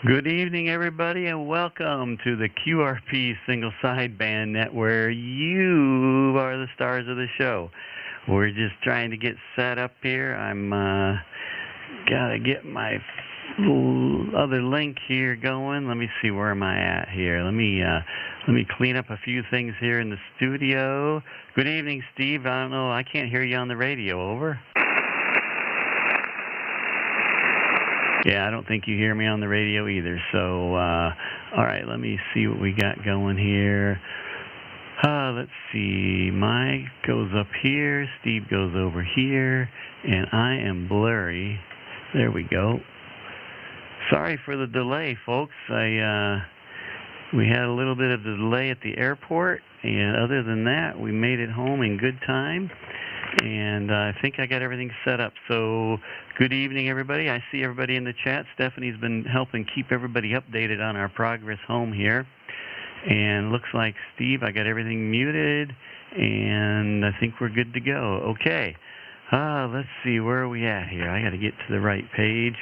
Good evening, everybody, and welcome to the QRP Single Sideband Net, where you are the stars of the show. We're just trying to get set up here. I'm gotta get my other link here going. Let me see, where am I at here? Let me clean up a few things here in the studio. Good evening, Steve. I don't know, I can't hear you on the radio. Over. Yeah, I don't think you hear me on the radio either. So, all right, let me see what we got going here. Let's see. Mike goes up here. Steve goes over here. And I am blurry. There we go. Sorry for the delay, folks. We had a little bit of a delay at the airport. And other than that, we made it home in good time. And I think I got everything set up. So good evening, everybody. I see everybody in the chat. Stephanie's been helping keep everybody updated on our progress home here. And looks like, Steve, I got everything muted, and I think we're good to go. Okay. Let's see, where are we at here? I got to get to the right page.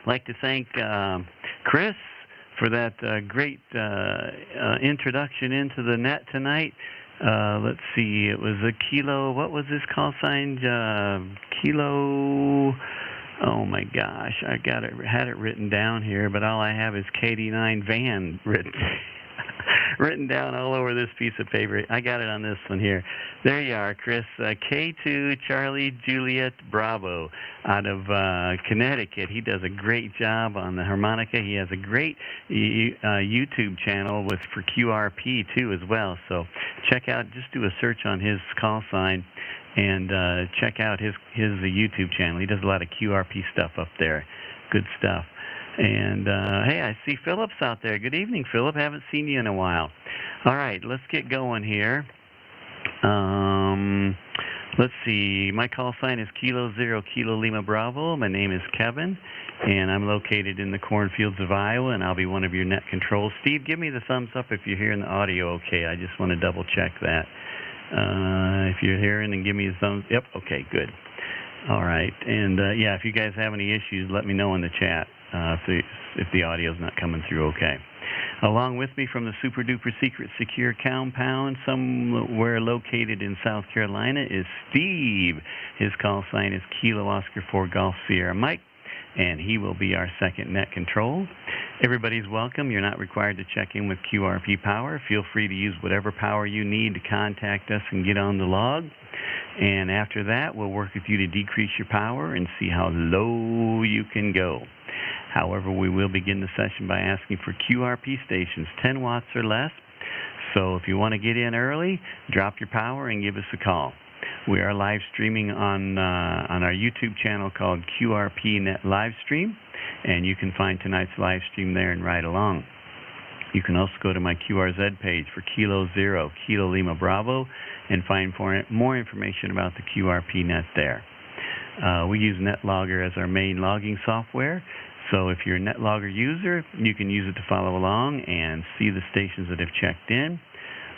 I'd like to thank Chris for that great introduction into the net tonight. Let's see, it was a Kilo, what was this call sign? Kilo, oh my gosh, I had it written down here, but all I have is KD9 van written down all over this piece of paper. I got it on this one here. There you are, Chris. K2 Charlie Juliet Bravo out of Connecticut. He does a great job on the harmonica. He has a great YouTube channel for QRP too as well. So check out, just do a search on his call sign and check out his YouTube channel. He does a lot of QRP stuff up there. Good stuff. And, hey, I see Philip's out there. Good evening, Philip. Haven't seen you in a while. All right, let's get going here. Let's see. My call sign is Kilo 0 Kilo Lima Bravo. My name is Kevin, and I'm located in the cornfields of Iowa, and I'll be one of your net controls. Steve, give me the thumbs up if you're hearing the audio okay. I just want to double-check that. If you're hearing, then give me a thumbs. Yep, okay, good. All right. And, yeah, if you guys have any issues, let me know in the chat. If the audio's not coming through okay. Along with me from the Super Duper Secret Secure Compound, somewhere located in South Carolina, is Steve. His call sign is Kilo Oscar 4 Golf Sierra Mike, and he will be our second net control. Everybody's welcome. You're not required to check in with QRP Power. Feel free to use whatever power you need to contact us and get on the log. And after that, we'll work with you to decrease your power and see how low you can go. However, we will begin the session by asking for QRP stations, 10 watts or less. So if you want to get in early, drop your power and give us a call. We are live streaming on our YouTube channel called QRP Net Livestream, and you can find tonight's live stream there and ride along. You can also go to my QRZ page for Kilo 0 Kilo Lima Bravo and find more information about the QRP net there. We use NetLogger as our main logging software. So if you're a NetLogger user, you can use it to follow along and see the stations that have checked in.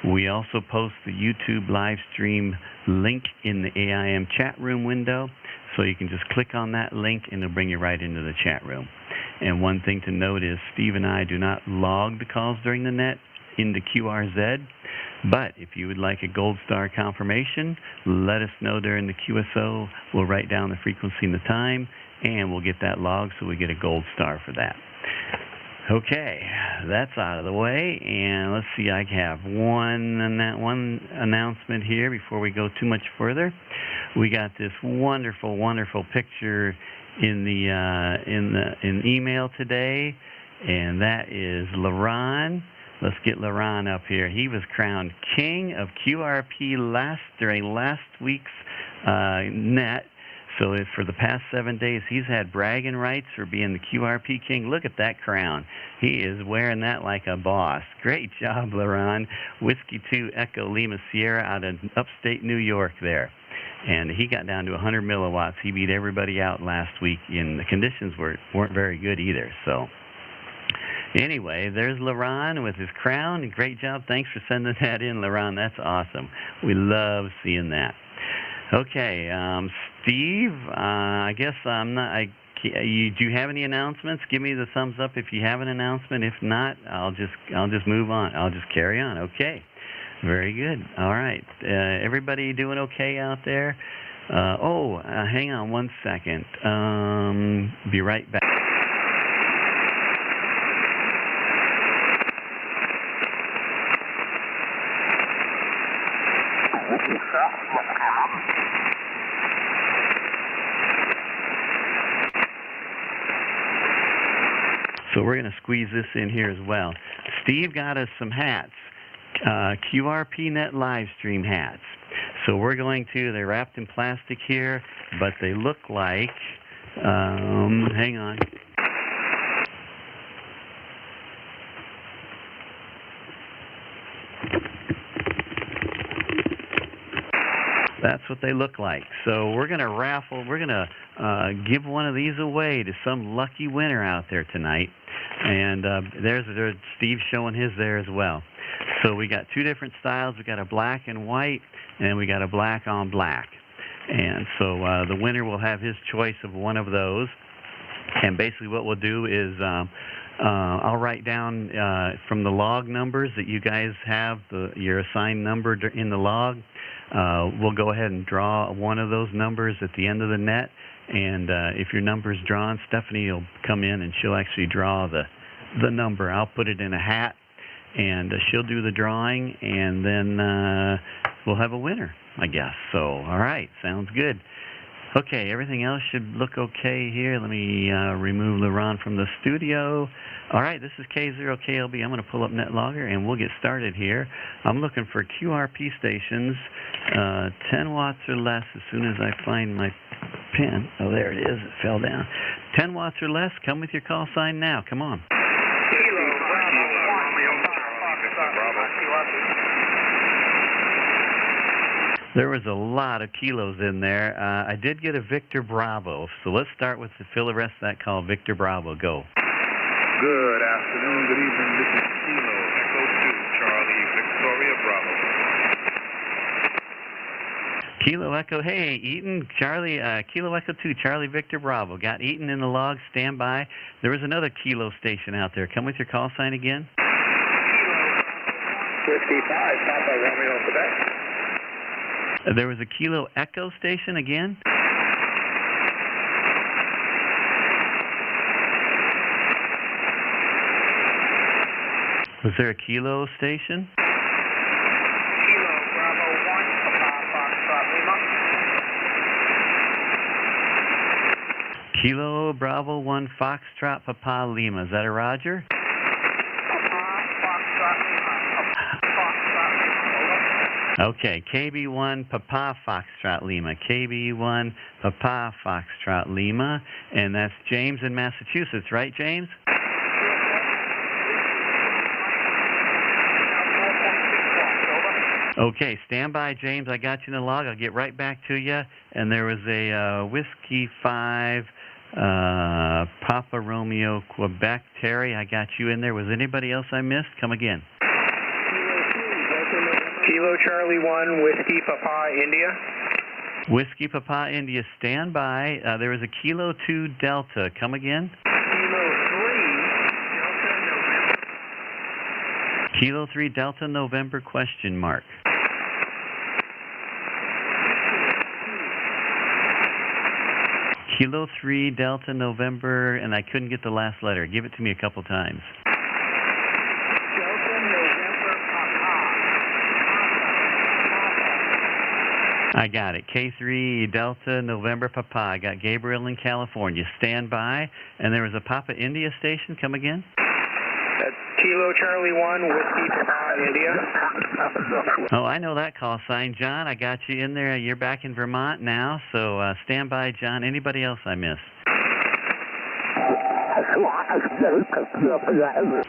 We also post the YouTube live stream link in the AIM chat room window. So you can just click on that link and it'll bring you right into the chat room. And one thing to note is Steve and I do not log the calls during the net into QRZ. But if you would like a gold star confirmation, let us know during the QSO. We'll write down the frequency and the time, and we'll get that log so we get a gold star for that. Okay, that's out of the way, and let's see, I have one announcement here before we go too much further. We got this wonderful, wonderful picture in email today, and that is LaRon. Let's get LaRon up here. He was crowned king of QRP during last week's net. So for the past 7 days, he's had bragging rights for being the QRP king. Look at that crown. He is wearing that like a boss. Great job, LaRon. Whiskey 2 Echo Lima Sierra out of upstate New York there. And he got down to 100 milliwatts. He beat everybody out last week, and the conditions weren't very good either. So anyway, there's LaRon with his crown. Great job. Thanks for sending that in, LaRon. That's awesome. We love seeing that. Okay, Steve, I guess I Do you have any announcements? Give me the thumbs up if you have an announcement. If not, I'll just move on. I'll just carry on. Okay. Very good. All right. Everybody doing okay out there? Hang on one second. Be right back. So we're going to squeeze this in here as well. Steve got us some hats, QRP Net Livestream hats. So we're going to, they're wrapped in plastic here, but they look like, hang on. That's what they look like. So we're going to give one of these away to some lucky winner out there tonight. And there's Steve showing his there as well. So we got two different styles. We got a black and white, and we got a black on black. And so the winner will have his choice of one of those. And basically what we'll do is I'll write down from the log numbers that you guys have, your assigned number in the log. We'll go ahead and draw one of those numbers at the end of the net. And if your number's drawn, Stephanie will come in and she'll actually draw the number. I'll put it in a hat, and she'll do the drawing, and then we'll have a winner, I guess. So, all right, sounds good. Okay, everything else should look okay here. Let me remove LeRon from the studio. All right, this is K0KLB. I'm going to pull up NetLogger, and we'll get started here. I'm looking for QRP stations, 10 watts or less as soon as I find my pen. Oh, there it is. It fell down. 10 watts or less, come with your call sign now. Come on. There was a lot of kilos in there. I did get a Victor Bravo, so let's start with fill the rest of that call. Victor Bravo, go. Good afternoon, good evening. This is Kilo Echo 2, Charlie Victoria Bravo. Kilo Echo, hey, Eaton, Charlie, Kilo Echo 2, Charlie Victor Bravo. Got Eaton in the log, stand by. There was another Kilo station out there. Come with your call sign again. 55, Papa Romeo, Quebec. There was a Kilo Echo station again. Was there a Kilo station? Kilo Bravo 1, Papa Foxtrot Lima. Kilo Bravo 1 Foxtrot Papa Lima. Is that a Roger? Okay, KB1 Papa Foxtrot Lima. KB1 Papa Foxtrot Lima. And that's James in Massachusetts, right, James? Okay, stand by, James. I got you in the log. I'll get right back to you. And there was a Whiskey 5 Papa Romeo Quebec. Terry, I got you in there. Was anybody else I missed? Come again. Kilo Charlie 1, Whiskey Papa India. Whiskey Papa India, stand by. There was a Kilo 2 Delta. Come again. Kilo 3 Delta November. Kilo 3 Delta November question mark. Kilo 3 Delta November, and I couldn't get the last letter. Give it to me a couple times. I got it. K3 Delta November Papa. I got Gabriel in California. Stand by. And there was a Papa India station. Come again. That's Kilo Charlie 1, Whiskey Papa India. Oh, I know that call sign. John, I got you in there. You're back in Vermont now, so stand by, John. Anybody else I missed?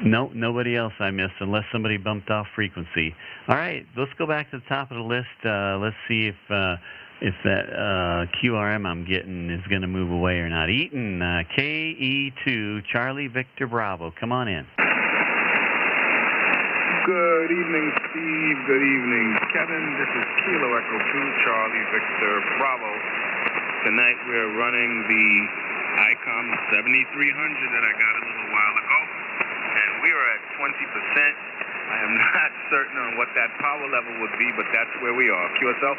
No, nobody else I missed unless somebody bumped off frequency. All right, let's go back to the top of the list. Let's see if that QRM I'm getting is going to move away or not. Eaton, KE2, Charlie Victor Bravo. Come on in. Good evening, Steve. Good evening, Kevin. This is Kilo Echo 2, Charlie Victor Bravo. Tonight we're running the ICOM 7300 that I got a little while ago, and we are at 20%. I am not certain on what that power level would be, but that's where we are. QSL?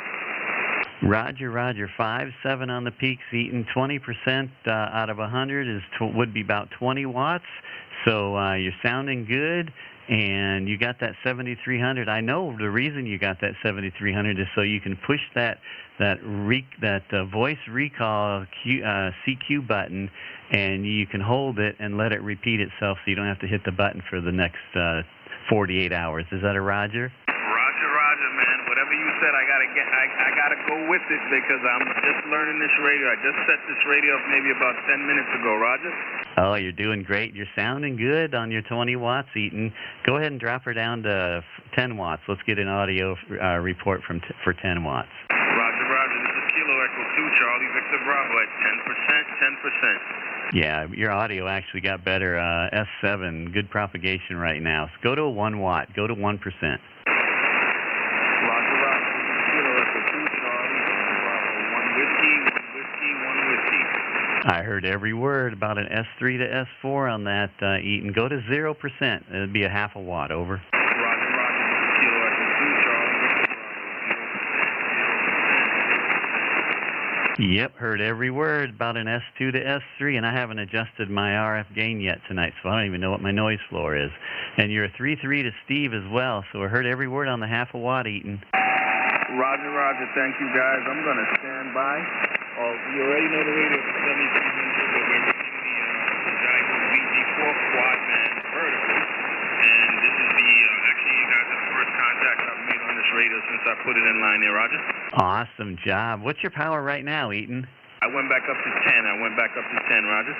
Roger, Roger. 5.7 on the peaks, Eaton. 20% out of 100 would be about 20 watts. So you're sounding good, and you got that 7300. I know the reason you got that 7300 is so you can push that voice recall CQ button, and you can hold it and let it repeat itself, so you don't have to hit the button for the next 48 hours. Is that a Roger? Roger, man. Whatever you said, I gotta go with it because I'm just learning this radio. I just set this radio up maybe about 10 minutes ago. Roger. Oh, you're doing great. You're sounding good on your 20 watts, Eaton. Go ahead and drop her down to 10 watts. Let's get an audio report for 10 watts. Roger. This is Kilo Echo 2, Charlie Victor Bravo at 10%. Yeah, your audio actually got better. S7, good propagation right now. So go to a 1 watt. Go to 1%. Roger. Kilo Echo 2, Charlie Victor Bravo. One whiskey. I heard every word about an S3 to S4 on that, Eaton. Go to 0%. It'd be a half a watt. Over. Roger. Kilo Echo 2, Charlie Victor Bravo. Yep, heard every word about an S2 to S3, and I haven't adjusted my RF gain yet tonight, so I don't even know what my noise floor is. And you're a 3.3 to Steve as well, so I heard every word on the half a watt, Eaton. Roger. Thank you, guys. I'm going to stand by. Oh, you already know the radio for 7300, but we're running the Zygo VG4 quad man vertical. And this is actually, you guys are the first contact I've made on this radio since I put it in line there, Roger. Awesome job. What's your power right now, Eaton? I went back up to 10. Roger.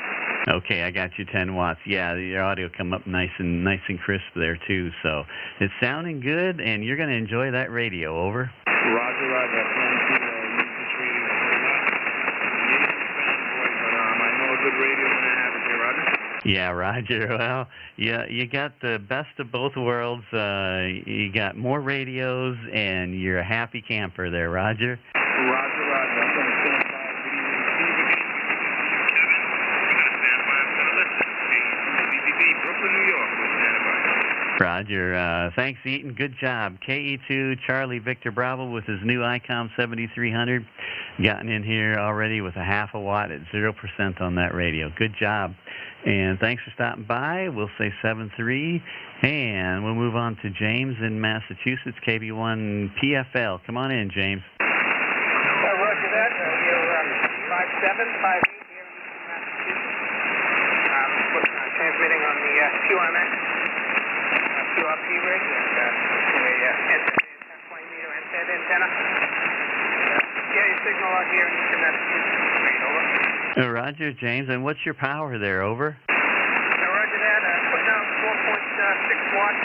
Okay, I got you 10 watts. Yeah, your audio come up nice and crisp there too. So it's sounding good, and you're going to enjoy that radio. Over. Roger. I plan to use this radio a whole lot. I'm a fanboy, but I know a good radio when I have it here, Roger. Yeah, Roger. Well, yeah, you got the best of both worlds. You got more radios, and you're a happy camper there, Roger. Roger. I'm going to stand by. Roger. Thanks, Eaton. Good job. KE2 Charlie Victor Bravo with his new ICOM 7300. Gotten in here already with a half a watt at 0% on that radio. Good job. And thanks for stopping by. We'll say 7-3. And we'll move on to James in Massachusetts, KB1 PFL. Come on in, James. Roger that. We're 5758 here in Massachusetts. Transmitting on the QMX. QRP rig and a 10-meter antenna. Yeah, your signal out here in Eastern Massachusetts. Great, over. Roger, James. And what's your power there? Over. Roger that. Putting out 4.6 watts.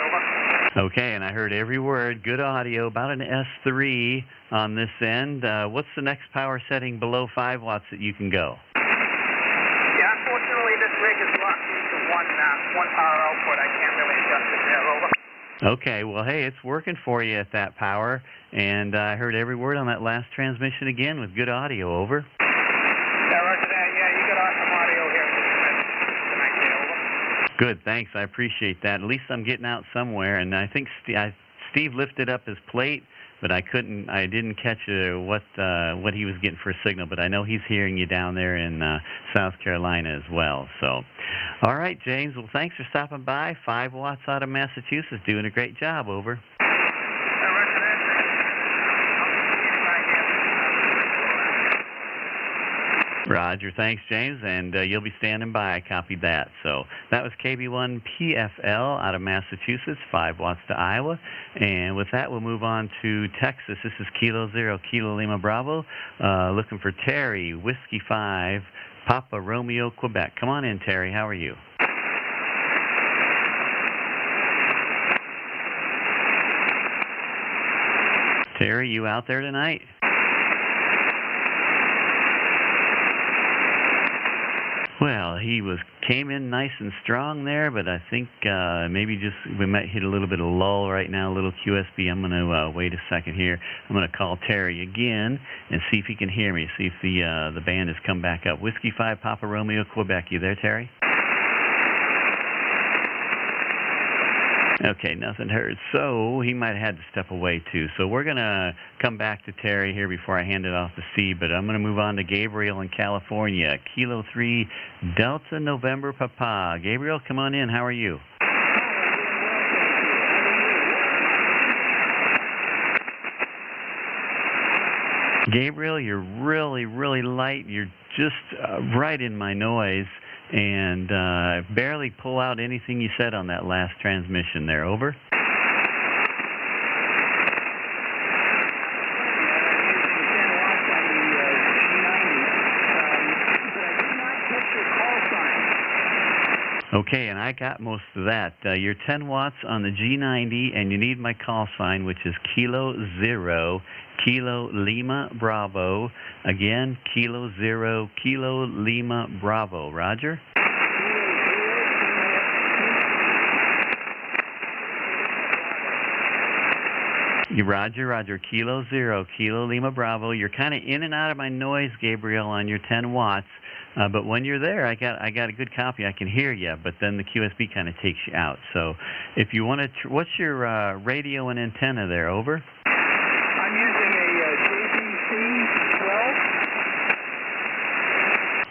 Over. Okay, and I heard every word. Good audio. About an S3 on this end. What's the next power setting below 5 watts that you can go? Yeah, unfortunately, this rig is locked into one power output. I can't really adjust it there. Over. Okay, well, hey, it's working for you at that power, and I heard every word on that last transmission again with good audio. Over. Yeah, Roger that. Yeah, you got awesome audio here tonight. Over. Good, thanks. I appreciate that. At least I'm getting out somewhere, and I think Steve lifted up his plate, but I didn't catch what he was getting for a signal, but I know he's hearing you down there in South Carolina as well. So, all right, James, well, thanks for stopping by. 5 watts out of Massachusetts, doing a great job. Over. Roger, thanks, James, and you'll be standing by. I copied that. So that was KB1 PFL out of Massachusetts, 5 watts to Iowa. And with that, we'll move on to Texas. This is Kilo 0, Kilo Lima Bravo, looking for Terry, Whiskey 5, Papa Romeo, Quebec. Come on in, Terry. How are you? Terry, you out there tonight? Well, he came in nice and strong there, but I think maybe we might hit a little bit of lull right now, a little QSB. I'm going to wait a second here. I'm going to call Terry again and see if he can hear me, see if the band has come back up. Whiskey 5 Papa Romeo, Quebec. You there, Terry? Okay, nothing heard. So he might have had to step away, too. So we're going to come back to Terry here before I hand it off to Steve, but I'm going to move on to Gabriel in California. Kilo 3, Delta November Papa. Gabriel, come on in. How are you? Gabriel, you're really, really light. You're just right in my noise. And barely pull out anything you said on that last transmission there. Over. Okay, and I got most of that. You're 10 watts on the G90, and you need my call sign, which is Kilo 0, Kilo Lima Bravo. Again, Kilo 0, Kilo Lima Bravo. Roger? Roger, Roger. Kilo 0, Kilo Lima Bravo. You're kind of in and out of my noise, Gabriel, on your 10 watts. But when you're there, I got a good copy. I can hear you, but then the QSB kind of takes you out. So if you want to, what's your radio and antenna there? Over. I'm using a JPC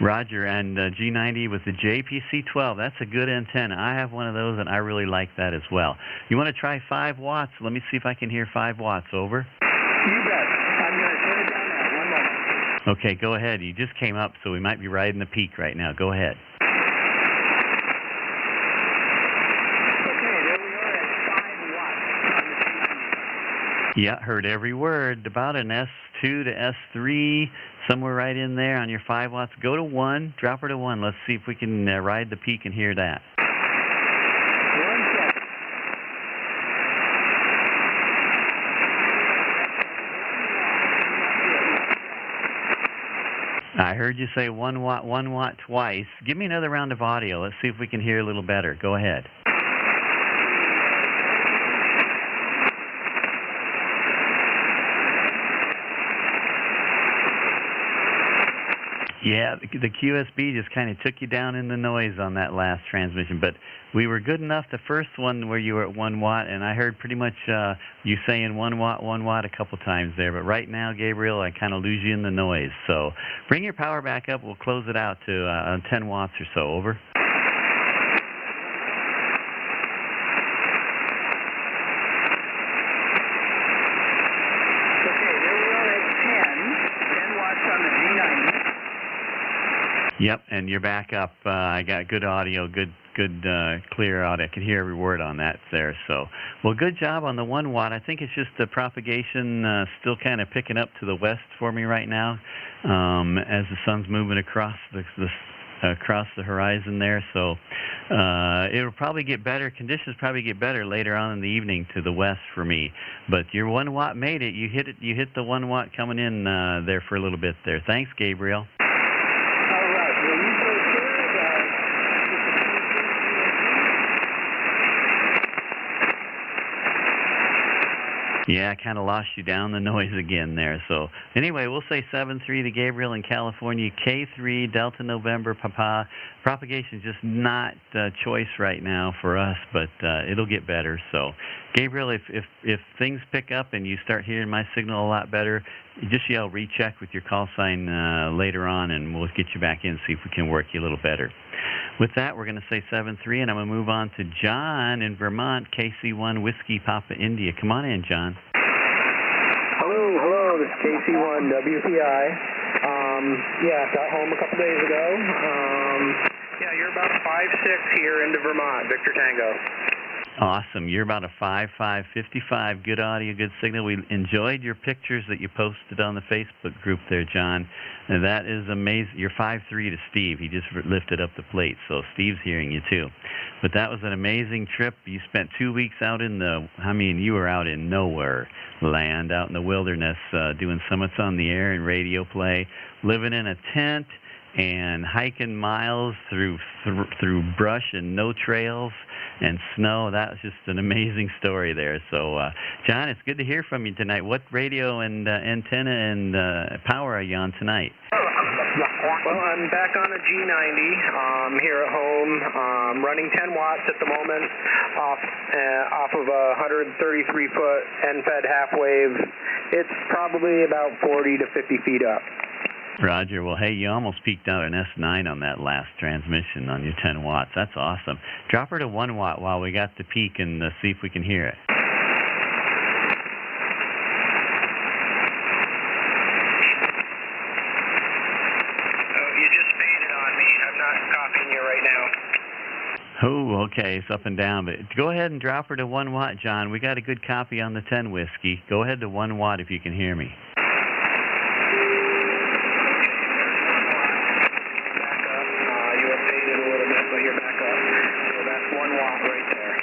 12. Roger, and G90 with the JPC 12. That's a good antenna. I have one of those, and I really like that as well. You want to try 5 watts? Let me see if I can hear 5 watts. Over. You bet. I'm going to turn it down now. One moment. Okay, go ahead. You just came up, so we might be riding the peak right now. Go ahead. Okay, there we are at 5 watts. Yeah, heard every word. About an S2 to S3, somewhere right in there on your 5 watts. Go to 1, drop her to 1. Let's see if we can ride the peak and hear that. 1 second. I heard you say 1 watt twice. Give me another round of audio. Let's see if we can hear a little better. Go ahead. Yeah, the QSB just kind of took you down in the noise on that last transmission, but we were good enough the first one where you were at 1 watt, and I heard pretty much you saying 1 watt a couple times there. But right now, Gabriel, I kind of lose you in the noise. So bring your power back up. We'll close it out to 10 watts or so. Over. Okay, there we are at 10 watts on the G90. Yep, and you're back up. I got good audio, good clear audio. I can hear every word on that there. So, well, good job on the 1 watt. I think it's just the propagation still kind of picking up to the west for me right now as the sun's moving across the horizon there. So it'll probably get better. Conditions probably get better later on in the evening to the west for me. But your 1 watt made it. You hit the 1 watt coming in there for a little bit there. Thanks, Gabriel. Yeah, I kind of lost you down the noise again there. So anyway, we'll say 7-3 to Gabriel in California, K3, Delta November, Papa. Propagation's just not choice right now for us, but it'll get better. So, Gabriel, if things pick up and you start hearing my signal a lot better, just yell recheck with your call sign later on, and we'll get you back in and see if we can work you a little better. With that, we're going to say 7-3, and I'm going to move on to John in Vermont, KC1 Whiskey Papa India. Come on in, John. Hello, this is KC1 WPI. Yeah, got home a couple days ago. Yeah, you're about a 5-6 here into Vermont, Victor Tango. Awesome. You're about a 5.5, 55. Good audio, good signal. We enjoyed your pictures that you posted on the Facebook group there, John. And that is amazing. You're 5.3 to Steve. He just lifted up the plate, so Steve's hearing you too. But that was an amazing trip. You spent 2 weeks out in you were out in nowhere land, out in the wilderness, doing summits on the air and radio play, living in a tent, and hiking miles through brush and no trails and snow. That was just an amazing story there. So, John, it's good to hear from you tonight. What radio and antenna and power are you on tonight? Well, I'm back on a G90 here at home, running 10 watts at the moment off of a 133-foot end-fed half-wave. It's probably about 40 to 50 feet up. Roger. Well, hey, you almost peaked out an S9 on that last transmission on your 10 watts. That's awesome. Drop her to 1 watt while we got the peak and see if we can hear it. Oh, okay, it's up and down, but go ahead and drop her to 1 watt, John. We got a good copy on the 10 whiskey. Go ahead to 1 watt if you can hear me. Back up. You updated a little bit, but you're back up. So that's 1 watt right there.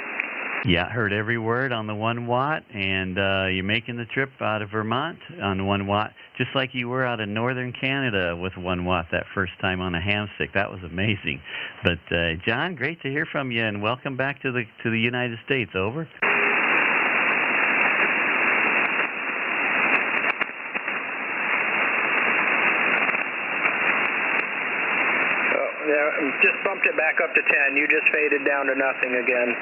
Yeah, heard every word on the 1 watt, and you're making the trip out of Vermont on 1 watt, just like you were out of northern Canada with 1 watt that first time on a hamstick. That was amazing. But John, great to hear from you, and welcome back to the United States. Over. Yeah, just bumped it back up to 10. You just faded down to nothing again.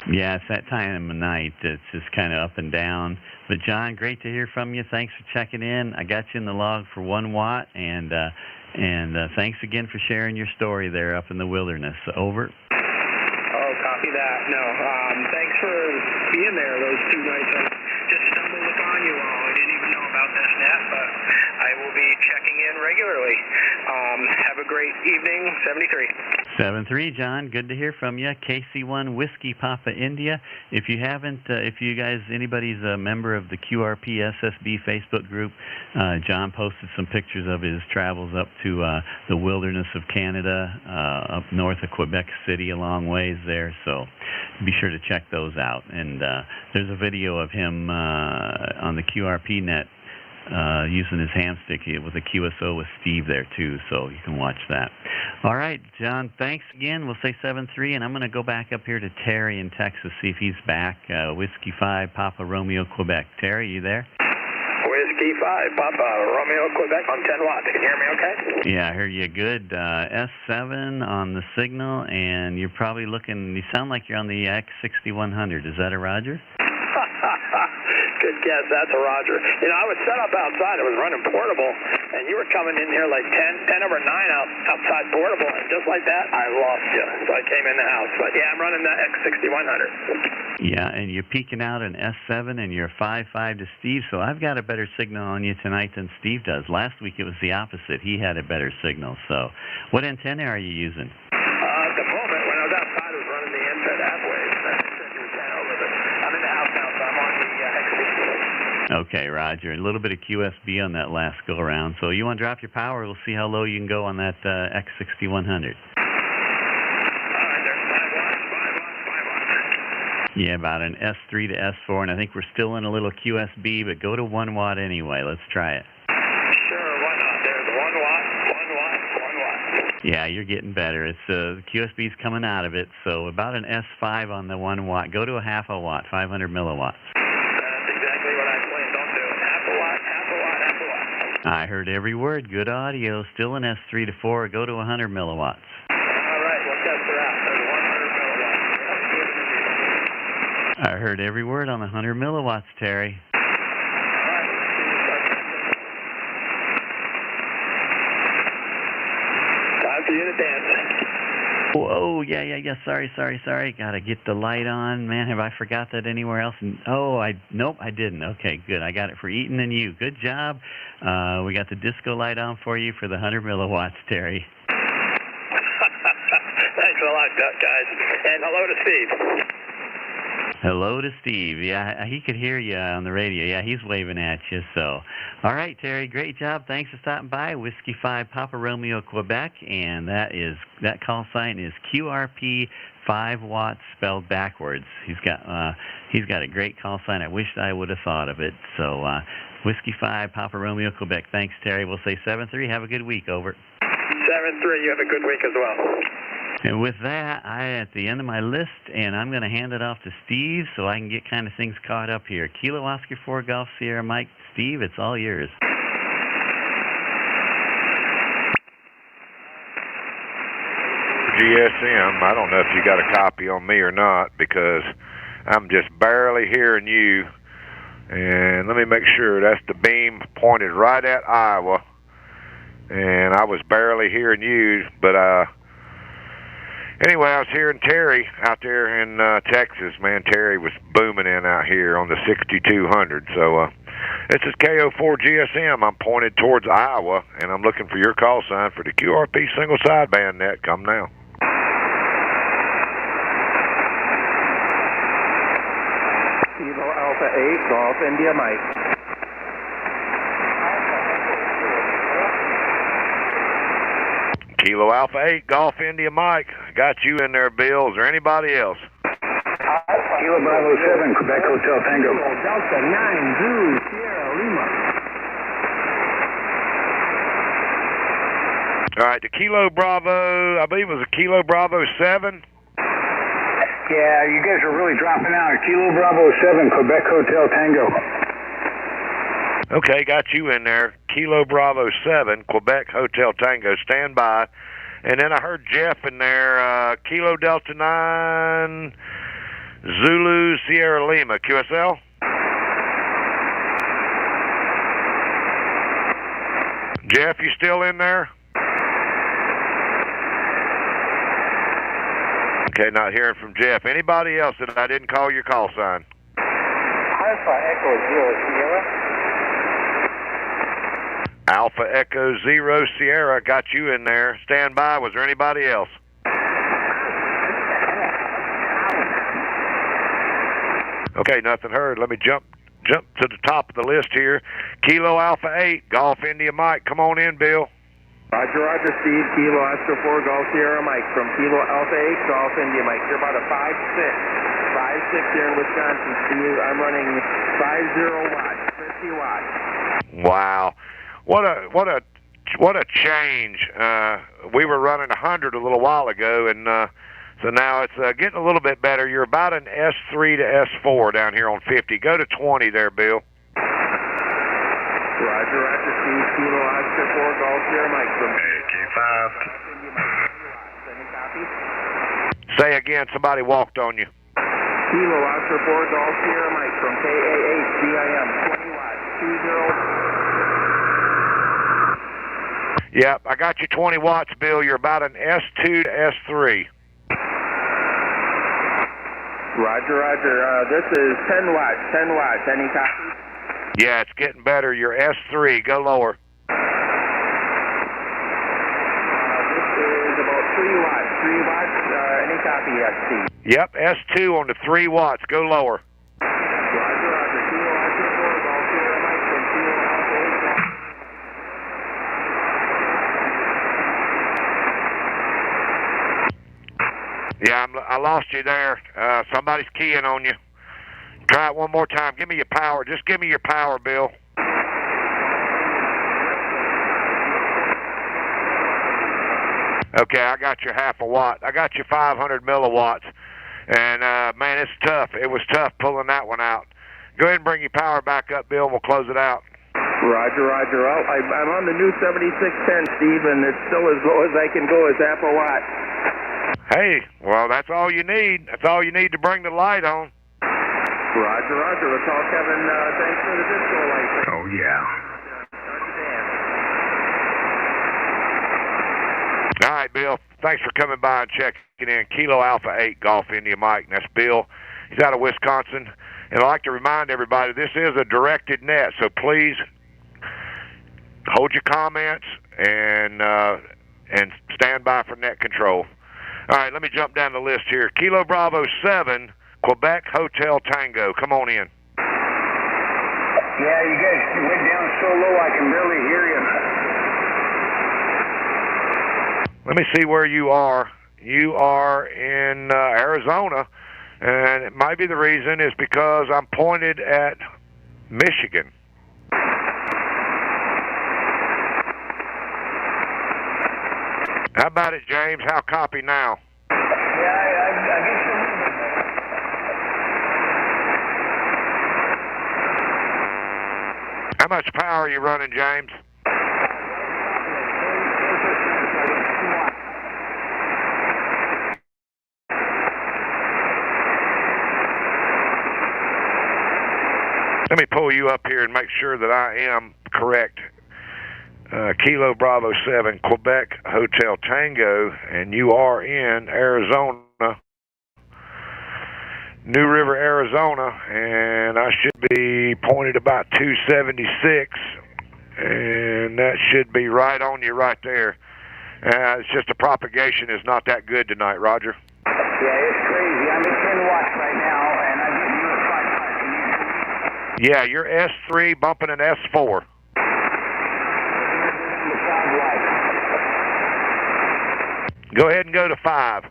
Yeah, it's that time of night. It's just kind of up and down. But John, great to hear from you. Thanks for checking in. I got you in the log for 1 watt, and thanks again for sharing your story there up in the wilderness. Over. Oh, copy that. No, thanks for being there those 2 nights. I just stumbled upon you all. I didn't even know about this net, but I will be checking in regularly. Have a great evening. 73. 73, John. Good to hear from you. KC1 Whiskey Papa India. If you haven't, if you guys, anybody's a member of the QRP SSB Facebook group, John posted some pictures of his travels up to the wilderness of Canada, up north of Quebec City, a long ways there. So be sure to check those out. And there's a video of him on the QRP net using his hamstick with a QSO with Steve there too, so you can watch that. All right, John, thanks again. We'll say 7-3, and I'm going to go back up here to Terry in Texas, see if he's back. Whiskey 5, Papa Romeo, Quebec. Terry, you there? Whiskey 5, Papa Romeo, Quebec on 10 watts. Can you hear me okay? Yeah, I hear you good. S7 on the signal, and you're probably looking, you sound like you're on the X6100. Is that a Roger? Good guess. That's a Roger. You know, I was set up outside. I was running portable, and you were coming in here like 10 over 9 outside portable, and just like that, I lost you. So I came in the house. But yeah, I'm running the X6100. Yeah, and you're peaking out an S7, and you're 5.5 to Steve, so I've got a better signal on you tonight than Steve does. Last week it was the opposite. He had a better signal. So what antenna are you using? At the moment, when I was outside, I was running the end-fed half-wave. I'm in the house now, so I'm on the X61. Okay, Roger. A little bit of QSB on that last go-around. So you want to drop your power? We'll see how low you can go on that X6100. Yeah, about an S3 to S4, and I think we're still in a little QSB, but go to 1 watt anyway. Let's try it. Sure, why not? There's 1 watt. Yeah, you're getting better. It's the QSB's coming out of it, so about an S5 on the 1 watt. Go to a half a watt, 500 milliwatts. That's exactly what I planned on doing. Half a watt. I heard every word. Good audio. Still an S3 to 4. Go to 100 milliwatts. All right, we'll test her out. There's 100 milliwatts. I heard every word on 100 milliwatts, Terry. Time for you to dance. Whoa, yeah. Sorry. Gotta get the light on. Man, have I forgot that anywhere else? Nope, I didn't. Okay, good. I got it for Eaton and you. Good job. We got the disco light on for you for the 100 milliwatts, Terry. Thanks a lot, guys. And hello to Steve. Hello to Steve. Yeah, he could hear you on the radio. Yeah, he's waving at you. So, all right, Terry, great job. Thanks for stopping by. Whiskey 5 Papa Romeo, Quebec, and that call sign is QRP 5 watts spelled backwards. He's got a great call sign. I wish I would have thought of it. So, Whiskey 5 Papa Romeo, Quebec. Thanks, Terry. We'll say 7-3. Have a good week. Over. 7-3. 7-3. You have a good week as well. And with that, I'm at the end of my list, and I'm going to hand it off to Steve so I can get kind of things caught up here. Kilo Oscar 4 Golf Sierra Mike. Steve, it's all yours. GSM, I don't know if you got a copy on me or not, because I'm just barely hearing you. And let me make sure that's the beam pointed right at Iowa. And I was barely hearing you, but anyway, I was hearing Terry out there in Texas. Man, Terry was booming in out here on the 6200. So this is KO4 GSM. I'm pointed towards Iowa, and I'm looking for your call sign for the QRP single sideband net. Come now. Kilo Alpha 8, Golf India Mike. Kilo Alpha 8, Golf India Mike. Got you in there, Bill. Is there anybody else? Kilo Bravo 7, Quebec Hotel Tango. Delta 9, Zulu, Sierra Lima. All right, the Kilo Bravo, I believe it was a Kilo Bravo 7. Yeah, you guys are really dropping out. Kilo Bravo 7, Quebec Hotel Tango. Okay, got you in there. Kilo Bravo 7, Quebec Hotel Tango. Stand by. And then I heard Jeff in there, Kilo Delta 9, Zulu Sierra Lima. QSL? Jeff, you still in there? Okay, not hearing from Jeff. Anybody else that I didn't call your call sign? Alpha Echo 0 Sierra. Alpha Echo 0 Sierra, got you in there. Stand by. Was there anybody else? Okay, nothing heard. Let me jump to the top of the list here. Kilo Alpha 8, Golf India Mike. Come on in, Bill. Roger, Steve. Kilo Oscar 4, Golf Sierra Mike from Kilo Alpha 8, Golf India Mike. You're about a 5.6 here in Wisconsin, Steve. I'm running 50 watts, 50 watts. Wow. What a change. We were running 100 a little while ago, and so now it's getting a little bit better. You're about an S3 to S4 down here on 50. Go to 20 there, Bill. Roger, Steve. Kilo Oscar 4, Golf Sierra Mike from AK5. Say again, somebody walked on you. Kilo Oscar 4, Golf Sierra Mike from KA8 DIM, 20 watts, 20. Yep, I got you 20 watts, Bill. You're about an S2 to S3. Roger. This is 10 watts. Any copy? Yeah, it's getting better. You're S3. Go lower. This is about 3 watts. 3 watts. Any copy, SC? Yep, S2 on the 3 watts. Go lower. Roger. Kilo Oscar 4, Golf Sierra Mike from Kilo Alpha 8. Yeah, I lost you there. Somebody's keying on you. Try it one more time. Give me your power. Just give me your power, Bill. Okay, I got your half a watt. I got your 500 milliwatts. And, man, it's tough. It was tough pulling that one out. Go ahead and bring your power back up, Bill, and we'll close it out. Roger. I'm on the new 7610, Steve, and it's still as low as I can go as half a watt. Hey, well, that's all you need. That's all you need to bring the light on. Roger. Let's all Kevin. Thanks for the disco light. Oh, yeah. All right, Bill. Thanks for coming by and checking in. Kilo Alpha 8, Golf India Mike. And that's Bill. He's out of Wisconsin. And I'd like to remind everybody, this is a directed net, so please hold your comments and stand by for net control. All right, let me jump down the list here. Kilo Bravo 7, Quebec Hotel Tango. Come on in. Yeah, you guys went down so low I can barely hear you. Let me see where you are. You are in Arizona, and it might be the reason is because I'm pointed at Michigan. How about it, James? How copy now? Yeah, I get you a little bit better. How much power are you running, James? Let me pull you up here and make sure that I am correct. Kilo Bravo 7, Quebec Hotel Tango, and you are in Arizona, New River, Arizona, and I should be pointed about 276, and that should be right on you right there. It's just the propagation is not that good tonight, Roger. Yeah, it's crazy. I'm at 10 watts right now, and I'm getting you at 5 watts. Yeah, you're S3 bumping an S4. Go ahead and go to 5.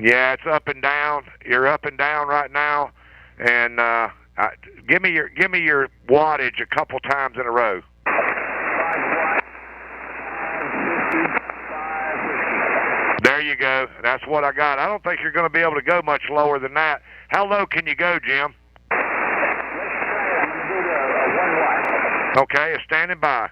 Yeah, it's up and down. You're up and down right now, and give me your wattage a couple times in a row. 5 watts, 550. There you go. That's what I got. I don't think you're going to be able to go much lower than that. How low can you go, Jim? Okay, it's standing by.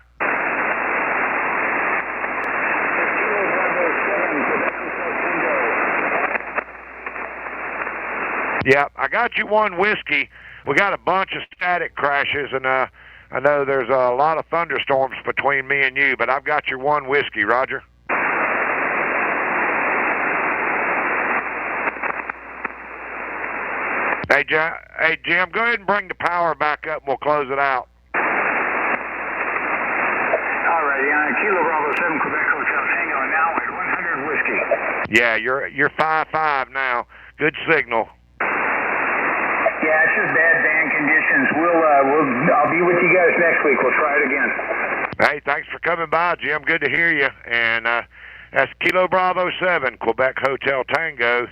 Yeah, I got you 1 whiskey. We got a bunch of static crashes, and I know there's a lot of thunderstorms between me and you, but I've got your 1 whiskey, Roger. Hey, Jim, go ahead and bring the power back up, and we'll close it out. Alrighty, Kilo Bravo 7, Quebec Hotel Tango, and now at 100 whiskey. Yeah, you're 5-5 now. Good signal. Yeah, it's just bad band conditions. I'll be with you guys next week. We'll try it again. Hey, thanks for coming by, Jim. Good to hear you. And that's Kilo Bravo 7, Quebec Hotel Tango.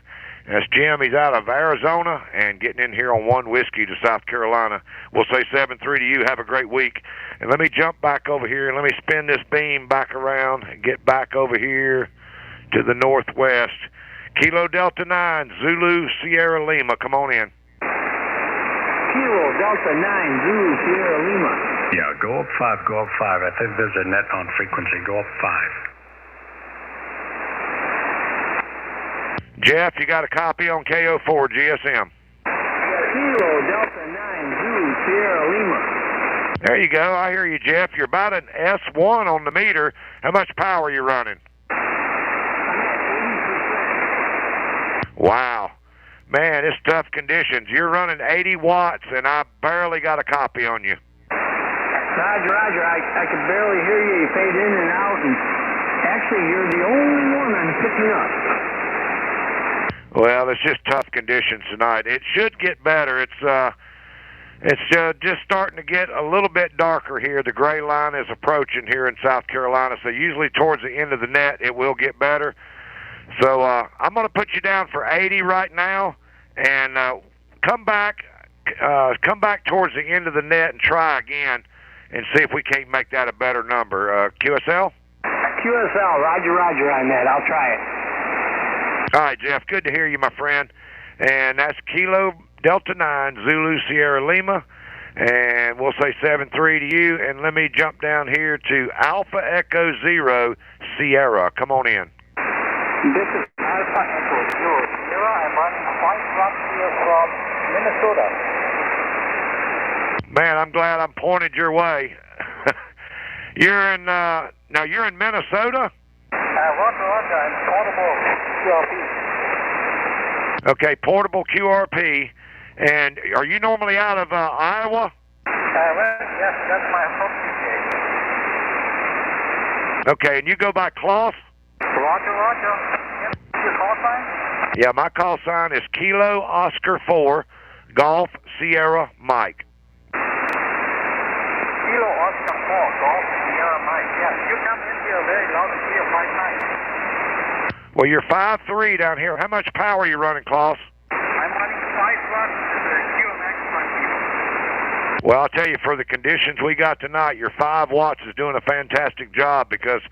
That's Jim. He's out of Arizona and getting in here on 1 whiskey to South Carolina. We'll say 7-3 to you. Have a great week. And let me jump back over here and let me spin this beam back around and get back over here to the northwest. Kilo Delta 9, Zulu Sierra Lima. Come on in. Kilo Delta 9, Zulu Sierra Lima. Yeah, go up 5, go up 5. I think there's a net on frequency. Go up 5. Jeff, you got a copy on KO4 GSM. Kilo Delta 9, Zulu Sierra Lima. There you go. I hear you, Jeff. You're about an S1 on the meter. How much power are you running? I'm at 80%. Wow. Man, it's tough conditions. You're running 80 watts, and I barely got a copy on you. Roger. I could barely hear you. You fade in and out, and actually, you're the only one I'm picking up. Well, it's just tough conditions tonight. It should get better. It's just starting to get a little bit darker here. The gray line is approaching here in South Carolina, so usually towards the end of the net, it will get better. So I'm going to put you down for 80 right now, and come back towards the end of the net and try again and see if we can't make that a better number. QSL? QSL, Roger on that. I'll try it. All right, Jeff, good to hear you, my friend. And that's Kilo Delta 9, Zulu Sierra Lima. And we'll say 7-3 to you. And let me jump down here to Alpha Echo 0 Sierra. Come on in. This is Alpha Echo 0 Sierra. I'm running 5 watts here from Minnesota. Man, I'm glad I'm pointed your way. You're in Minnesota? Roger. I'm portable QRP. Okay, portable QRP. And are you normally out of Iowa? Yes, that's my home state. Okay, and you go by Cloth? Roger. Yep. Your call sign? Yeah, my call sign is Kilo Oscar 4, Golf Sierra Mike. Kilo Oscar 4, Golf Sierra Mike. Yes, you come in here very loud and clear 5 times. Well, you're 5-3 down here. How much power are you running, Klaus? I'm running 5 watts to the QMX transceiver. Well, I'll tell you, for the conditions we got tonight, your 5 watts is doing a fantastic job because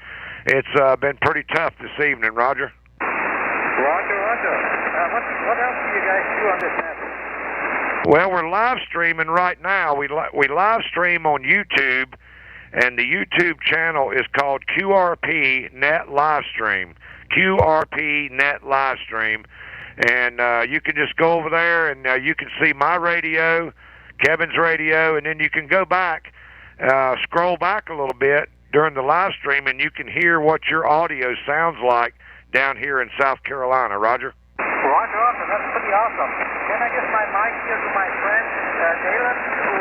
it's been pretty tough this evening, Roger. Roger. What else do you guys do on this net? Well, we're live streaming right now. We live stream on YouTube, and the YouTube channel is called QRP Net Livestream. QRP Net Livestream. And you can just go over there, and you can see my radio, Kevin's radio, and then you can go back, scroll back a little bit during the live stream, and you can hear what your audio sounds like down here in South Carolina. Roger? Roger, awesome. That's pretty awesome. Can I give my mic here to my friend, Dalen, who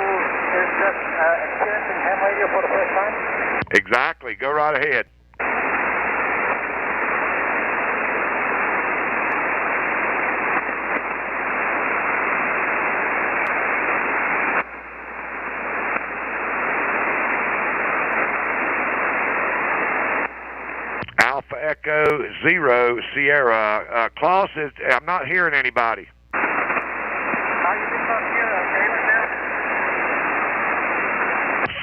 is just experiencing ham radio for the first time? Exactly. Go right ahead. Alpha Echo Zero Sierra. Klaus, I'm not hearing anybody. You did not hear David now?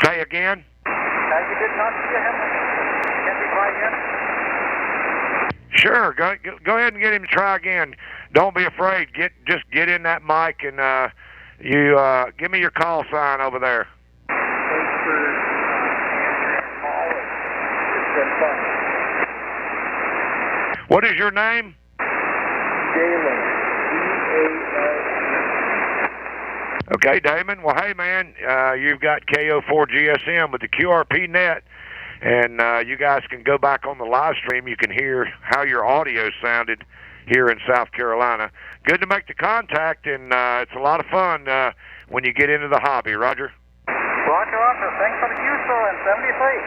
Say again? You did not hear him? Can we try again? Sure. Go ahead and get him to try again. Don't be afraid. Just get in that mic and you give me your call sign over there. Thanks for answering call. It's been fun. What is your name? Dalen. D-A-L-E. Okay, Damon. Well, hey, man, you've got KO4 GSM with the QRP net, and you guys can go back on the live stream. You can hear how your audio sounded here in South Carolina. Good to make the contact, and it's a lot of fun when you get into the hobby. Roger? Roger. Thanks for the QSO and 73.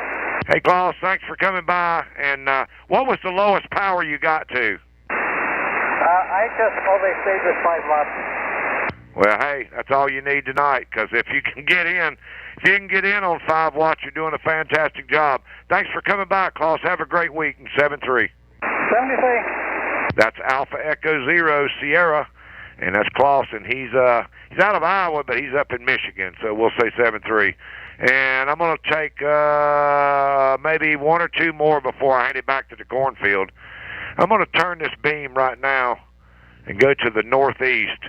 Hey, Klaus, thanks for coming by. And what was the lowest power you got to? I just always stayed with 5 watts. Well, hey, that's all you need tonight, because if you can get in on 5 watts, you're doing a fantastic job. Thanks for coming by, Klaus. Have a great week in 7-3. 73. That's Alpha Echo Zero Sierra, and that's Klaus, and he's out of Iowa, but he's up in Michigan, so we'll say 7-3. And I'm going to take maybe 1 or 2 more before I hand it back to the cornfield. I'm going to turn this beam right now and go to the northeast,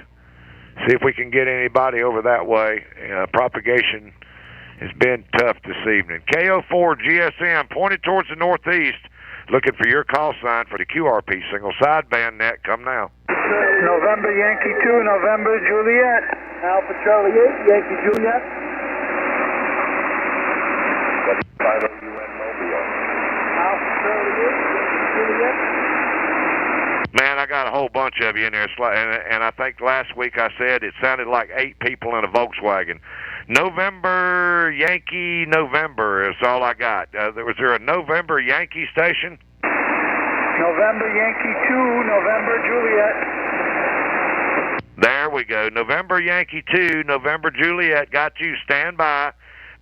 see if we can get anybody over that way. Propagation has been tough this evening. KO4 GSM pointed towards the northeast, looking for your call sign for the QRP single sideband net. Come now. November Yankee 2, November Juliet. Alpha Charlie 8, Yankee Juliet. W50 UN Mobile. Alpha Charlie 8, Yankee Juliet. Man, I got a whole bunch of you in there, and I think last week I said it sounded like 8 people in a Volkswagen. November Yankee November is all I got. Was there a November Yankee station? November Yankee 2, November Juliet. There we go. November Yankee 2, November Juliet. Got you. Stand by.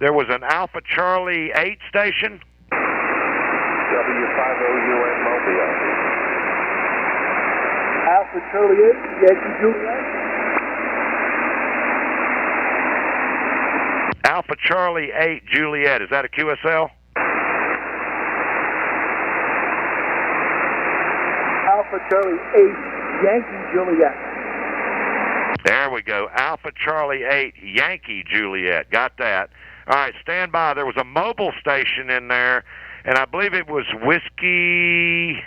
There was an Alpha Charlie 8 station. W50 UN Mobile. Alpha Charlie 8, Yankee Juliet. Alpha Charlie 8 Juliet. Is that a QSL? Alpha Charlie 8, Yankee Juliet. There we go. Alpha Charlie 8 Yankee Juliet. Got that. All right, stand by. There was a mobile station in there, and I believe it was Whiskey.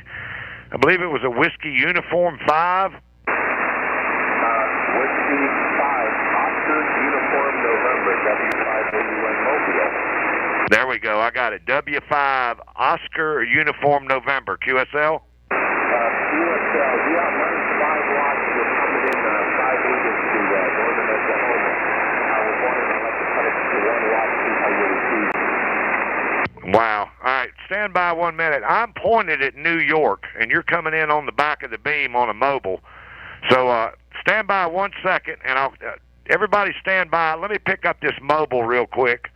I believe it was a Whiskey Uniform 5. Whiskey 5, Oscar Uniform November, W50 UN Mobile. There we go. I got it. W5 Oscar Uniform November. QSL? QSL, we are running 5 watts. We're coming in 5 meters to northern Oklahoma. We're wanting to let the cut it to 1 watt, see how you receive. Wow. All right, stand by 1 minute. I'm pointed at New York, and you're coming in on the back of the beam on a mobile. So stand by 1 second, and I'll everybody stand by. Let me pick up this mobile real quick,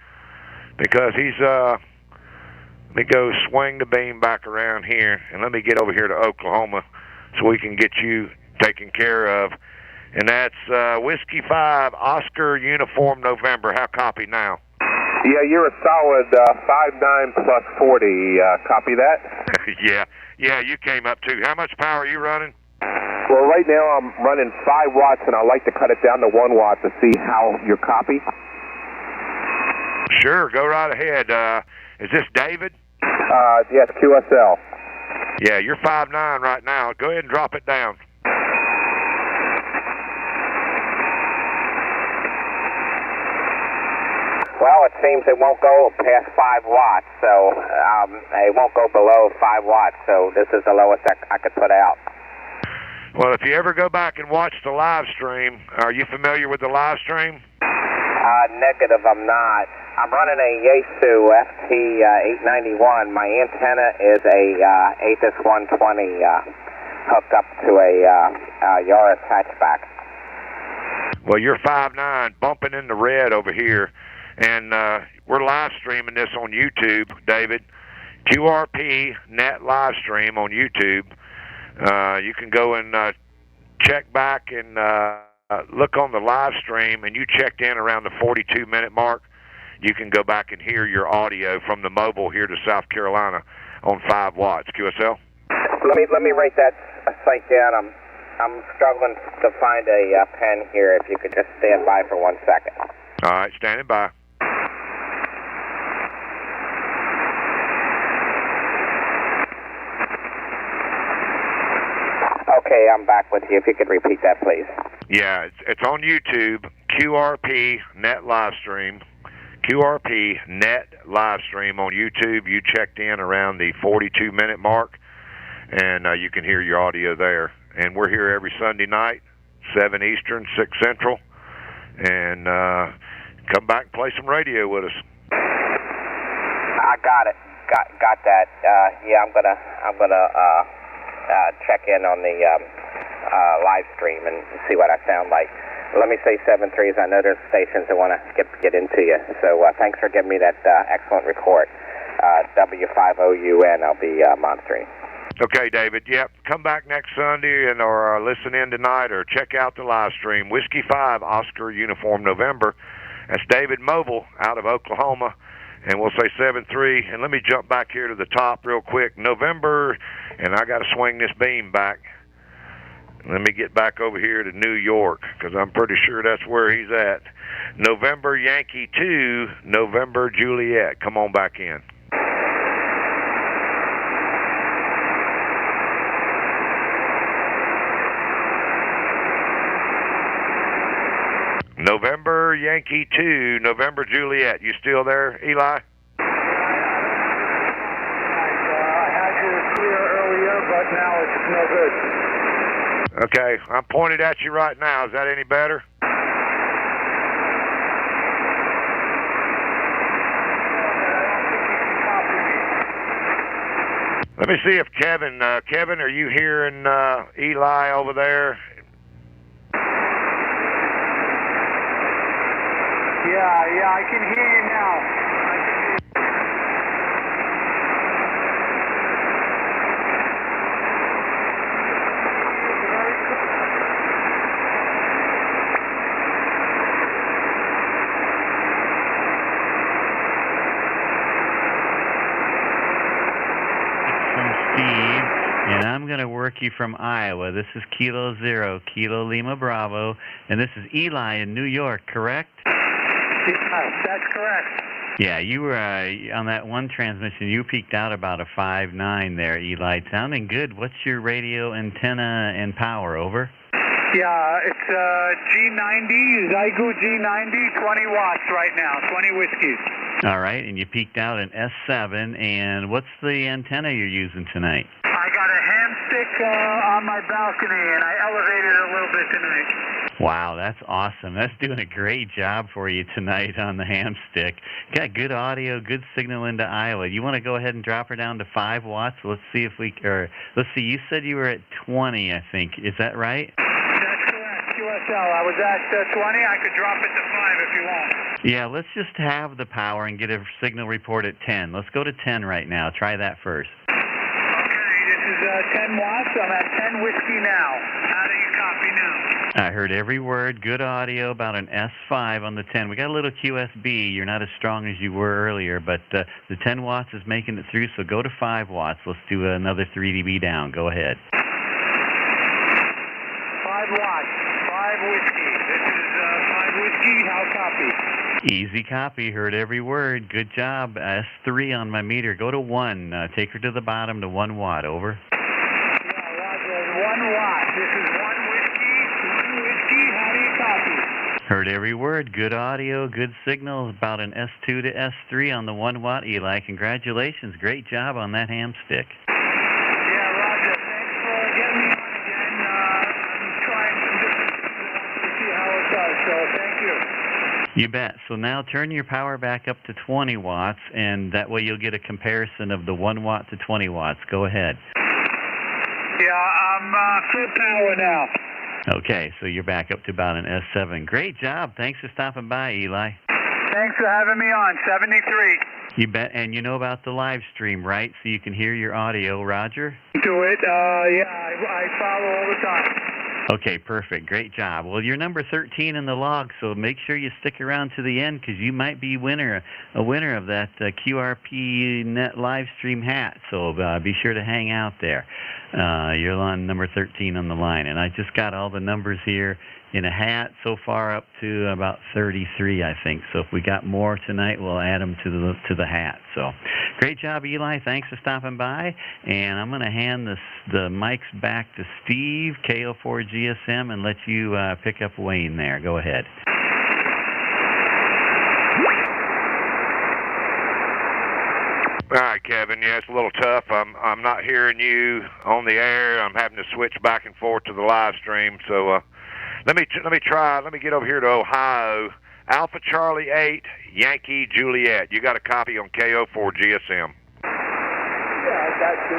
because he's let me go swing the beam back around here, and let me get over here to Oklahoma so we can get you taken care of. And that's Whiskey 5, Oscar Uniform November. How copy now? Yeah, you're a solid 5'9" plus 40. Copy that? Yeah, you came up too. How much power are you running? Well, right now I'm running 5 watts, and I'd like to cut it down to 1 watt to see how your copy. Sure, go right ahead. Is this David? Yes, QSL. Yeah, you're 5'9" right now. Go ahead and drop it down. Well, it seems it won't go past 5 watts, so it won't go below 5 watts, so this is the lowest I could put out. Well, if you ever go back and watch the live stream, are you familiar with the live stream? Negative, I'm not. I'm running a Yaesu FT891. My antenna is a ATIS 120 hooked up to a Yaris hatchback. Well, you're 5'9", bumping in the red over here, and we're live streaming this on YouTube, David. QRP Net Livestream on YouTube. You can go and check back and look on the live stream, and you checked in around the 42-minute mark. You can go back and hear your audio from the mobile here to South Carolina on 5 watts. QSL? Let me write that site down. I'm struggling to find a pen here. If you could just stand by for 1 second. All right, standing by. Okay, I'm back with you. If you could repeat that, please. Yeah, it's on YouTube, QRP Net Livestream. QRP Net Livestream on YouTube. You checked in around the 42-minute mark, and you can hear your audio there. And we're here every Sunday night, 7 Eastern, 6 Central. And come back and play some radio with us. I got it. Got that. Yeah, I'm gonna check in on the live stream and see what I sound like. Let me say 7-3s. I know there's stations that want to get into you. So thanks for giving me that excellent report. W5OUN, I'll be monitoring. Okay, David. Yep. Come back next Sunday and or listen in tonight or check out the live stream. Whiskey 5, Oscar Uniform November. That's David Mobile out of Oklahoma. And we'll say 7-3. And let me jump back here to the top real quick. November, and I got to swing this beam back. Let me get back over here to New York, because I'm pretty sure that's where he's at. November Yankee 2, November Juliet. Come on back in. November Yankee 2, November Juliet. You still there, Eli? I had you clear earlier, but now it's no good. Okay, I'm pointed at you right now. Is that any better? Let me see if Kevin, are you hearing Eli over there? Yeah, I can hear you now. And I'm going to work you from Iowa. This is Kilo 0, Kilo Lima Bravo, and this is Eli in New York, correct? Yes, that's correct. Yeah, you were on that one transmission. You peaked out about a 5.9 there, Eli. Sounding good. What's your radio antenna and power? Over. Yeah, it's G90, Zygu G90, 20 watts right now, 20 whiskeys. All right, and you peaked out an S7. And what's the antenna you're using tonight? I got a ham stick on my balcony, and I elevated it a little bit tonight. Wow, that's awesome. That's doing a great job for you tonight on the ham stick. Got good audio, good signal into Iowa. You want to go ahead and drop her down to 5 watts? Let's see if we, or let's see, you said you were at 20, I think. Is that right? That's correct, QSL. I was at 20. I could drop it to 5 if you want. Yeah, let's just have the power and get a signal report at 10. Let's go to 10 right now. Try that first. Okay, this is 10 watts. I'm at 10 whiskey now. How do you copy now? I heard every word. Good audio, about an S5 on the 10. We got a little QSB. You're not as strong as you were earlier, but the 10 watts is making it through, so go to 5 watts. Let's do another 3 dB down. Go ahead. 5 watts, 5 whiskey. This is 5 whiskey. How copy? Easy copy. Heard every word. Good job. S3 on my meter. Go to 1. Take her to the bottom to 1 watt. Over. Yeah, Roger. 1 watt. This is 1 whiskey. 1 whiskey. How do you copy? Heard every word. Good audio. Good signal. About an S2 to S3 on the 1 watt, Eli. Congratulations. Great job on that ham stick. Yeah, Roger. Thanks for getting me on again. I'm trying some different to see how it does, so thank you. You bet. So now turn your power back up to 20 watts, and that way you'll get a comparison of the 1 watt to 20 watts. Go ahead. Yeah, I'm full power now. Okay, so you're back up to about an S7. Great job. Thanks for stopping by, Eli. Thanks for having me on. 73. You bet. And you know about the live stream, right? So you can hear your audio, Roger? Do it. Yeah, I follow all the time. Okay, perfect. Great job. Well, you're number 13 in the log, so make sure you stick around to the end because you might be a winner of that QRP Net Livestream hat. So be sure to hang out there. You're on number 13 on the line, and I just got all the numbers here in a hat so far up to about 33, I think. So if we got more tonight, we'll add them to the hat. So great job, Eli. Thanks for stopping by. And I'm going to hand the mics back to Steve, KO4GSM, and let you pick up Wayne there. Go ahead. All right, Kevin. Yeah, it's a little tough. I'm not hearing you on the air. I'm having to switch back and forth to the live stream. So let me try. Let me get over here to Ohio. Alpha Charlie 8, Yankee Juliet. You got a copy on KO4GSM? Yeah, I got you.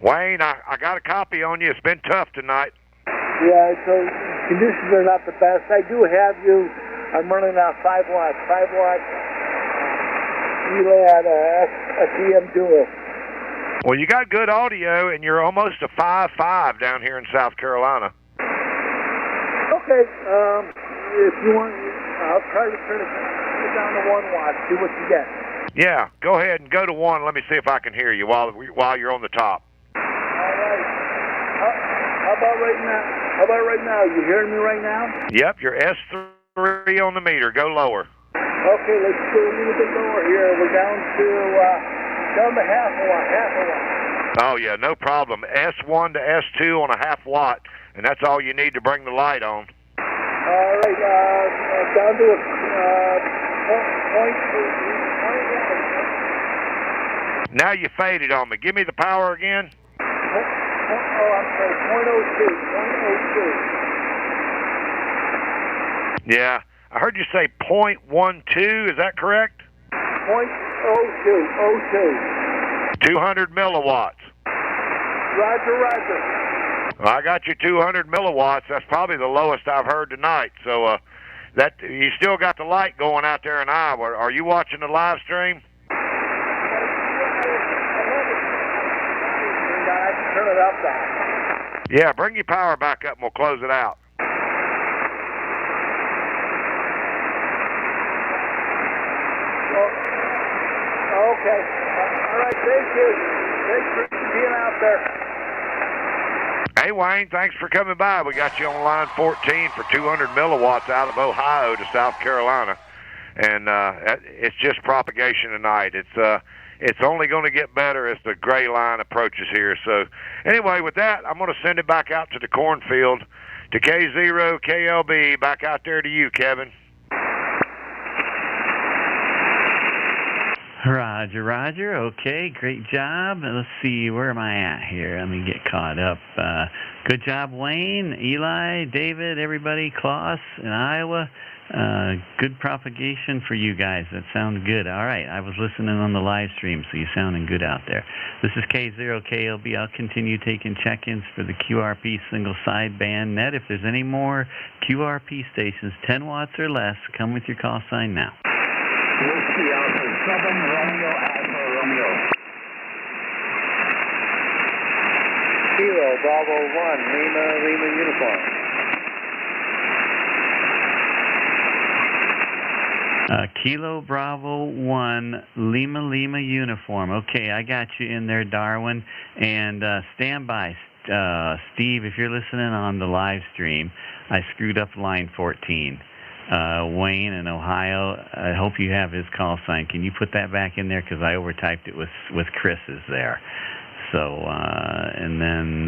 Wayne, I got a copy on you. It's been tough tonight. Yeah, so conditions are not the best. I do have you. I'm running out 5 watts. 5 watts. Eli at a TM Dual. Well, you got good audio, and you're almost a 5.5 down here in South Carolina. Okay. If you want, I'll try to turn it down to 1 watt. See what you get. Yeah, go ahead and go to 1. Let me see if I can hear you while you're on the top. All right. How about right now? How about right now? You hearing me right now? Yep, you're S3 on the meter. Go lower. Okay, let's go a little bit lower here. We're down to half a watt. Oh yeah, no problem. S1 to S2 on a half watt, and that's all you need to bring the light on. All right, down to a point. Now you faded on me. Give me the power again. Oh, I'm sorry, 0.02. Yeah, I heard you say 0.12. Is that correct? 0.02. 200 milliwatts. Roger. Well, I got you 200 milliwatts. That's probably the lowest I've heard tonight. So that you still got the light going out there in Iowa. Are you watching the live stream? I can turn it up now. Yeah, bring your power back up and we'll close it out. Okay. All right, thank you. Thanks for being out there. Hey, Wayne, thanks for coming by. We got you on line 14 for 200 milliwatts out of Ohio to South Carolina. And it's just propagation tonight. It's only going to get better as the gray line approaches here. So anyway, with that, I'm going to send it back out to the cornfield, to K0, KLB, back out there to you, Kevin. Roger. Okay, great job. Let's see, where am I at here? Let me get caught up. Good job, Wayne, Eli, David, everybody, Klaus in Iowa. Good propagation for you guys. That sounds good. All right, I was listening on the live stream, so you're sounding good out there. This is K0KLB. I'll continue taking check-ins for the QRP single sideband net. If there's any more QRP stations, 10 watts or less, come with your call sign now. Whiskey Alpha 7 Romeo Alpha Romeo. Kilo Bravo 1, Lima Uniform. Kilo Bravo 1, Lima Uniform. Okay, I got you in there, Darwin. And stand by. Steve, if you're listening on the live stream, I screwed up line 14. Wayne in Ohio, I hope you have his call sign. Can you put that back in there? Because I overtyped it with Chris's there. So, and then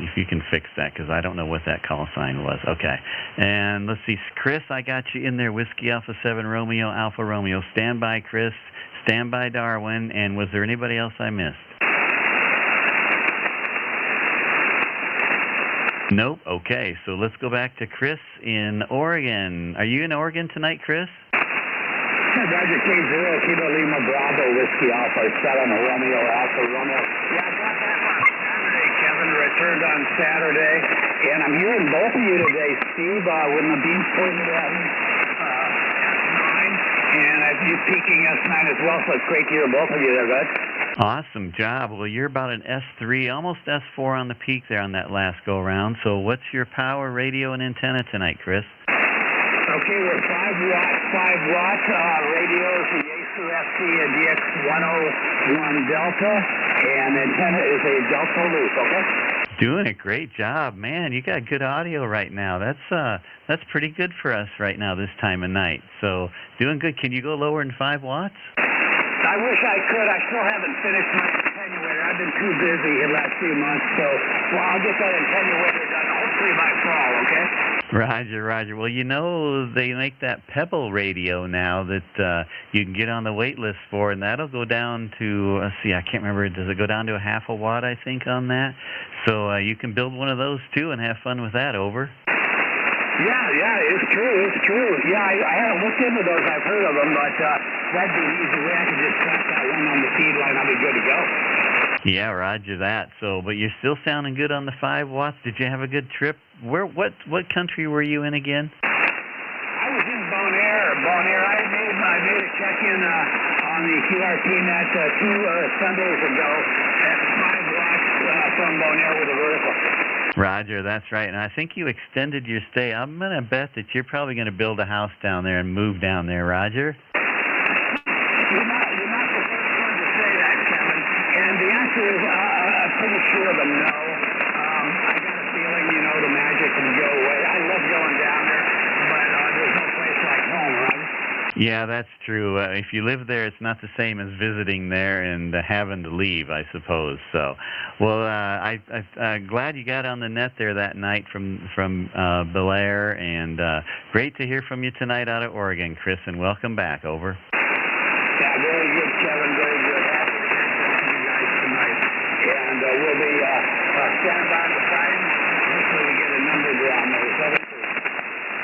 if you can fix that, because I don't know what that call sign was. Okay. And let's see, Chris, I got you in there. Whiskey Alpha 7 Romeo Alpha Romeo. Stand by, Chris. Stand by, Darwin. And was there anybody else I missed? Nope. Okay, so let's go back to Chris in Oregon. Are you in Oregon tonight, Chris? Roger, K0, Kilo Lima Bravo, Whiskey Alpha 7, Romeo Alpha Romeo. Yeah, I got that on Saturday, Kevin. Returned on Saturday. And I'm hearing both of you today, Steve, with my beams pointed at me. S9, and you're peaking S9 as well, so it's great to hear both of you there, bud. Awesome job. Well, you're about an S3, almost S4 on the peak there on that last go-around. So what's your power, radio, and antenna tonight, Chris? Okay, we're 5 watt radios, the Yaesu FT and DX101 Delta, and antenna is a Delta Loop, okay? Doing a great job, man. You got good audio right now. That's pretty good for us right now this time of night. So doing good. Can you go lower than 5 watts? I wish I could. I still haven't finished my attenuator. I've been too busy the last few months, so I'll get that attenuator done hopefully by fall, okay? Roger. Well, you know they make that Pebble radio now that you can get on the wait list for, and that'll go down to, let's see, I can't remember, does it go down to a half a watt, I think, on that? So you can build one of those, too, and have fun with that, over. Yeah, it's true. Yeah, I haven't looked into those. I've heard of them, but that'd be an easy way. I could just strap that one on the feed line. I'll be good to go. Yeah, roger that. So, but you're still sounding good on the 5 watts. Did you have a good trip? What country were you in again? I was in Bonaire. I made a check-in on the QRP Net 2 Sundays ago at 5 watts from Bonaire with a vertical. Roger, that's right. And I think you extended your stay. I'm going to bet that you're probably going to build a house down there and move down there, Roger. You're not the first one to say that, Kevin. And the answer is I'm pretty sure of a no. I got a feeling, the magic can go away. I love going down there, but there's no place like home, right? Yeah, that's true. If you live there, it's not the same as visiting there and having to leave, I suppose. So, well, I'm glad you got on the net there that night from Bel Air, and great to hear from you tonight out of Oregon, Chris, and welcome back, over. Yeah, very good, Kevin, very good. Happy to hear from you guys tonight. And we'll be standing by the side. Hopefully we get a number down there.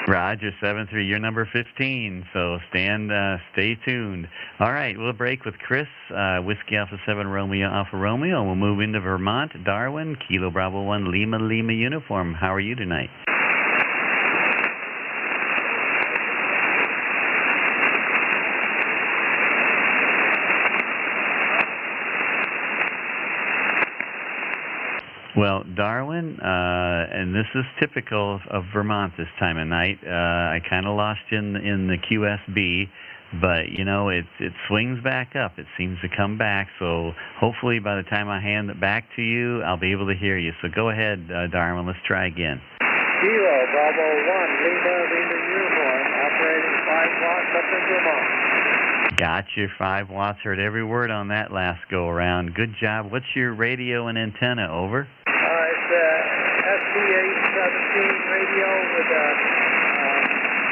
Roger, 7-3, you're number 15, so stay tuned. All right, we'll break with Chris, Whiskey Alpha 7 Romeo Alpha Romeo, and we'll move into Vermont. Darwin, Kilo Bravo 1 Lima Uniform. How are you tonight? Well, Darwin, and this is typical of Vermont this time of night. I kind of lost you in the QSB, but it swings back up. It seems to come back. So hopefully, by the time I hand it back to you, I'll be able to hear you. So go ahead, Darwin. Let's try again. Kilo Bravo 1, Lima Uniform, operating 5 watts up in Vermont. Got your 5 watts. Heard every word on that last go around. Good job. What's your radio and antenna, over? It's SBA-17 radio with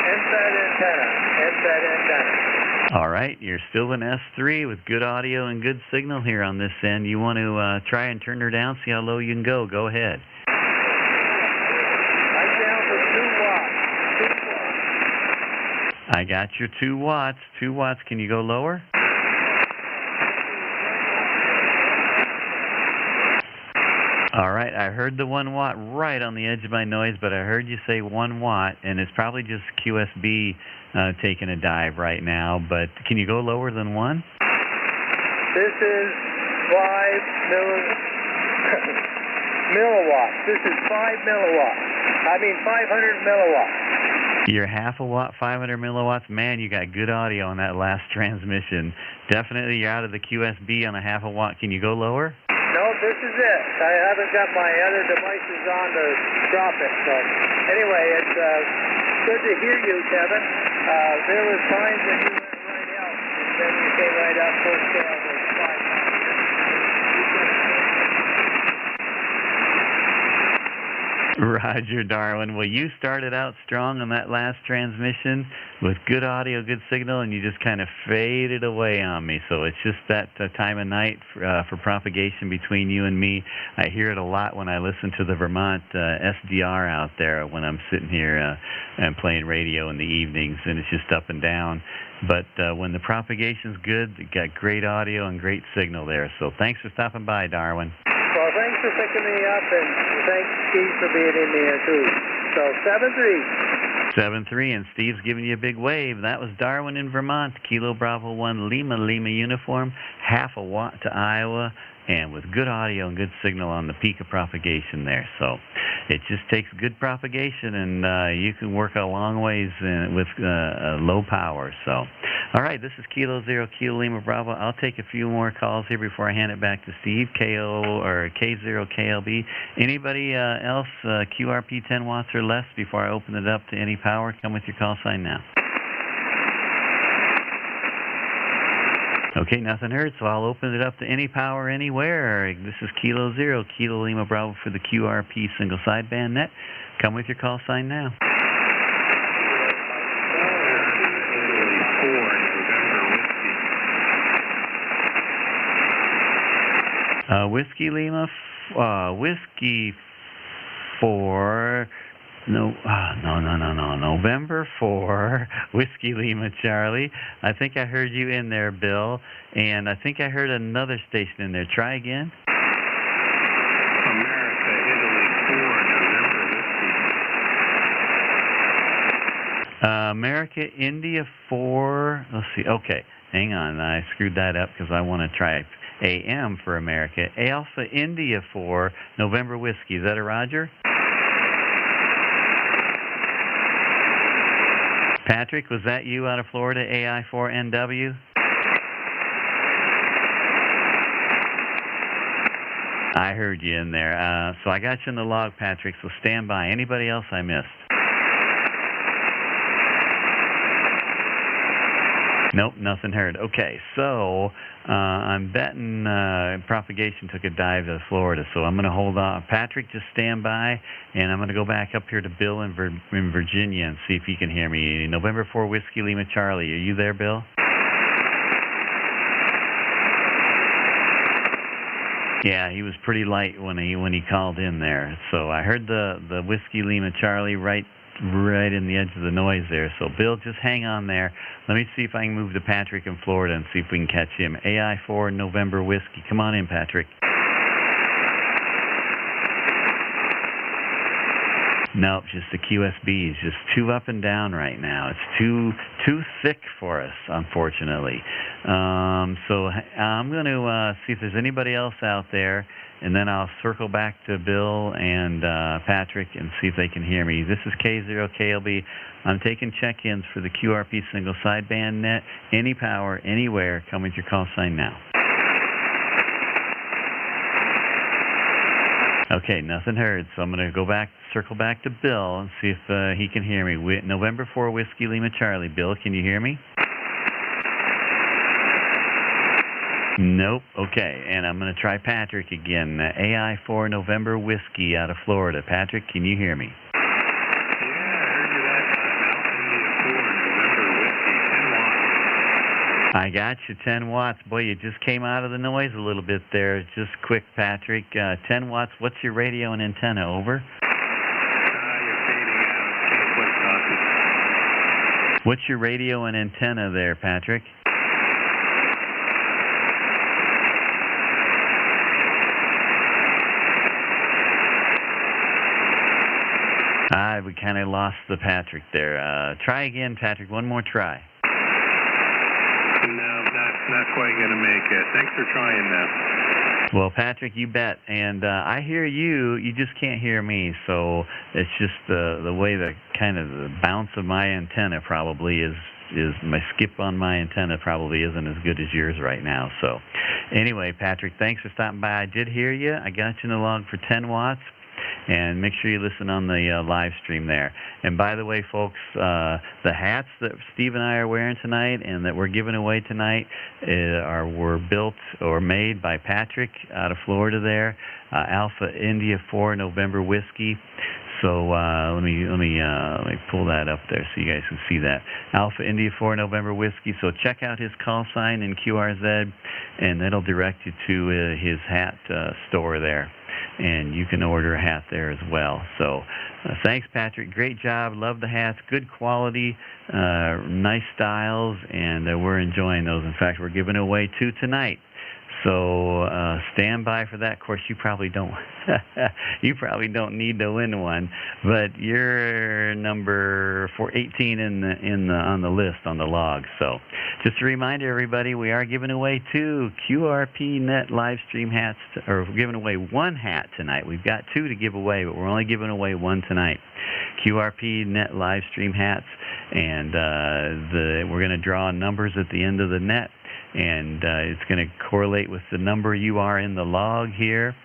NFED antenna. All right, you're still in S3 with good audio and good signal here on this end. You want to try and turn her down, see how low you can go. Go ahead. Right down for 2 watts. 2 watts. I got your 2 watts. 2 watts. Can you go lower? All right, I heard the 1 watt right on the edge of my noise, but I heard you say 1 watt, and it's probably just QSB taking a dive right now, but can you go lower than 1? This is 5 million. milliwatts. This is 5 milliwatts. I mean 500 milliwatts. You're half a watt, 500 milliwatts. Man, you got good audio on that last transmission. Definitely you're out of the QSB on a half a watt. Can you go lower? No, this is it. I haven't got my other devices on to drop it. So anyway, it's good to hear you, Kevin. There was times when you went right out, and then you came right up full scale with 5 knots. Roger, Darwin. Well, you started out strong on that last transmission with good audio, good signal, and you just kind of faded away on me. So it's just that time of night for propagation between you and me. I hear it a lot when I listen to the Vermont SDR out there when I'm sitting here and playing radio in the evenings, and it's just up and down. But when the propagation's good, you got great audio and great signal there. So thanks for stopping by, Darwin. Well, thanks for picking me up, and thanks, Steve, for being in there, too. So, 7-3. 7-3, and Steve's giving you a big wave. That was Darwin in Vermont, Kilo Bravo 1, Lima uniform, half a watt to Iowa, and with good audio and good signal on the peak of propagation there. So it just takes good propagation, and you can work a long ways with low power. So, all right, this is Kilo 0, Kilo Lima Bravo. I'll take a few more calls here before I hand it back to Steve, KO or K0 KLB. Anybody else, QRP 10 watts or less before I open it up to any power? Come with your call sign now. Okay, nothing heard, so I'll open it up to any power anywhere. This is Kilo 0, Kilo Lima Bravo for the QRP single sideband net. Come with your call sign now. Whiskey Lima, Whiskey 4, November 4, Whiskey Lima Charlie. I think I heard you in there, Bill, and I think I heard another station in there. Try again. America, Italy 4, November Whiskey. America, India 4, let's see, okay, hang on, I screwed that up because I want to try AM for America. Alpha India 4, November Whiskey. Is that a Roger? Patrick, was that you out of Florida, AI4NW? I heard you in there. So I got you in the log, Patrick, so stand by. Anybody else I missed? Nope, nothing heard. Okay, so I'm betting propagation took a dive to Florida, so I'm going to hold on. Patrick, just stand by, and I'm going to go back up here to Bill in Virginia and see if he can hear me. November 4, Whiskey Lima Charlie. Are you there, Bill? Yeah, he was pretty light when he called in there. So I heard the Whiskey Lima Charlie right in the edge of the noise there. So, Bill, just hang on there. Let me see if I can move to Patrick in Florida and see if we can catch him. AI4 November Whiskey. Come on in, Patrick. Nope, just the QSB is just too up and down right now. It's too thick for us, unfortunately. So I'm going to see if there's anybody else out there, and then I'll circle back to Bill and Patrick and see if they can hear me. This is K0KLB. I'm taking check-ins for the QRP single sideband net. Any power, anywhere. Come with your call sign now. Okay, nothing heard, so I'm going to circle back to Bill and see if he can hear me. November 4, Whiskey Lima Charlie. Bill, can you hear me? Nope. Okay, and I'm going to try Patrick again. AI4 November Whiskey out of Florida. Patrick, can you hear me? Yeah, I heard you that time. Alpha India 4, November Whiskey, 10 watts. I got you, 10 watts. Boy, you just came out of the noise a little bit there. Just quick, Patrick. 10 watts. What's your radio and antenna? Over. You're fading out. Can't quite copy. What's your radio and antenna there, Patrick? We kind of lost the Patrick there. Try again, Patrick. One more try. No, not quite going to make it. Thanks for trying, though. Well, Patrick, you bet. And I hear you. You just can't hear me. So it's just the way the kind of the bounce of my antenna probably is my skip on my antenna probably isn't as good as yours right now. So anyway, Patrick, thanks for stopping by. I did hear you. I got you in the log for 10 watts. And make sure you listen on the live stream there. And by the way, folks, the hats that Steve and I are wearing tonight and that we're giving away tonight were built or made by Patrick out of Florida there, Alpha India 4 November Whiskey. So let me pull that up there so you guys can see that. Alpha India 4 November Whiskey. So check out his call sign in QRZ, and that'll direct you to his hat store there. And you can order a hat there as well. So thanks, Patrick. Great job. Love the hats. Good quality, nice styles, and we're enjoying those. In fact, we're giving away 2 tonight. So stand by for that. Of course, you probably don't. You probably don't need to win one, but you're number 418 on the list on the log. So just a reminder, everybody, we are giving away 2 QRP Net Livestream hats, or we're giving away 1 hat tonight. We've got 2 to give away, but we're only giving away 1 tonight. QRP Net Livestream hats, and we're going to draw numbers at the end of the net. And it's going to correlate with the number you are in the log here.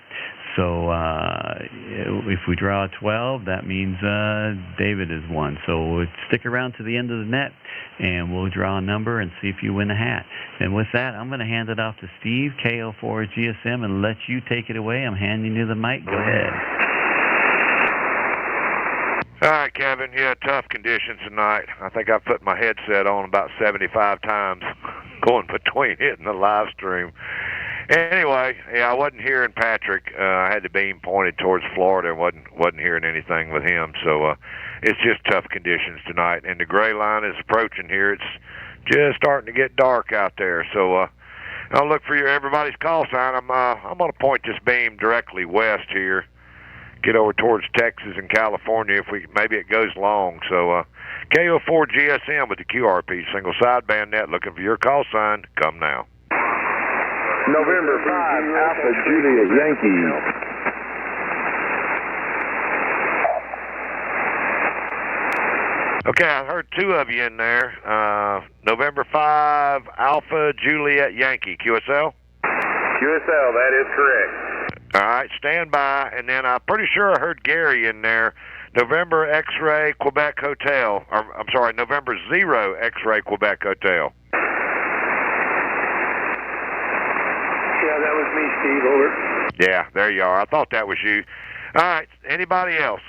So if we draw a 12, that means David is 1. So stick around to the end of the net, and we'll draw a number and see if you win a hat. And with that, I'm going to hand it off to Steve, KO4 GSM, and let you take it away. I'm handing you the mic. Go ahead. All right, Kevin. Yeah, tough conditions tonight. I think I put my headset on about 75 times going between it and the live stream. Anyway, yeah, I wasn't hearing Patrick. I had the beam pointed towards Florida and wasn't hearing anything with him. So it's just tough conditions tonight. And the gray line is approaching here. It's just starting to get dark out there. So I'll look for everybody's call sign. I'm going to point this beam directly west here. Get over towards Texas and California if maybe it goes long. So KO4 GSM with the QRP single sideband net looking for your call sign. Come now. November 5 Alpha Juliet Yankee. Okay, I heard 2 of you in there. November 5 Alpha Juliet Yankee. QSL? QSL, that is correct. All right, stand by, and then I'm pretty sure I heard Gary in there. November X-Ray Quebec Hotel. Or, I'm sorry, November 0 X-Ray Quebec Hotel. Yeah, that was me, Steve. Over. Yeah, there you are. I thought that was you. All right, anybody else?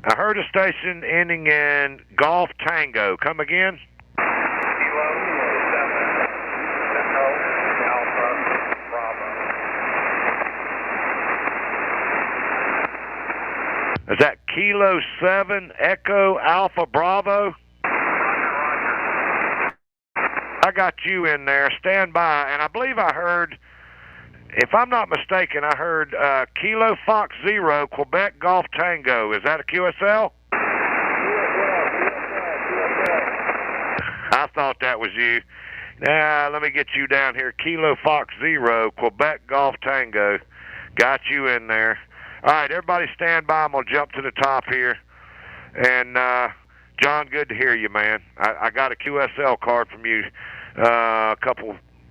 I heard a station ending in Golf Tango. Come again? Kilo 7 Echo Alpha Bravo. Is that Kilo 7 Echo Alpha Bravo? Roger. I got you in there. Stand by. And I believe I heard, if I'm not mistaken, I heard Kilo Fox 0 Quebec Golf Tango. Is that a QSL? I thought that was you. Now, let me get you down here. Kilo Fox 0 Quebec Golf Tango. Got you in there. All right, everybody stand by. I'm going to jump to the top here. And, John, good to hear you, man. I got a QSL card from you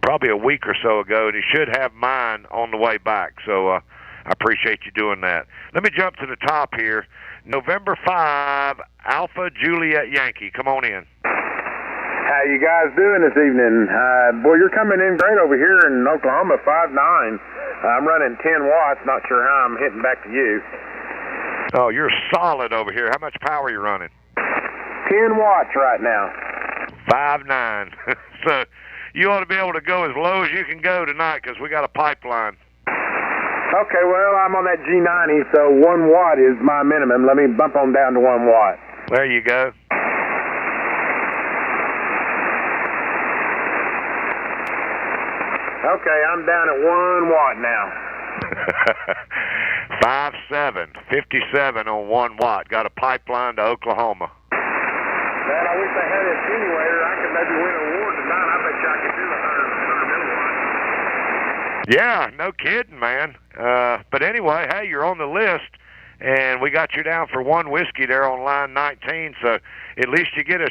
probably a week or so ago, and you should have mine on the way back. So I appreciate you doing that. Let me jump to the top here. November 5, Alpha Juliet Yankee. Come on in. How you guys doing this evening? Boy, you're coming in great over here in Oklahoma, 5.9. I'm running 10 watts. Not sure how I'm hitting back to you. Oh, you're solid over here. How much power are you running? 10 watts right now. 5.9. So you ought to be able to go as low as you can go tonight because we got a pipeline. Okay, well, I'm on that G90, so 1 watt is my minimum. Let me bump on down to 1 watt. There you go. Okay, I'm down at 1 watt now. 5.7, 57 on 1 watt. Got a pipeline to Oklahoma. Man, I wish I had an attenuator. I could maybe win an award tonight. I bet you I could do 100 milliwatts. Yeah, no kidding, man. But anyway, hey, you're on the list, and we got you down for 1 whiskey there on line 19. So at least you get a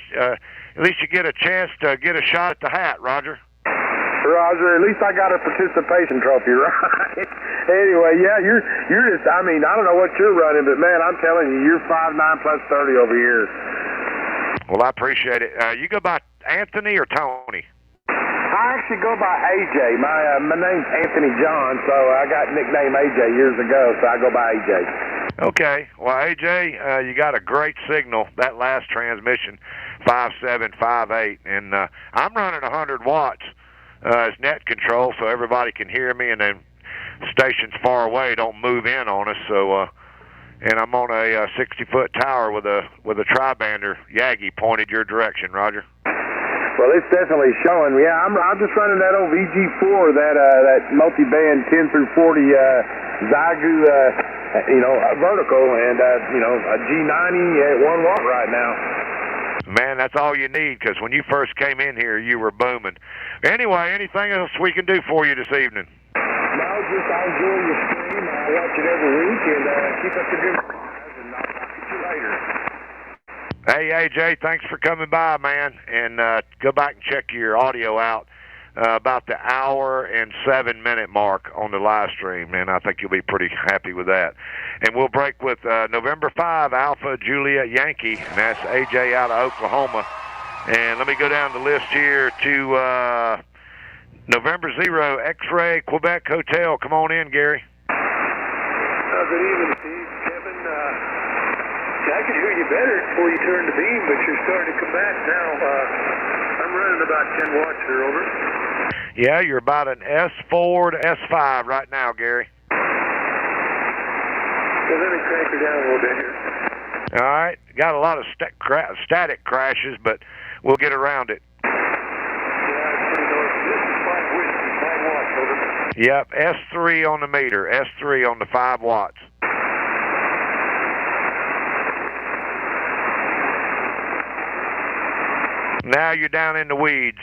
chance to get a shot at the hat, Roger. Roger, at least I got a participation trophy, right? Anyway, yeah, you're just, I mean, I don't know what you're running, but man, I'm telling you, you're 5'9" plus 30 over here. Well, I appreciate it. You go by Anthony or Tony? I actually go by AJ. My name's Anthony John, so I got nicknamed AJ years ago, so I go by AJ. Okay. Well, AJ, you got a great signal, that last transmission, 5.7, 5.8, and I'm running 100 watts as net control so everybody can hear me, and then stations far away don't move in on us, so... and I'm on a 60-foot tower with a tri-bander Yagi pointed your direction, Roger. Well, it's definitely showing. Yeah, I'm just running that old VG4, that multi-band 10 through 40 Zygu, vertical, and a G90 at 1 watt right now. Man, that's all you need, because when you first came in here, you were booming. Anyway, anything else we can do for you this evening? No, just I enjoy your stream. I watch it every week, and keep up the good guys, and I'll talk to you later. Hey, AJ, thanks for coming by, man, and go back and check your audio out about the hour and 7-minute mark on the live stream, and I think you'll be pretty happy with that. And we'll break with November 5, Alpha Juliet Yankee, and that's AJ out of Oklahoma. And let me go down the list here to November 0, X-Ray Quebec Hotel. Come on in, Gary. Good evening, Steve. Kevin, I could hear you better before you turned the beam, but you're starting to come back now. I'm running about 10 watts here, over. Yeah, you're about an S4 to S5 right now, Gary. Well, let me crank her down a little bit here. All right. Got a lot of static crashes, but we'll get around it. Yeah, it's pretty noisy. This is 5 whiskey, 5 watts, over. Yep, S3 on the meter, S3 on the 5 watts. Now you're down in the weeds.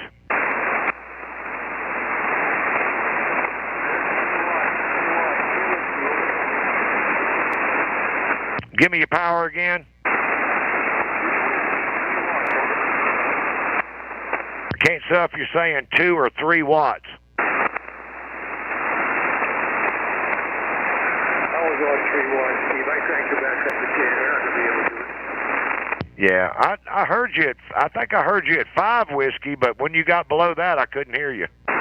Give me your power again. I can't tell if you're saying 2 or 3 watts. I was on 3 watts, Steve. I cranked her back up to 10. I'm not going to be able to do it. Yeah, I heard you I think I heard you at 5 whiskey, but when you got below that, I couldn't hear you. Yeah,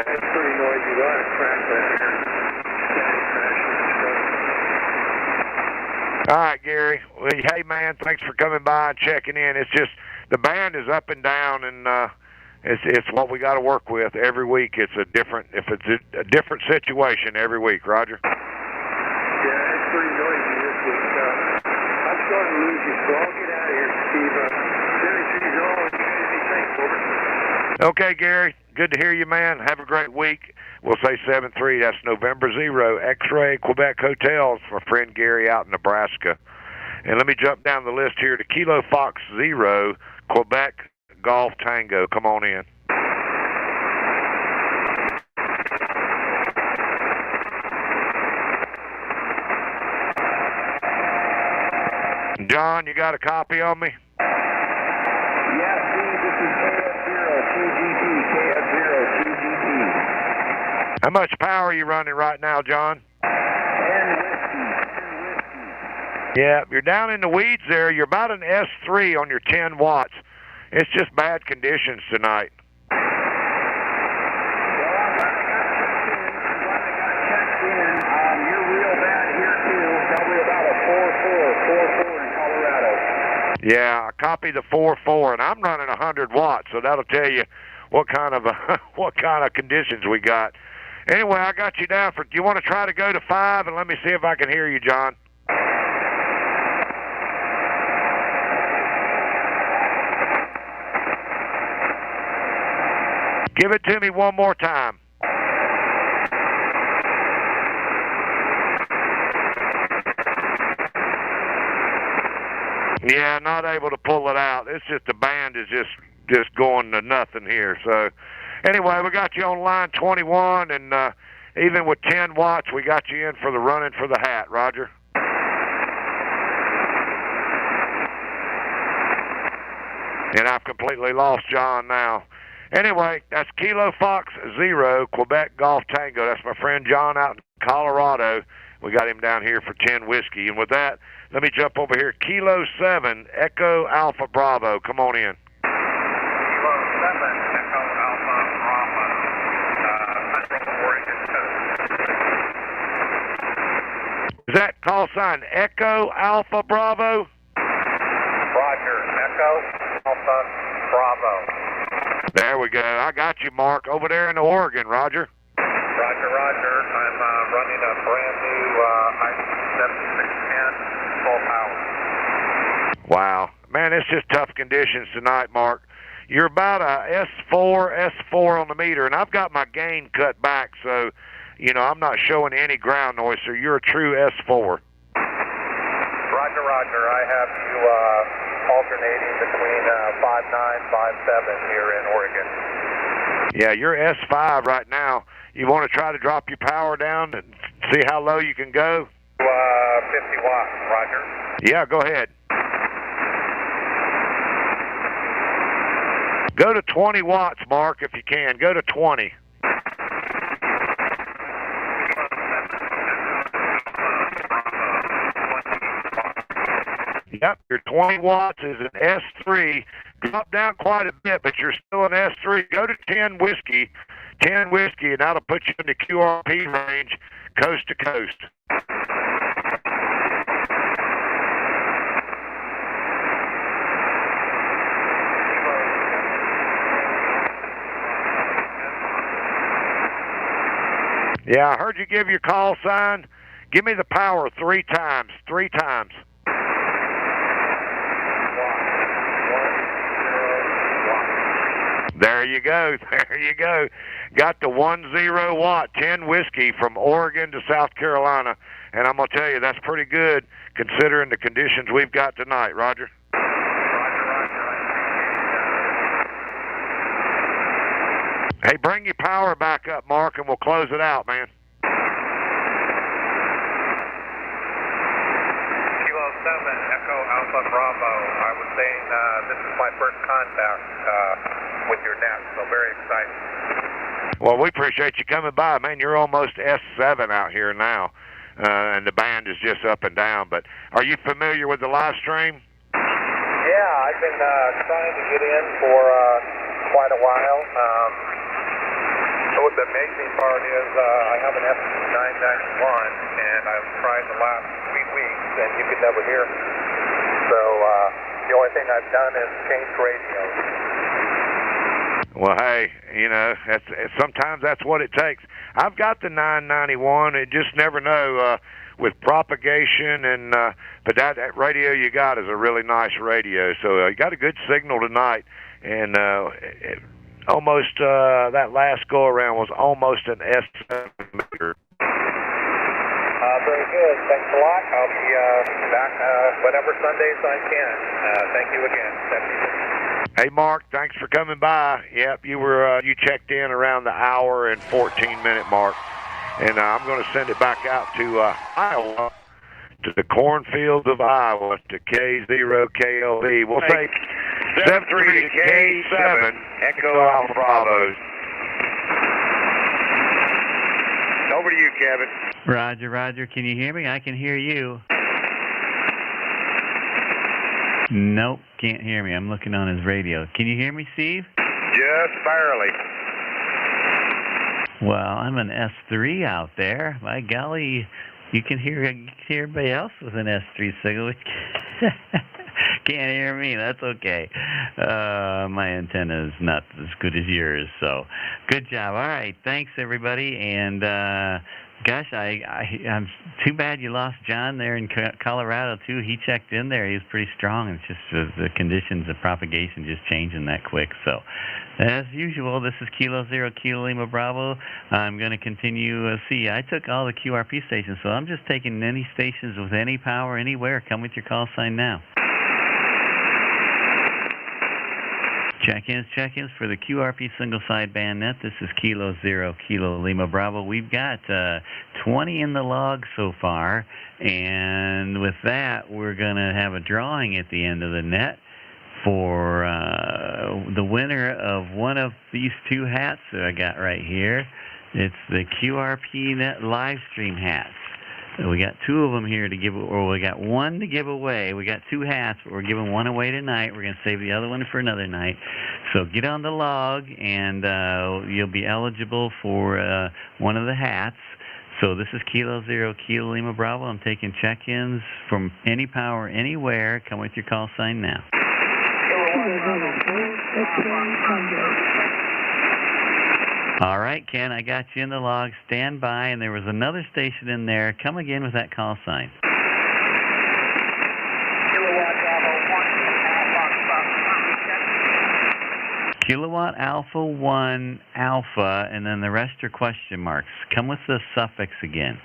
it's pretty noisy. A lot of crack back there. Static crashing and stuff. All right, Gary. Well, hey, man, thanks for coming by and checking in. It's just the band is up and down, and it's what we got to work with every week. It's a different situation every week, Roger. Yeah, it's pretty noisy this week. I'm starting to lose you, so I'll get out of here, Steve. Billy sees all, and you guys be safe, over. Okay, Gary. Good to hear you, man. Have a great week. We'll say 7-3. That's November 0, X-Ray Quebec Hotels for my friend Gary out in Nebraska. And let me jump down the list here to Kilo Fox 0, Quebec Golf Tango. Come on in. John, you got a copy on me? Yeah, Steve, this is KF0 QGT. How much power are you running right now, John? 10 whiskey. Yeah, you're down in the weeds there. You're about an S3 on your 10 watts. It's just bad conditions tonight. Well, I'm glad I got checked in. You're real bad here, too. Probably about a 4.4 in Colorado. Yeah, I copy the 4.4, and I'm running 100 watts, so that'll tell you what kind of conditions we got. Anyway, I got you down for. Do you want to try to go to 5, and let me see if I can hear you, John? Give it to me one more time. Yeah, not able to pull it out. It's just the band is just going to nothing here. So anyway, we got you on line 21, and even with 10 watts, we got you in for the running for the hat, Roger. And I've completely lost John now. Anyway, that's Kilo Fox 0, Quebec Golf Tango. That's my friend John out in Colorado. We got him down here for 10 whiskey. And with that, let me jump over here. Kilo 7, Echo Alpha Bravo. Come on in. Kilo 7, Echo Alpha Bravo. Central Oregon Coast. Is that call sign Echo Alpha Bravo? Roger, Echo Alpha Bravo. There we go. I got you, Mark, over there in Oregon, Roger. Roger, Roger. I'm running a brand new IC7610 full power. Wow. Man, it's just tough conditions tonight, Mark. You're about a S4 on the meter, and I've got my gain cut back, so, you know, I'm not showing any ground noise, so you're a true S4. Roger, Roger. I have you alternating between 5.9, 5.7 here in Oregon. Yeah, you're S5 right now. You want to try to drop your power down and see how low you can go? 50 watts, Roger. Yeah, go ahead. Go to 20 watts, Mark, if you can. Go to 20. Yep, your 20 watts is an S3. Drop down quite a bit, but you're still an S3. Go to 10 whiskey, and that'll put you in the QRP range, coast to coast. Yeah, I heard you give your call sign. Give me the power 3 times. 3 times. There you go. There you go. Got the 10 watt, 10 whiskey from Oregon to South Carolina. And I'm going to tell you, that's pretty good considering the conditions we've got tonight, Roger. Hey, bring your power back up, Mark, and we'll close it out, man. Kilo 7, Echo Alpha Bravo. I was saying this is my first contact with your net, so very excited. Well, we appreciate you coming by, man. You're almost S7 out here now, and the band is just up and down. But are you familiar with the live stream? Yeah, I've been trying to get in for quite a while. The amazing part is I have an F991, and I've tried the last 3 weeks, and you could never hear me. So the only thing I've done is change radios. Well, hey, you know, sometimes that's what it takes. I've got the 991. You just never know with propagation, and but that radio you got is a really nice radio. So you got a good signal tonight, and almost that last go around was almost an S7 meter. Very good. Thanks a lot. I'll be back whatever Sundays I can. Thank you again. Hey, Mark, thanks for coming by. Yep, you checked in around the hour and 14-minute mark, and I'm going to send it back out to Iowa, to the cornfields of Iowa, to K0KLV. We'll say 73 to K7, Echo Alpha Bravo. Over to you, Kevin. Roger, Roger. Can you hear me? I can hear you. Nope, can't hear me. I'm looking on his radio. Can you hear me, Steve? Just barely. Well, I'm an S3 out there. My golly, you can hear everybody else with an S3 signal. Can't hear me. That's okay. My antenna is not as good as yours, so good job. All right, thanks everybody. And gosh, I'm too bad you lost John there in Colorado too. He checked in there. He was pretty strong. It's just the conditions of propagation just changing that quick. So, as usual, this is Kilo 0, Kilo Lima Bravo. I'm going to continue. See, I took all the QRP stations, so I'm just taking any stations with any power anywhere. Come with your call sign now. Check-ins for the QRP single sideband net. This is Kilo 0, Kilo Lima Bravo. We've got 20 in the log so far, and with that, we're going to have a drawing at the end of the net for the winner of one of these two hats that I got right here. It's the QRP Net Livestream hats. We got two of them here to give, or we got one to give away. We got two hats, but we're giving one away tonight. We're going to save the other one for another night. So get on the log, and you'll be eligible for one of the hats. So this is Kilo 0, Kilo Lima Bravo. I'm taking check-ins from any power, anywhere. Come with your call sign now. All right, Ken, I got you in the log. Stand by, and there was another station in there. Come again with that call sign. Kilowatt Alpha 1 Alpha, and then the rest are question marks. Come with the suffix again.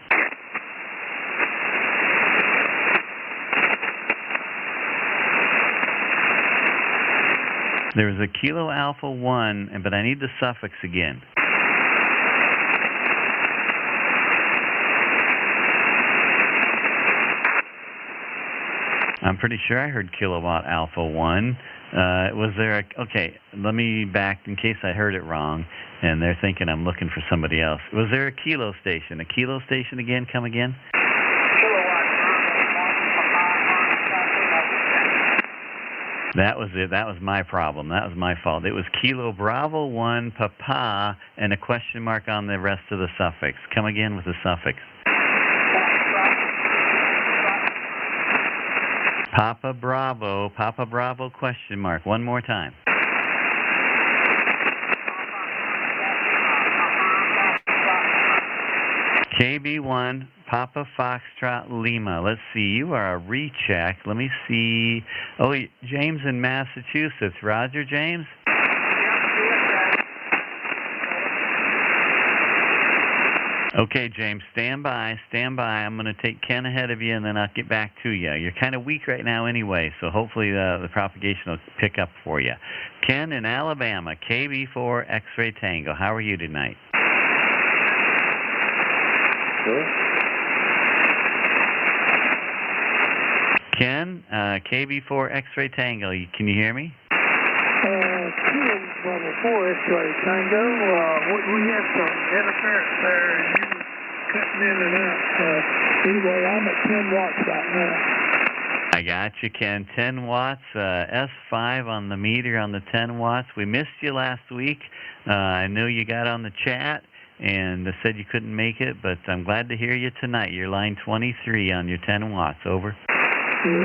There's a Kilo Alpha 1, but I need the suffix again. I'm pretty sure I heard Kilowatt Alpha 1. Was there a... Okay, let me back in case I heard it wrong, and they're thinking I'm looking for somebody else. Was there a kilo station? A kilo station again? Come again? That was it. That was my problem. That was my fault. It was Kilo Bravo 1 Papa and a question mark on the rest of the suffix. Come again with the suffix. Papa Bravo question mark. One more time. KB1 Papa Foxtrot Lima. Let's see. You are a recheck. Let me see. Oh, James in Massachusetts. Roger, James? Okay, James, stand by. I'm going to take Ken ahead of you, and then I'll get back to you. You're kind of weak right now anyway, so hopefully the propagation will pick up for you. Ken in Alabama, KB4 X-Ray Tango. How are you tonight? Good. Ken, KB4 X-Ray Tango. Can you hear me? Kilo Bravo 4 X-Ray Tango. We had some interference there, and you were cutting in and out. Anyway, I'm at 10 watts right now. I got you, Ken. 10 watts, S5 on the meter on the 10 watts. We missed you last week. I know you got on the chat and said you couldn't make it, but I'm glad to hear you tonight. You're line 23 on your 10 watts. Over. This is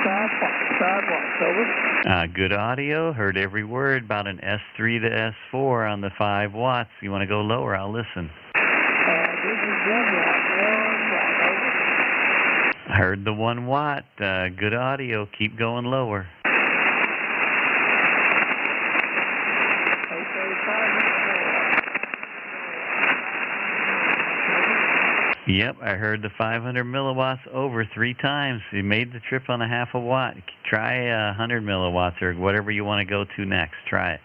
5 watts. Over. Good audio. Heard every word about an S3 to S4 on the 5 watts. You want to go lower? I'll listen. This is 1 watt. 1 watt. Over. Heard the 1 watt. Good audio. Keep going lower. Yep, I heard the 500 milliwatts over 3 times. You made the trip on a half a watt. Try 100 milliwatts or whatever you want to go to next. Try it.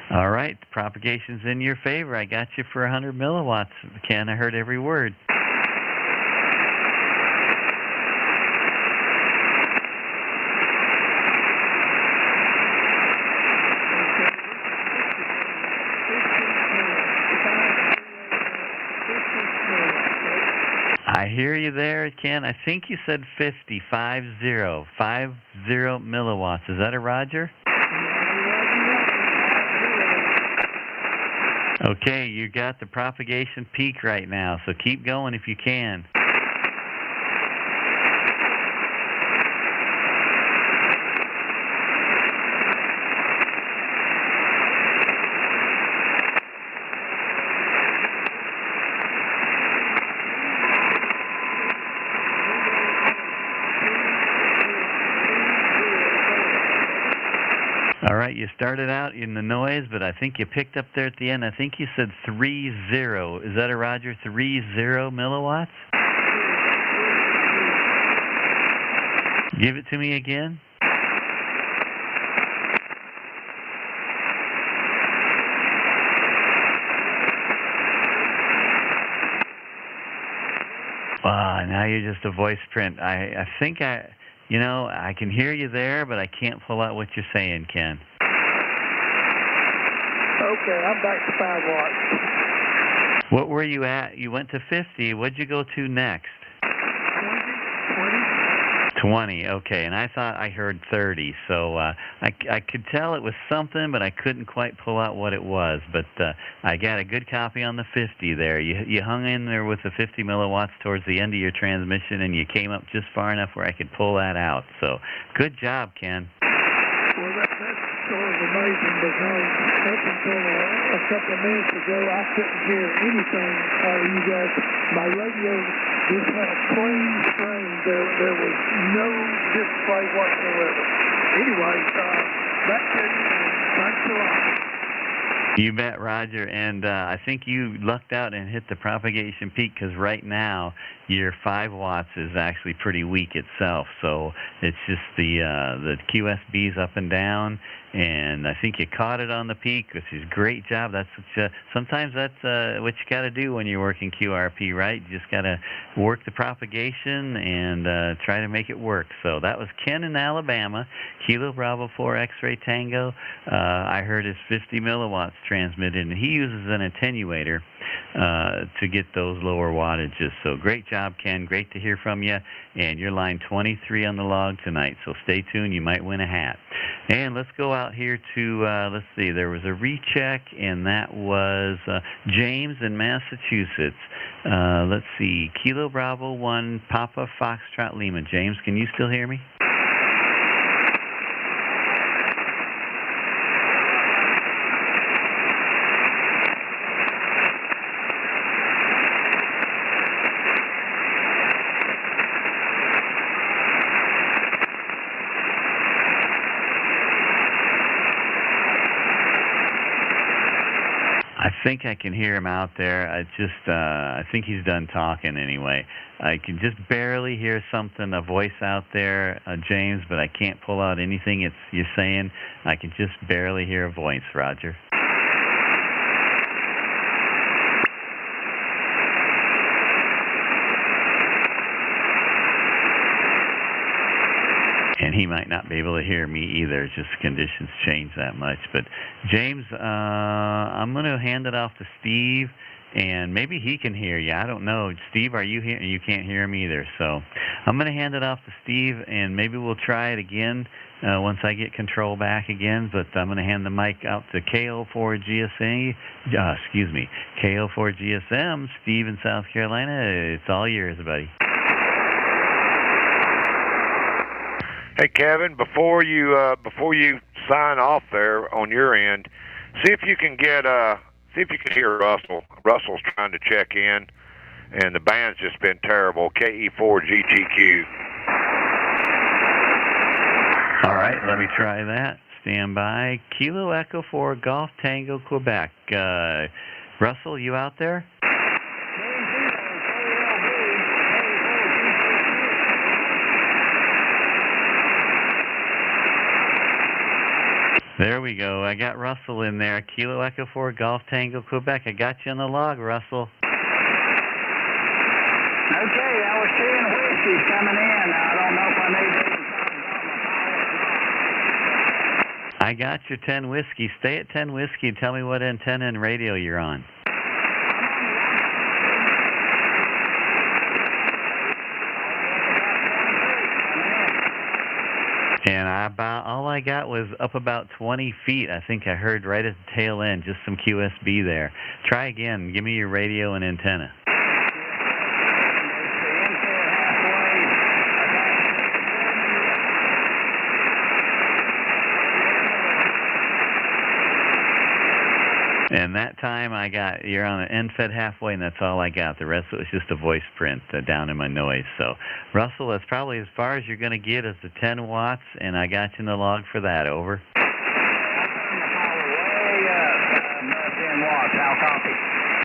All right, propagation's in your favor. I got you for 100 milliwatts, Ken. I heard every word. I hear you there, Ken. I think you said 50 milliwatts. Is that a Roger? Okay, you got the propagation peak right now, so keep going if you can. right. You started out in the noise, but I think you picked up there at the end. I think you said 30. Is that a Roger? 30 milliwatts? Give it to me again. Now you're just a voice print. I think I can hear you there, but I can't pull out what you're saying, Ken. Okay, I'm back to 5 watts. What were you at? You went to 50. What'd you go to next? 20, okay, and I thought I heard 30, so I could tell it was something, but I couldn't quite pull out what it was. But I got a good copy on the 50 there. You hung in there with the 50 milliwatts towards the end of your transmission, and you came up just far enough where I could pull that out. So good job, Ken. Well, that's sort of amazing because up until a couple of minutes ago, I couldn't hear anything out of you guys. My radio just had a clean stream. There was no display whatsoever. Anyway, back to you, and thanks a lot. You bet, Roger, and I think you lucked out and hit the propagation peak because right now your 5 watts is actually pretty weak itself. So it's just the QSB's up and down, and I think you caught it on the peak, which is a great job. That's sometimes that's what you got to do when you're working QRP, right? You just got to work the propagation and try to make it work. So that was Ken in Alabama, Kilo Bravo 4 X-Ray Tango. I heard his 50 milliwatts transmitted, and he uses an attenuator to get those lower wattages. So great job, Ken. Great to hear from you. And you're line 23 on the log tonight, so stay tuned. You might win a hat. And let's go out here to, let's see, there was a recheck, and that was James in Massachusetts. Let's see, Kilo Bravo 1, Papa Foxtrot Lima. James, can you still hear me? I think I can hear him out there. I think he's done talking anyway. I can just barely hear something, a voice out there, James, but I can't pull out anything you're saying. I can just barely hear a voice, Roger. And he might not be able to hear me either, just conditions change that much. But James, I'm going to hand it off to Steve, and maybe he can hear you. I don't know. Steve, are you here? You can't hear him either. So I'm going to hand it off to Steve, and maybe we'll try it again once I get control back again. But I'm going to hand the mic out to KO4GSM, KO4GSM, Steve in South Carolina. It's all yours, buddy. Hey, Kevin, before you sign off there on your end, see if you can hear Russell. Russell's trying to check in, and the band's just been terrible. KE4GTQ. All right, let me try that. Stand by. Kilo Echo 4 Golf Tango Quebec. Russell, you out there? There we go. I got Russell in there. Kilo Echo 4 Golf Tango Quebec. I got you on the log, Russell. Okay, I was seeing whiskey coming in. I don't know if I need to. I got your 10 whiskey. Stay at 10 whiskey. Tell me what antenna and radio you're on. And all I got was up about 20 feet. I think I heard right at the tail end, just some QSB there. Try again. Give me your radio and antenna. And that time you're on an end fed halfway, and that's all I got. The rest of it was just a voice print down in my noise. So, Russell, that's probably as far as you're going to get is the 10 watts, and I got you in the log for that. Over.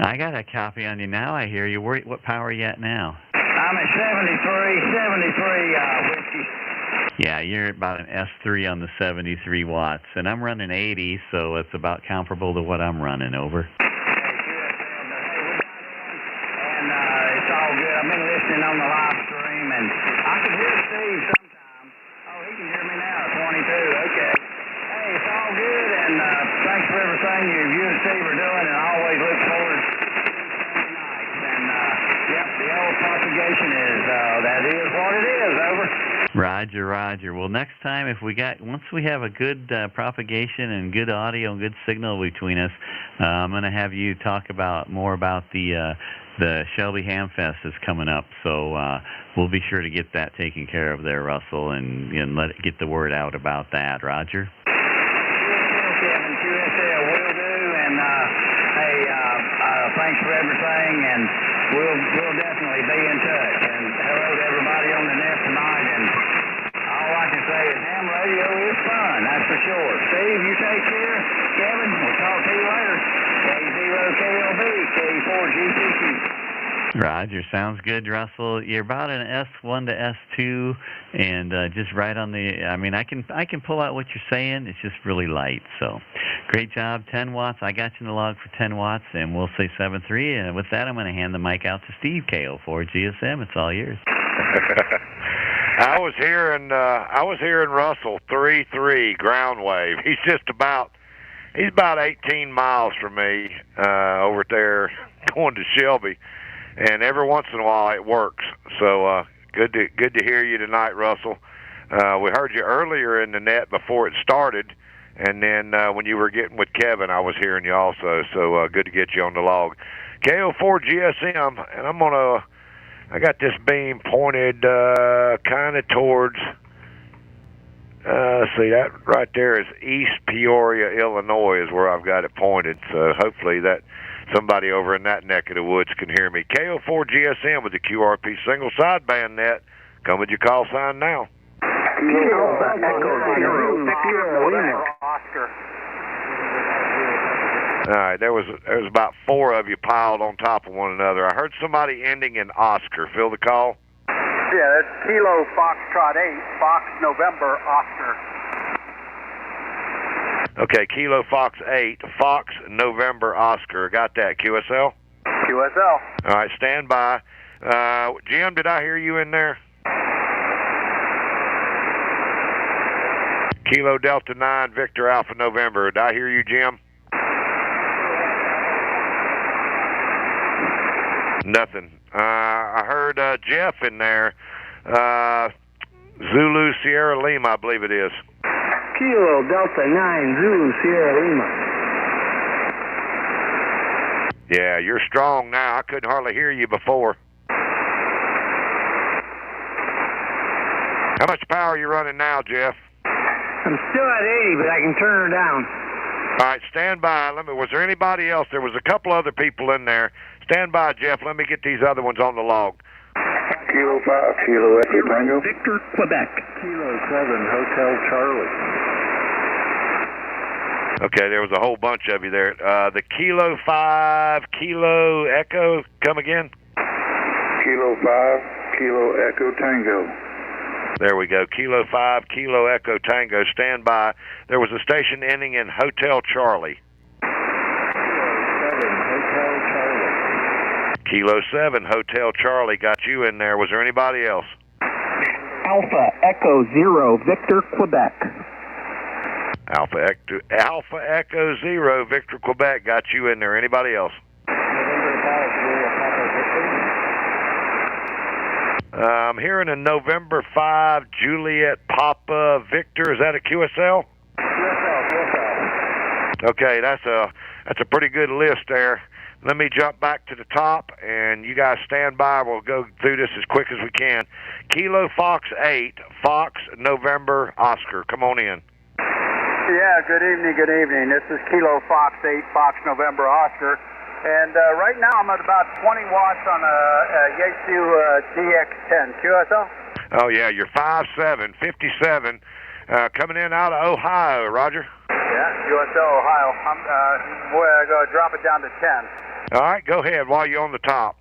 I got a copy on you now. I hear you. What power are you at now? I'm at 73 whiskey. Yeah, you're about an S3 on the 73 watts, and I'm running 80, so it's about comparable to what I'm running, over. And it's all good. I've been listening on the live stream, and I can hear Steve sometimes. Oh, he can hear me now, 22, okay. Hey, it's all good, and thanks for everything you and Steve are doing, and I always look forward to Sunday nights. And, yep, the old propagation is, that is what it is, over. Roger, Roger. Well, next time, once we have a good propagation and good audio and good signal between us, I'm going to have you talk more about the Shelby Hamfest that's coming up. So we'll be sure to get that taken care of there, Russell, and get the word out about that. Roger. Kevin, QSL will do, and hey, thanks for everything, and we'll definitely be in touch. And hello to everybody on the net tonight, and all I can say is ham radio is fun, that's for sure. Steve, you take care. Kevin, we'll talk to you later. K0KLB, K4GCQ. Roger, sounds good, Russell. You're about an S1 to S2, and just right on the. I mean, I can pull out what you're saying. It's just really light. So, great job. 10 watts. I got you in the log for 10 watts, and we'll say 7.3. And with that, I'm going to hand the mic out to Steve, KO4 GSM. It's all yours. I was hearing Russell 3.3 ground wave. He's about 18 miles from me over there going to Shelby. And every once in a while it works. So good to hear you tonight, Russell. We heard you earlier in the net before it started, and then when you were getting with Kevin, I was hearing you also. So good to get you on the log. KO4 GSM, and I got this beam pointed kind of towards. See, that right there is East Peoria, Illinois, is where I've got it pointed. So hopefully that somebody over in that neck of the woods can hear me. KO4 GSM with the QRP single sideband net. Come with your call sign now. All right, there was about 4 of you piled on top of one another. I heard somebody ending in Oscar. Fill the call. Yeah, that's Kilo Foxtrot 8, Fox November Oscar. Okay, Kilo Fox 8, Fox November Oscar. Got that, QSL? QSL. All right, stand by. Jim, did I hear you in there? Kilo Delta 9, Victor Alpha November. Did I hear you, Jim? Nothing. I heard Jeff in there. Zulu Sierra Lima, I believe it is. Kilo Delta 9, Zulu Sierra Lima. Yeah, you're strong now. I couldn't hardly hear you before. How much power are you running now, Jeff? I'm still at 80, but I can turn her down. All right, stand by. Was there anybody else? There was a couple other people in there. Stand by, Jeff. Let me get these other ones on the log. Kilo 5, Kilo Echo Tango. Victor, Quebec. Kilo 7, Hotel Charlie. Okay, there was a whole bunch of you there. The Kilo 5, Kilo Echo, come again? Kilo 5, Kilo Echo Tango. There we go. Kilo 5, Kilo Echo Tango. Stand by. There was a station ending in Hotel Charlie. Kilo 7, Hotel Charlie. Got you in there. Was there anybody else? Alpha Echo 0, Victor, Quebec. Alpha Echo 0, Victor, Quebec. Got you in there. Anybody else? I'm hearing a November 5, Juliet Papa Victor. Is that a QSL? QSL. Okay, that's a pretty good list there. Let me jump back to the top, and you guys stand by. We'll go through this as quick as we can. Kilo Fox 8, Fox November Oscar. Come on in. Yeah, good evening. This is Kilo Fox 8, Fox November Oscar. And right now I'm at about 20 watts on a Yaesu DX10. QSL? Oh, yeah, you're 5'7", 57, coming in out of Ohio, Roger. Yeah, QSL, Ohio. I'm going to drop it down to 10. All right, go ahead while you're on the top.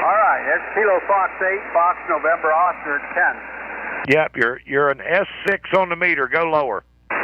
All right, that's Kilo Fox 8, Fox November Oscar 10. Yep, you're an S6 on the meter. Go lower. All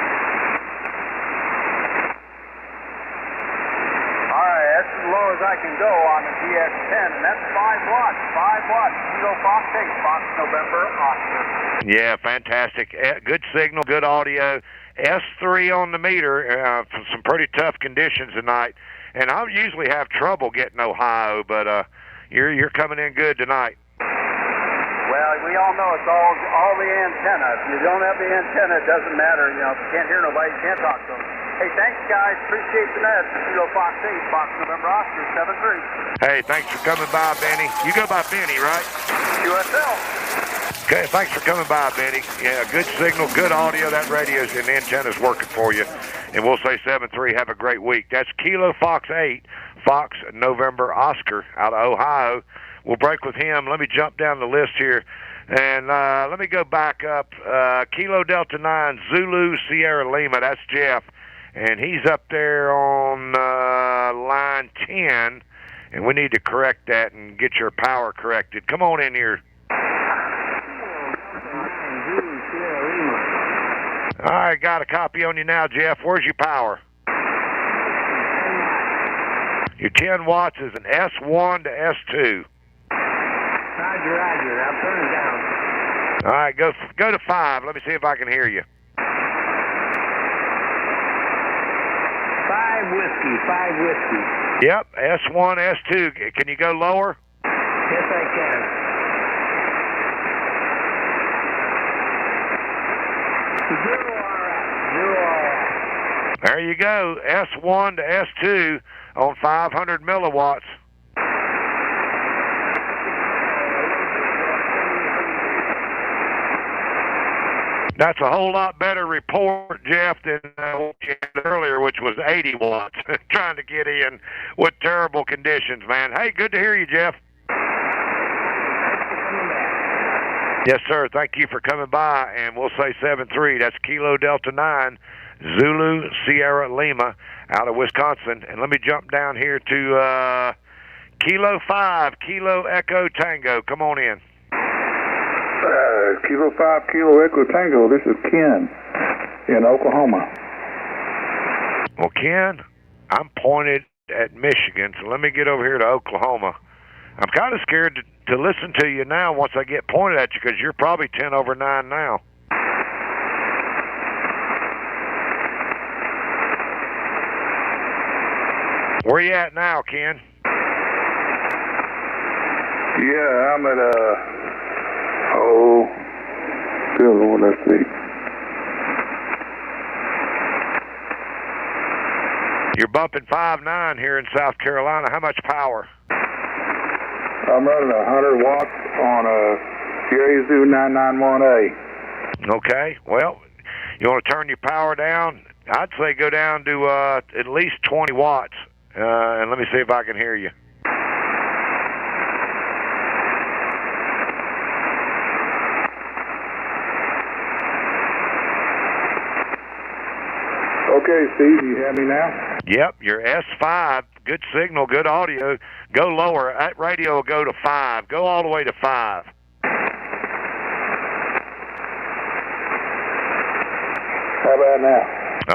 right, that's as low as I can go on the GX10, and that's 5 watts. 5 watts, Kilo Fox 8, Fox November Oscar. Yeah, fantastic. Good signal, good audio. S3 on the meter for some pretty tough conditions tonight. And I usually have trouble getting Ohio, but you're coming in good tonight. Well, we all know it's all the antenna. If you don't have the antenna, it doesn't matter. You know, if you can't hear nobody, you can't talk to them. Hey, thanks, guys. Appreciate the net. Kilo Fox 8, Fox November Oscar 73. Hey, thanks for coming by, Benny. You go by Benny, right? QSL. Okay, thanks for coming by, Benny. Yeah, good signal, good audio. That radio's and antenna's working for you. And we'll say 7-3. Have a great week. That's Kilo Fox 8, Fox November Oscar out of Ohio. We'll break with him. Let me jump down the list here. And let me go back up. Kilo Delta 9, Zulu Sierra Lima. That's Jeff. And he's up there on line 10. And we need to correct that and get your power corrected. Come on in here. All right, got a copy on you now, Jeff. Where's your power? Your 10 watts is an S1 to S2. Roger, roger. I'll turn it down. All right, go to 5. Let me see if I can hear you. 5 whiskey. Yep, S1, S2. Can you go lower? Yes, I can. Zero RF. There you go, S1 to S2 on 500 milliwatts. That's a whole lot better report, Jeff, than what you had earlier, which was 80 watts, trying to get in with terrible conditions, man. Hey, good to hear you, Jeff. Yes, sir. Thank you for coming by, and we'll say 7-3. That's Kilo Delta 9, Zulu Sierra Lima out of Wisconsin. And let me jump down here to Kilo 5, Kilo Echo Tango. Come on in. Kilo 5, Kilo Echo Tango. This is Ken in Oklahoma. Well, Ken, I'm pointed at Michigan, so let me get over here to Oklahoma. I'm kind of scared to listen to you now once I get pointed at you because you're probably 10 over 9 now. Where you at now, Ken? Yeah, I'm at good Lord, let's see. You're bumping 5.9 here in South Carolina. How much power? I'm running 100 watts on a Yaesu 991A. Okay, well, you want to turn your power down? I'd say go down to at least 20 watts, and let me see if I can hear you. Okay, Steve, you have me now? Yep, your S5, good signal, good audio. Go lower. That radio will go to 5. Go all the way to 5. How about now?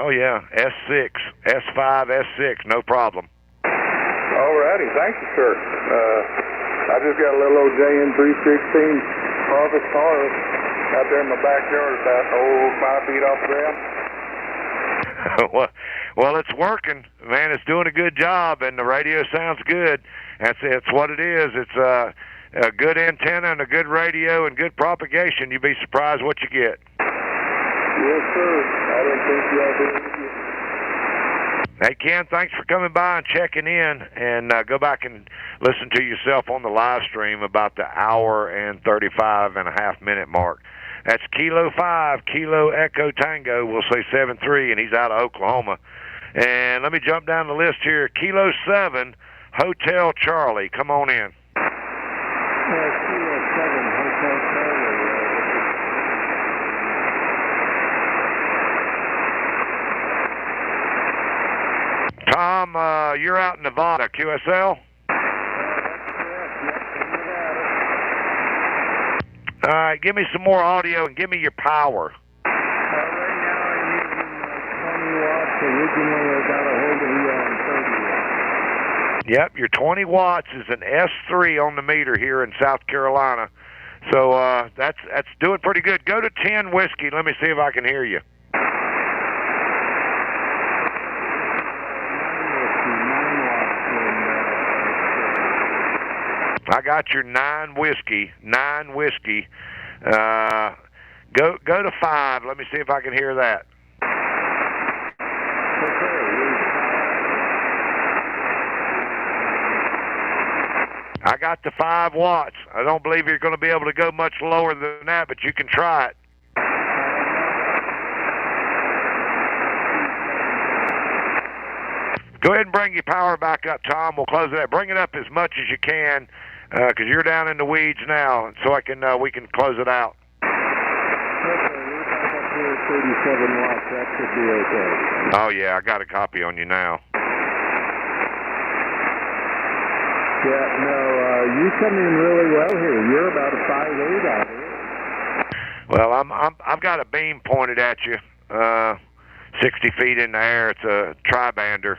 Oh, yeah, S6, S5, S6, no problem. All righty, thank you, sir. I just got a little old JN316 Harvest car out there in my backyard, about 5 feet off the ground. Well, it's working, man. It's doing a good job, and the radio sounds good. It's what it is. It's a good antenna and a good radio and good propagation. You'd be surprised what you get. Yes, sir. I didn't think y'all did. Hey, Ken, thanks for coming by and checking in, and go back and listen to yourself on the live stream about the hour and 35.5-minute mark. That's Kilo 5, Kilo Echo Tango. We'll say 7-3, and he's out of Oklahoma. And let me jump down the list here. Kilo 7, Hotel Charlie. Come on in. Kilo 7, Hotel Charlie. Tom, you're out in Nevada, QSL? All right, give me some more audio and give me your power. Right now I'm using 20 watts. Originally I got a hold of you on 30 watts. Yep, your 20 watts is an S3 on the meter here in South Carolina. So that's doing pretty good. Go to 10 whiskey. Let me see if I can hear you. I got your 9 whiskey. Go to 5. Let me see if I can hear that. I got the 5 watts. I don't believe you're going to be able to go much lower than that, but you can try it. Go ahead and bring your power back up, Tom. We'll close it out. Bring it up as much as you can, because you're down in the weeds now, so we can close it out. Okay, we're back up here at 37 watts. That should be okay. Oh, yeah, I got a copy on you now. Yeah, no, you come in really well here. You're about a 5.8 out here. Well, I've got a beam pointed at you, 60 feet in the air. It's a tri-bander.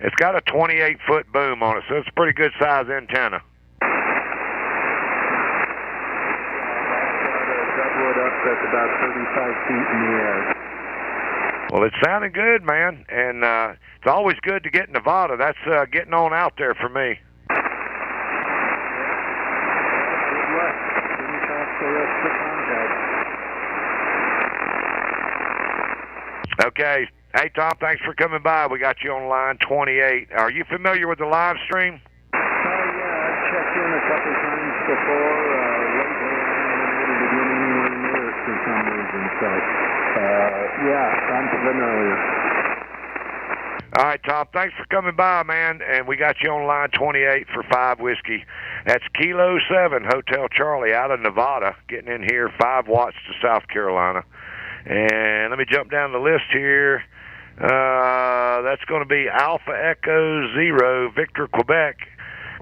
It's got a 28-foot boom on it, so it's a pretty good size antenna. That's about 35 feet in the air. Well, it's sounding good, man, and it's always good to get in Nevada. That's getting on out there for me. Good luck. Finish off the rest of the contact. Okay. Hey, Tom, thanks for coming by. We got you on line 28. Are you familiar with the live stream? Yeah, I've checked in a couple times before. Lately, I'm able to get anywhere near it for some reason. So, yeah, I'm familiar. All right, Tom, thanks for coming by, man. And we got you on line 28 for 5 whiskey. That's Kilo 7, Hotel Charlie, out of Nevada, getting in here 5 watts to South Carolina. And let me jump down the list here. That's going to be Alpha Echo 0, Victor, Quebec.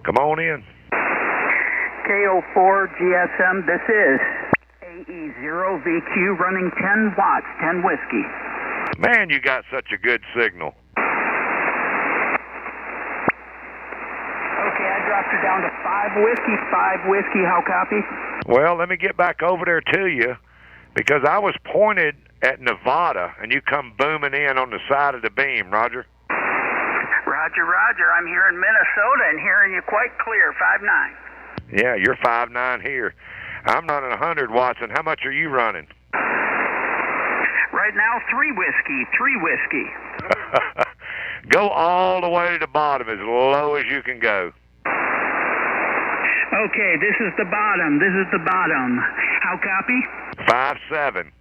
Come on in. KO4 GSM, this is AE0VQ running 10 watts, 10 whiskey. Man, you got such a good signal. Okay, I dropped you down to 5 whiskey, how copy? Well, let me get back over there to you, because I was pointed at Nevada, and you come booming in on the side of the beam, Roger. Roger, I'm here in Minnesota and hearing you quite clear, 5.9. Yeah, you're 5.9 here. I'm running 100 watts, and how much are you running? Right now, 3 whiskey. Go all the way to the bottom, as low as you can go. Okay, this is the bottom. How copy? 5.7.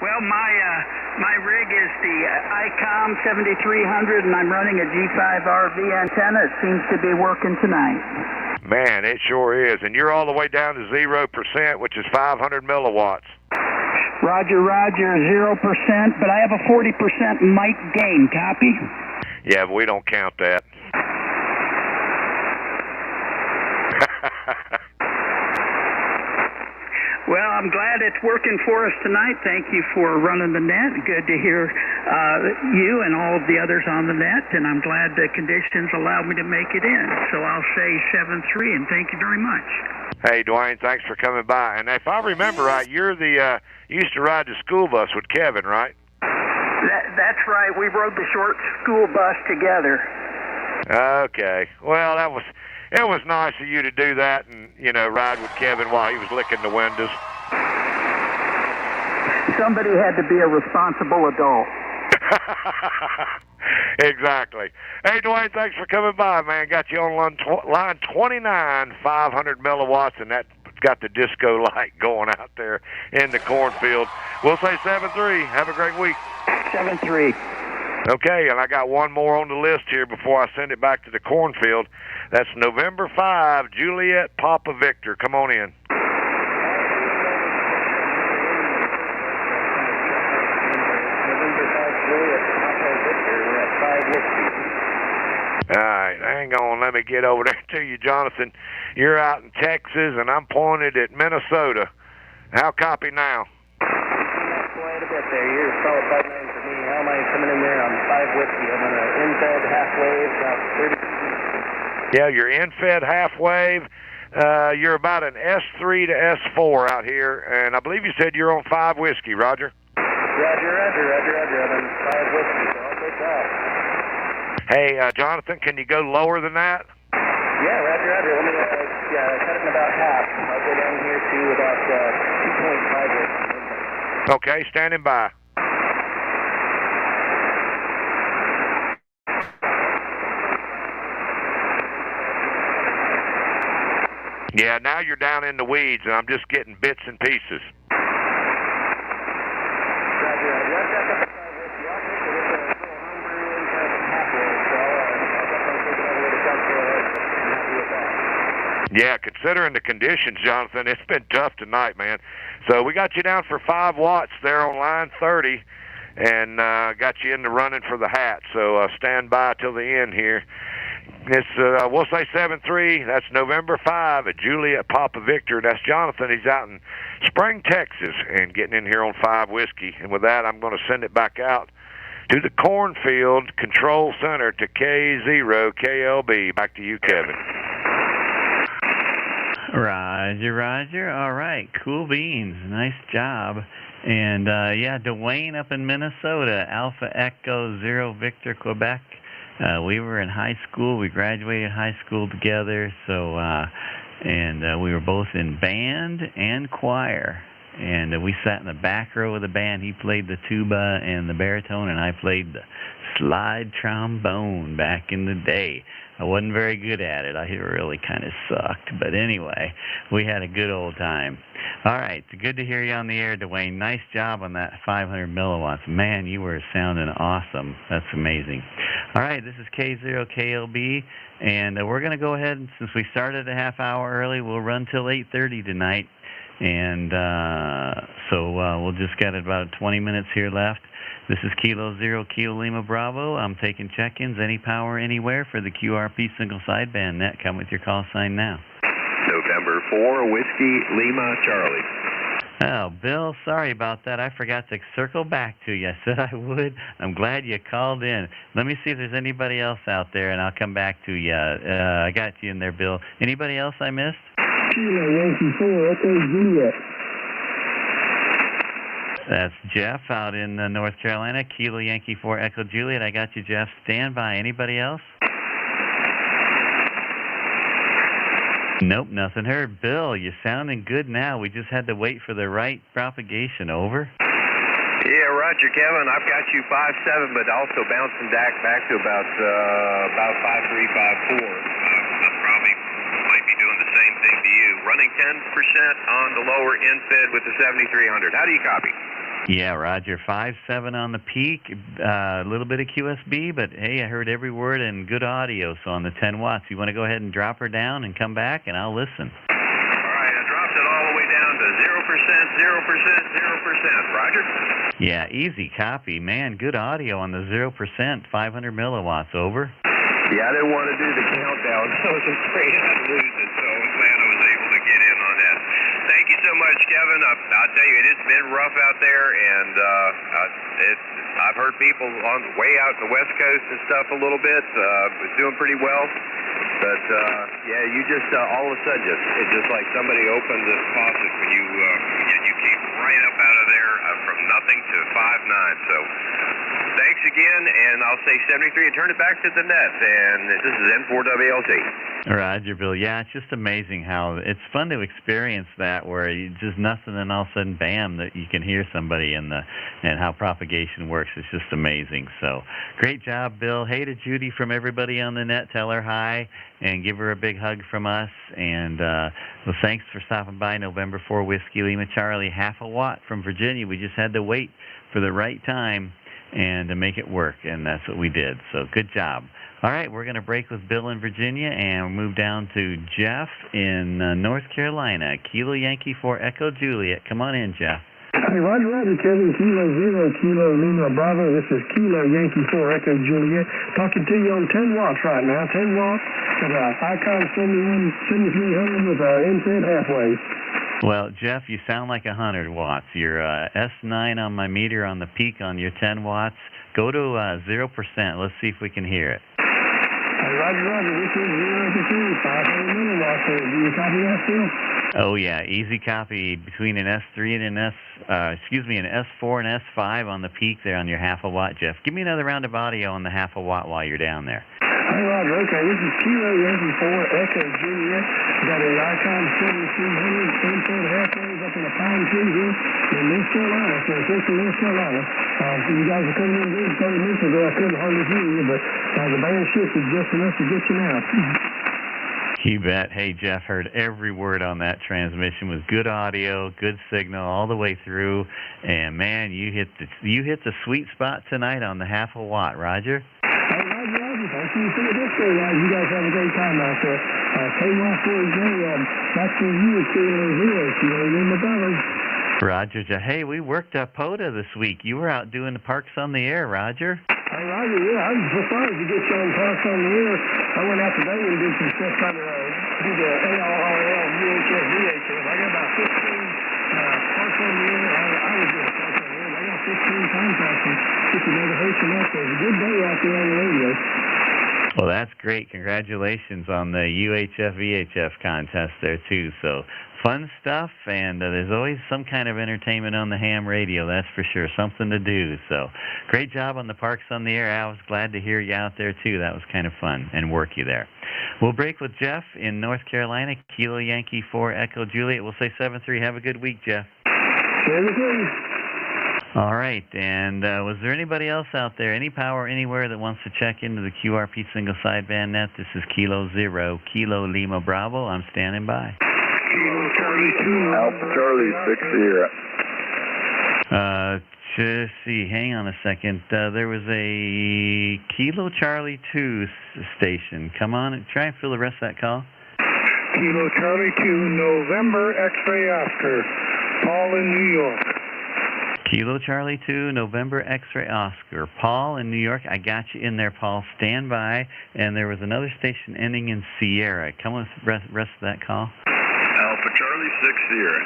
Well, my rig is the ICOM 7300, and I'm running a G5 RV antenna. It seems to be working tonight. Man, it sure is. And you're all the way down to 0%, which is 500 milliwatts. Roger, 0%, but I have a 40% mic gain. Copy? Yeah, but we don't count that. Well, I'm glad it's working for us tonight. Thank you for running the net. Good to hear you and all of the others on the net, and I'm glad the conditions allowed me to make it in. So I'll say 7-3, and thank you very much. Hey, Dwayne, thanks for coming by. And if I remember right, you're the you used to ride the school bus with Kevin, right? That's right. We rode the short school bus together. Okay. Well, it was nice of you to do that and, ride with Kevin while he was licking the windows. Somebody had to be a responsible adult. Exactly. Hey, Dwayne, thanks for coming by, man. Got you on line 29, 500 milliwatts, and that's got the disco light going out there in the cornfield. We'll say 7-3. Have a great week. 7-3. Okay, and I got one more on the list here before I send it back to the cornfield. That's November 5, Juliet Papa Victor. Come on in. November 5, Juliet. All right, hang on. Let me get over there to you, Jonathan. You're out in Texas, and I'm pointed at Minnesota. How copy now? Quite a bit there. You're a solid 5-9 for me. How am I coming in there on 5 whiskey? I'm on an in-fed half wave, about 30. Yeah, you're in-fed half wave. You're about an S3 to S4 out here, and I believe you said you're on 5 whiskey, Roger? Roger. I'm on 5 whiskey, so I'll take that. Hey, Jonathan, can you go lower than that? Yeah, Roger. Let me cut it in about half. I'll go down here to about 2.5 whiskey. Okay, standing by. Yeah, now you're down in the weeds, and I'm just getting bits and pieces. Yeah, considering the conditions, Jonathan, it's been tough tonight, man. So we got you down for 5 watts there on line 30, and got you in the running for the hat. So stand by till the end here. It's we'll say 7-3. That's November 5 at Juliet Papa Victor. That's Jonathan. He's out in Spring, Texas, and getting in here on 5 whiskey. And with that, I'm going to send it back out to the Cornfield Control Center to K0 KLB. Back to you, Kevin. Roger. All right, cool beans. Nice job. And yeah, Dwayne up in Minnesota, Alpha Echo 0 Victor Quebec. We were in high school. We graduated high school together. So, and we were both in band and choir. And we sat in the back row of the band. He played the tuba and the baritone, and I played the slide trombone back in the day. I wasn't very good at it. I really kind of sucked. But anyway, we had a good old time. All right, it's good to hear you on the air, Dwayne. Nice job on that 500 milliwatts. Man, you were sounding awesome. That's amazing. All right, this is K0 KLB, and we're going to go ahead, and since we started a half hour early, we'll run till 8:30 tonight. And so we'll just got about 20 minutes here left. This is Kilo 0 Kilo Lima Bravo. I'm taking check-ins, any power, anywhere for the QRP single sideband net. Come with your call sign now. November 4, Whiskey Lima Charlie. Oh, Bill, sorry about that. I forgot to circle back to you. I said I would. I'm glad you called in. Let me see if there's anybody else out there, and I'll come back to you. I got you in there, Bill. Anybody else I missed? Kilo Yankee 4, Echo Juliet. That's Jeff out in North Carolina. Kilo Yankee 4, Echo Juliet. I got you, Jeff. Stand by. Anybody else? Nope, nothing heard. Bill, you're sounding good now. We just had to wait for the right propagation. Over. Yeah, Roger, Kevin. I've got you 5.7, but also bouncing back to about 5.3, 5.4. I probably might be doing the same thing to you. Running 10% on the lower end-fed with the 7300. How do you copy? Yeah, Roger. 5.7 on the peak. A little bit of QSB, but hey, I heard every word and good audio. So on the 10 watts, you want to go ahead and drop her down and come back, and I'll listen. All right, I dropped it all the way down to 0%. Roger? Yeah, easy copy. Man, good audio on the 0%, 500 milliwatts. Over. Yeah, I didn't want to do the countdown. I was afraid I'd lose it, so I'm glad I was able to get in on that. Thank you so much, Kevin. I'll tell you, it's been rough out there, and I've heard people way out in the West Coast and stuff a little bit. Was doing pretty well. But, yeah, you just, all of a sudden, it's just like somebody opened the faucet when you keep right up out of there from nothing to 5.9. So thanks again, and I'll say 73 and turn it back to the net. And this is N4WLT. Roger, Bill. Yeah, it's just amazing how it's fun to experience that where you just nothing and all of a sudden, bam, that you can hear somebody and how propagation works. It's just amazing. So great job, Bill. Hey to Judy from everybody on the net. Tell her hi and give her a big hug from us. And well, thanks for stopping by. November 4 Whiskey Lima Charlie, half a watt from Virginia. We just had to wait for the right time and to make it work, and that's what we did. So good job. All right, we're going to break with Bill in Virginia and move down to Jeff in North Carolina. Kilo Yankee 4 Echo Juliet. Come on in, Jeff. Hey, Roger, Kevin, Kilo 0, Kilo Lima Bravo. This is Kilo Yankee 4 Echo Juliet. Talking to you on 10 watts right now. 10 watts with a Icon 7300 with NFED halfway. Well, Jeff, you sound like 100 watts. You're S9 on my meter on the peak on your 10 watts. Go to 0%. Let's see if we can hear it. Hey, Roger, this is 0%, 500 milliwatts. Do you copy that still? Oh yeah, easy copy between an S3 and an an S4 and S5 on the peak there on your half a watt, Jeff. Give me another round of audio on the half a watt while you're down there. Hey, Roger, okay, this is Kilo Yankee 4 Echo Juliet. Got a Icon 7300 NFED halfways up in a pine tree here in North Carolina, so Central North Carolina. You guys were coming in good 30 minutes ago. I couldn't hardly hear you, but the band shifted just enough to get you now. You bet. Hey, Jeff, heard every word on that transmission with good audio, good signal all the way through, and man, you hit the sweet spot tonight on the half a watt, Roger. Hey, Roger, thank you for the disco, guys. You guys have a great time out there. KY4J, back to you, Kilo 0, Kilo Lima Bravo. Roger, hey, we worked POTA this week. You were out doing the Parks on the Air, Roger. Hey, Roger, yeah, I was surprised to get you on Parks on the Air. I went out today and did some stuff trying to do the ARRL, UHF, VHF. I got about 15 Parks on the Air. I was doing Parks on the Air. I got 15 contacts and 50 megahertz and up. So it was a good day out there on the radio. Well, that's great. Congratulations on the UHF, VHF contest there, too. So fun stuff, and there's always some kind of entertainment on the ham radio, that's for sure. Something to do. So great job on the Parks on the Air. I was glad to hear you out there, too. That was kind of fun and work you there. We'll break with Jeff in North Carolina, Kilo Yankee 4 Echo Juliet. We'll say 7-3. Have a good week, Jeff. 7-3. All right, and was there anybody else out there, any power anywhere that wants to check into the QRP single sideband net? This is Kilo 0, Kilo Lima Bravo. I'm standing by. Kilo Charlie 2, Alpha Charlie 6 Sierra. Just see, hang on a second. There was a Kilo Charlie 2 station. Come on, try and fill the rest of that call. Kilo Charlie 2, November X-ray Oscar, Paul in New York. Kilo Charlie 2, November X-ray Oscar. Paul in New York, I got you in there, Paul. Stand by. And there was another station ending in Sierra. Come with the rest of that call. Alpha Charlie 6 Sierra.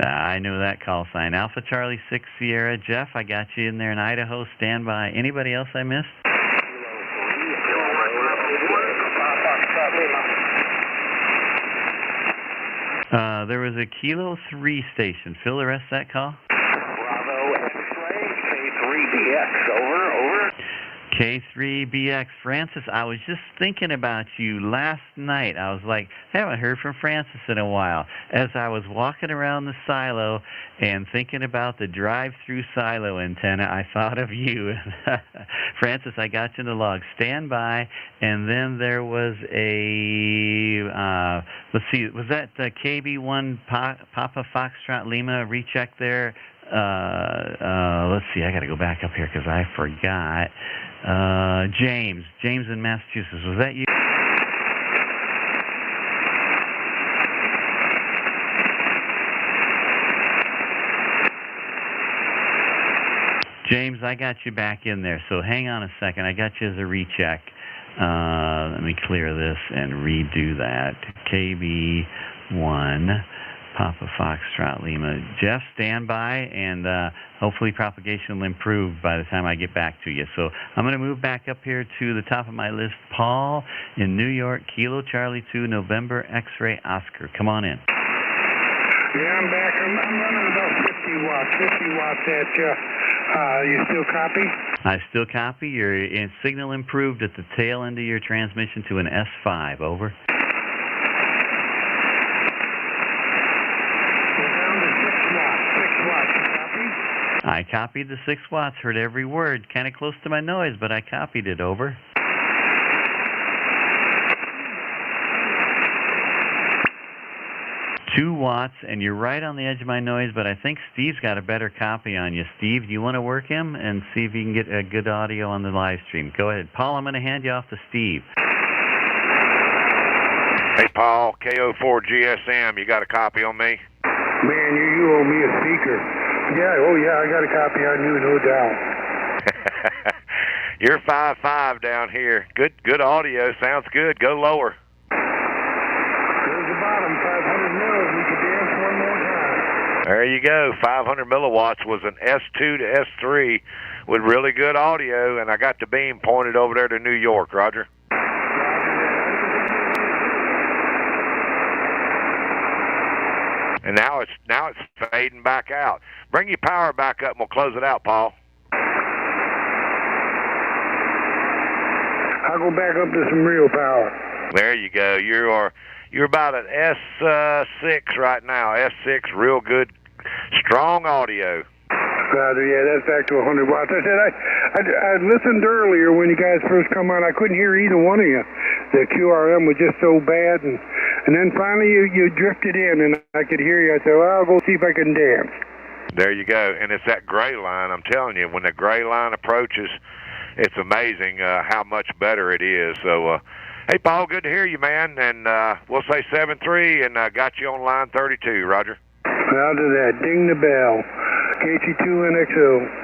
I know that call sign. Alpha Charlie 6 Sierra. Jeff, I got you in there in Idaho. Stand by. Anybody else I missed? There was a Kilo 3 station. Fill the rest of that call. Bravo X-ray, K3BX, over. K3BX. Francis, I was just thinking about you last night. I was like, I haven't heard from Francis in a while. As I was walking around the silo and thinking about the drive-through silo antenna, I thought of you. Francis, I got you in the log. Stand by. And then there was a, let's see, was that KB1 Papa Foxtrot Lima recheck there? Let's see, I got to go back up here because I forgot. James in Massachusetts, was that you? James, I got you back in there, so hang on a second. I got you as a recheck. Let me clear this and redo that. KB1 Papa Foxtrot Lima. Jeff, stand by, and hopefully propagation will improve by the time I get back to you. So I'm going to move back up here to the top of my list. Paul in New York, Kilo Charlie 2, November X-ray Oscar. Come on in. Yeah, I'm back. I'm running about 50 watts at you. You still copy? I still copy. Your signal improved at the tail end of your transmission to an S5. Over. I copied the 6 watts, heard every word, kind of close to my noise, but I copied it. Over. $2 watts, and you're right on the edge of my noise, but I think Steve's got a better copy on you. Steve, do you want to work him and see if you can get a good audio on the live stream? Go ahead. Paul, I'm going to hand you off to Steve. Hey, Paul, KO4 GSM, you got a copy on me? Man, you're you owe me a speaker. Yeah, oh yeah, I got a copy on you, no doubt. You're 5.5 down here. Good audio. Sounds good. Go lower. There's the bottom, 500 mils. We could dance one more time. There you go. 500 milliwatts was an S2 to S3 with really good audio, and I got the beam pointed over there to New York, Roger. And now it's fading back out. Bring your power back up and we'll close it out, Paul. I'll go back up to some real power. There you go. You're about an S6 right now. S6, real good, strong audio. Roger, yeah, that's back to 100 watts. I said I listened earlier when you guys first come on. I couldn't hear either one of you. The QRM was just so bad, and then finally you drifted in, and I could hear you. I said, well, I'll go see if I can dance. There you go. And it's that gray line. I'm telling you, when the gray line approaches, it's amazing how much better it is. So, hey, Paul, good to hear you, man. And we'll say 7-3 and got you on line 32, Roger. Roger that. Ding the bell. KC2NXO.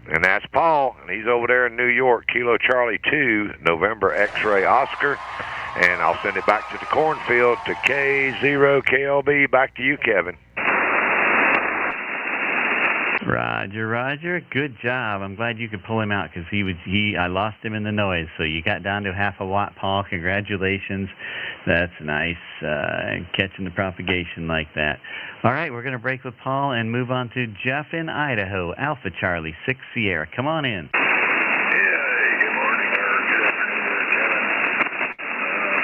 And that's Paul, and he's over there in New York, Kilo Charlie 2, November X-Ray Oscar. And I'll send it back to the cornfield to K0KLB. Back to you, Kevin. Roger. Good job. I'm glad you could pull him out because I lost him in the noise. So you got down to half a watt, Paul. Congratulations. That's nice, catching the propagation like that. All right, we're going to break with Paul and move on to Jeff in Idaho, Alpha Charlie 6 Sierra. Come on in. Yeah, hey, good morning or good afternoon there, Kevin.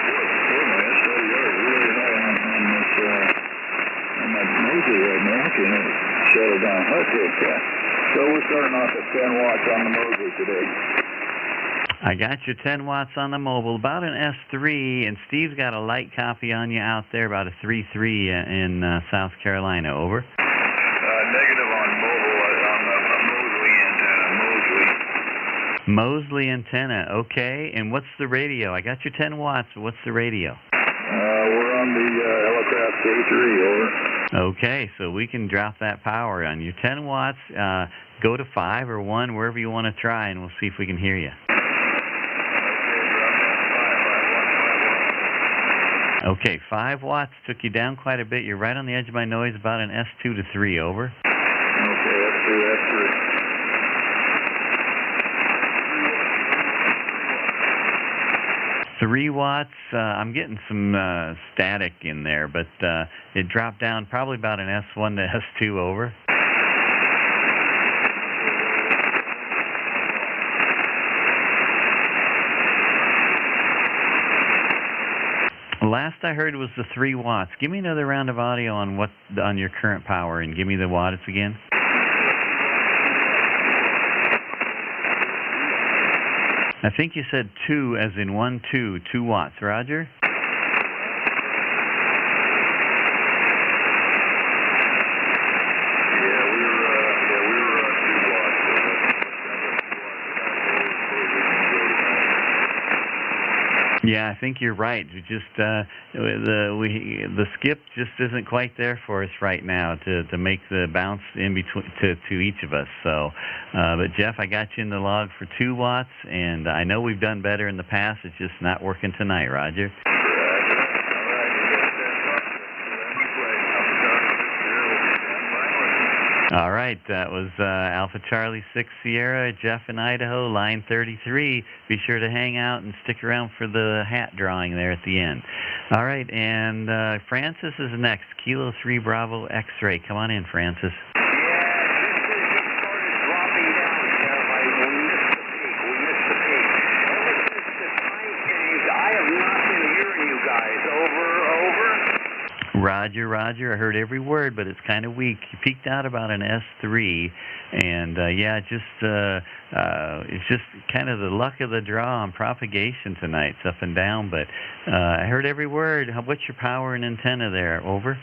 Boy, my SWR is really high on this, on that Mosley right now. Can it settle down? Okay, so we're starting off at 10 watts on the Mosley today. I got your 10 watts on the mobile, about an S3, and Steve's got a light copy on you out there, about a 3.3 in South Carolina. Over. Negative on mobile, on the Mosley antenna. Mosley antenna, okay. And what's the radio? I got your 10 watts. What's the radio? We're on the Helicraft K3, over. Okay, so we can drop that power on your 10 watts. Go to 5 or 1, wherever you want to try, and we'll see if we can hear you. Okay, 5 watts took you down quite a bit. You're right on the edge of my noise, about an S2 to 3, over. Okay, S2, 3 watts, I'm getting some static in there, but it dropped down probably about an S1 to S2, over. Last I heard was the 3 watts. Give me another round of audio on your current power, and give me the watts again. I think you said 2 as in 1, 2 watts. Roger? Yeah, I think you're right. We just the skip just isn't quite there for us right now to make the bounce in between to each of us. So, but Jeff, I got you in the log for 2 watts, and I know we've done better in the past. It's just not working tonight, Roger. All right, that was Alpha Charlie 6 Sierra, Jeff in Idaho, line 33. Be sure to hang out and stick around for the hat drawing there at the end. All right, and Francis is next, Kilo 3 Bravo X-Ray. Come on in, Francis. Roger. I heard every word, but it's kind of weak. You peaked out about an S3, and it's just kind of the luck of the draw on propagation tonight. It's up and down, but I heard every word. What's your power and antenna there? Over.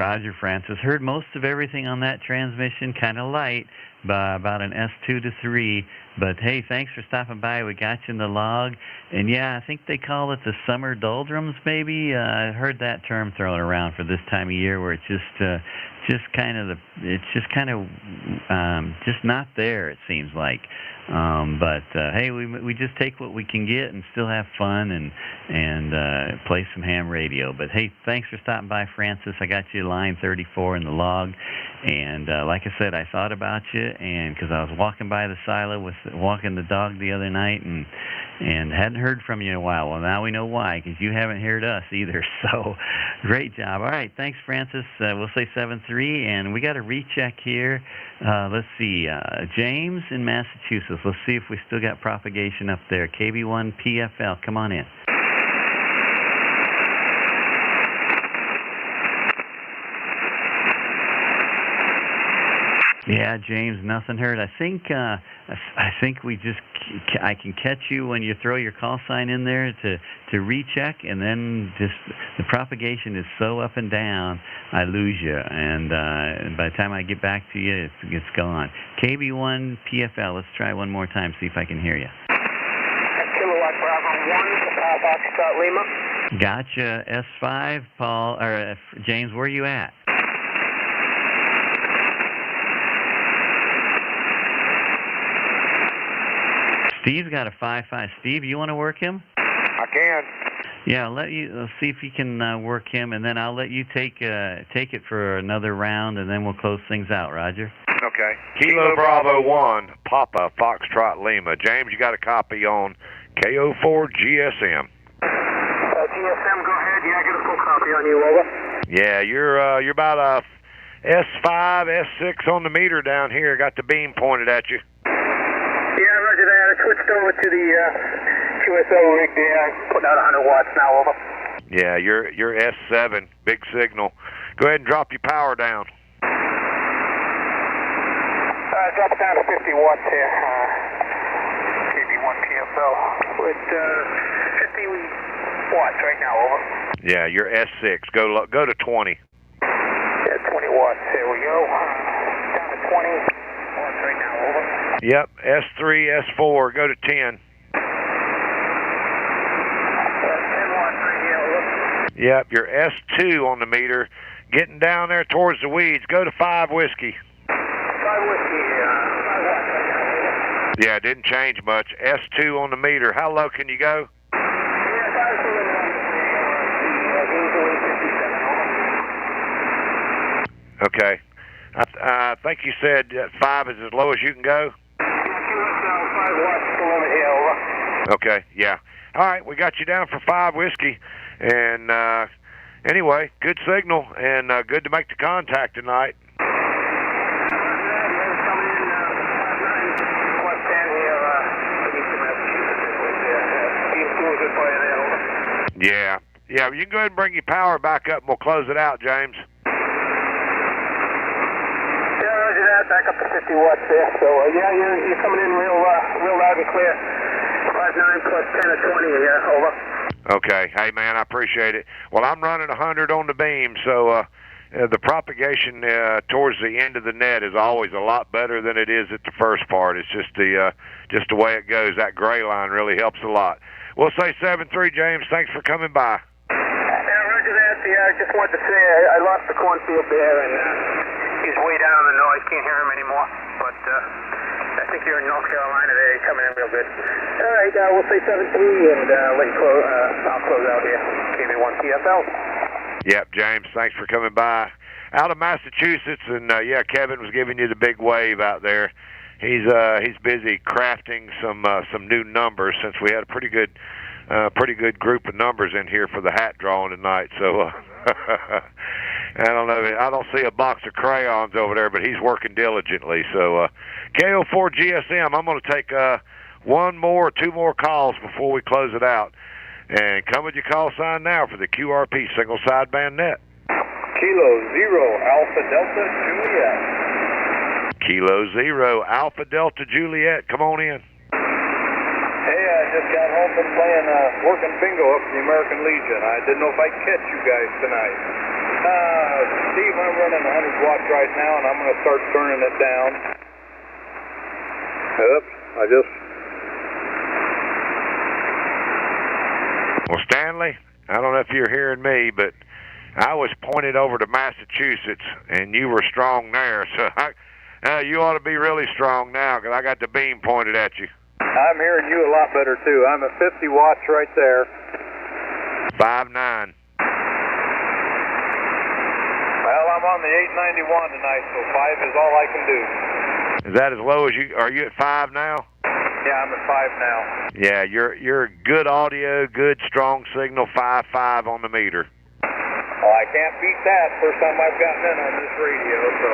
Roger, Francis. Heard most of everything on that transmission, kind of light, by about an S2 to 3. But hey, thanks for stopping by. We got you in the log. And yeah, I think they call it the summer doldrums, maybe. I heard that term thrown around for this time of year, where it's just kind of just not there. It seems like. But hey, we just take what we can get and still have fun and play some ham radio. But hey, thanks for stopping by, Francis. I got you line 34 in the log, and like I said, I thought about you, and because I was walking by the silo walking the dog the other night, and hadn't heard from you in a while. Well, now we know why, because you haven't heard us either. So great job. All right, thanks, Francis. We'll say 7-3, and we got a recheck here. Let's see, James in Massachusetts. Let's see if we still got propagation up there. KB1 PFL, come on in. Yeah, James, nothing heard. I think I can catch you when you throw your call sign in there to recheck, and then just the propagation is so up and down, I lose you. And by the time I get back to you, it's gone. KB1 PFL, let's try one more time, see if I can hear you. Kilowatt Bravo 1, Foxtrot Lima. Gotcha. S5, Paul, or James, where are you at? Steve's got a 5.5. Steve, you want to work him? I can. Yeah, let's see if you can work him, and then I'll let you take it for another round, and then we'll close things out. Roger. Okay. Kilo Bravo 1, Papa Foxtrot Lima. James, you got a copy on KO4 GSM. GSM, go ahead. Yeah, I got a full copy on you. Over. Yeah, you're about a S5, S6 on the meter down here. Got the beam pointed at you. Yeah, roger that. I switched over to the QSO rig there. I'm putting out 100 watts now, over. Yeah, you're S7, big signal. Go ahead and drop your power down. Drop it down to 50 watts here. KB1 PFL. With 50 watts right now, over. Yeah, you're S6. Go to 20. Yeah, 20 watts. Here we go. Down to 20 watts right now, over. Yep, S3, S4, go to 10. 10 watts right here, over. Yep, you're S2 on the meter. Getting down there towards the weeds, go to 5 whiskey. 5 whiskey, 5 watts right now, over. Yeah, it didn't change much. S2 on the meter. How low can you go? Yeah, 5 to the 57, over. Okay. I think you said 5 is as low as you can go? Okay, yeah. All right, we got you down for 5 whiskey. And anyway, good signal and good to make the contact tonight. Yeah, you can go ahead and bring your power back up and we'll close it out, James. Roger that, back up to 50 watts there. So, yeah, you're coming in real loud and clear. 5.9 plus 10 or 20, yeah, over. Okay. Hey, man, I appreciate it. Well, I'm running 100 on the beam, so the propagation towards the end of the net is always a lot better than it is at the first part. It's just the way it goes. That gray line really helps a lot. We'll say 7-3, James. Thanks for coming by. Yeah, roger that. Yeah, I just wanted to say I lost the cornfield there, and he's way down on the noise. Can't hear him anymore. But I think you're in North Carolina there. You're coming in real good. All right, we'll say 7-3, and let you I'll close out here. KB1 PFL. Yep, James. Thanks for coming by. Out of Massachusetts, and yeah, Kevin was giving you the big wave out there. He's busy crafting some new numbers since we had a pretty good group of numbers in here for the hat drawing tonight. So I don't know. I don't see a box of crayons over there, but he's working diligently. So KO4 GSM. I'm going to take 1 more or 2 more calls before we close it out. And come with your call sign now for the QRP single sideband net. Kilo 0 Alpha Delta Juliet. Kilo 0 Alpha Delta Juliet. Come on in. Hey, I just got home from playing working bingo up in the American Legion. I didn't know if I'd catch you guys tonight. Steve, I'm running 100 watts right now, and I'm going to start turning it down. Oops, Well, Stanley, I don't know if you're hearing me, but I was pointed over to Massachusetts, and you were strong there. So you ought to be really strong now, because I got the beam pointed at you. I'm hearing you a lot better, too. I'm at 50 watts right there. 5.9. Well, I'm on the 891 tonight, so 5 is all I can do. Is that as low as you? Are you at 5 now? Yeah, I'm at 5 now. Yeah, you're good audio, good strong signal, 5.5 on the meter. Well, I can't beat that. First time I've gotten in on this radio, so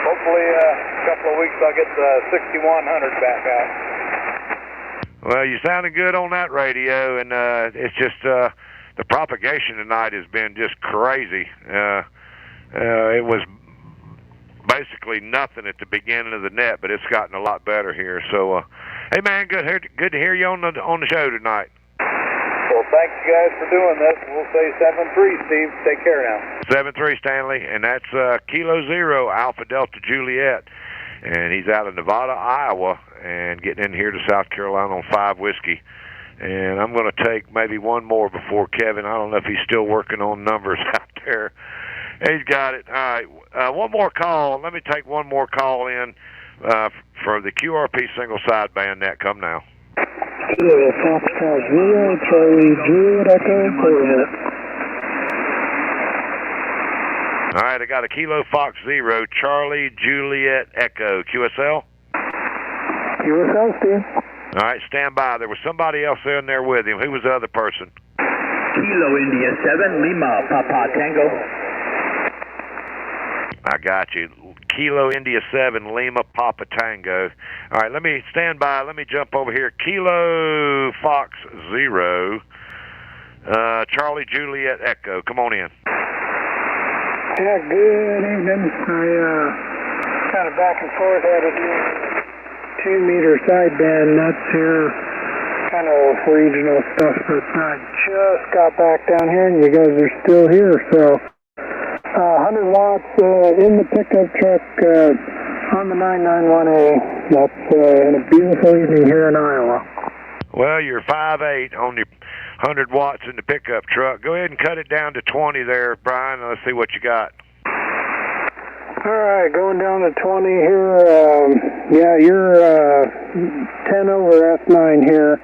hopefully a couple of weeks I'll get the 6100 back out. Well, you sounded good on that radio, and it's just the propagation tonight has been just crazy. It was basically nothing at the beginning of the net, but it's gotten a lot better here. So, hey man, good to hear you on the show tonight. Well, thanks you guys for doing this. We'll say 7-3, Steve. Take care now. 7-3, Stanley, and that's Kilo 0 Alpha Delta Juliet, and he's out of Nevada, Iowa, and getting in here to South Carolina on 5 whiskey. And I'm going to take maybe one more before Kevin. I don't know if he's still working on numbers out there. He's got it. All right, one more call. Let me take one more call in for the QRP single sideband net. Come now. Kilo Foxtrot 0, Charlie Juliet Echo, coordinate. All right, I got a Kilo Fox 0, Charlie Juliet Echo. QSL? QSL, Steve. All right, stand by. There was somebody else in there with him. Who was the other person? Kilo India 7, Lima Papa Tango. I got you. Kilo India 7, Lima Papa Tango. All right, let me stand by. Let me jump over here. Kilo Fox 0, Charlie Juliet Echo. Come on in. Yeah, good evening. I kind of back and forth had a 2-meter sideband nuts here, kind of regional stuff, but I just got back down here and you guys are still here, so 100 watts in the pickup truck on the 991A. That's in a beautiful evening here in Iowa. Well, you're 5.8 on your 100 watts in the pickup truck. Go ahead and cut it down to 20 there, Brian, and let's see what you got. All right, going down to 20 here. Yeah, you're 10 over S9 here.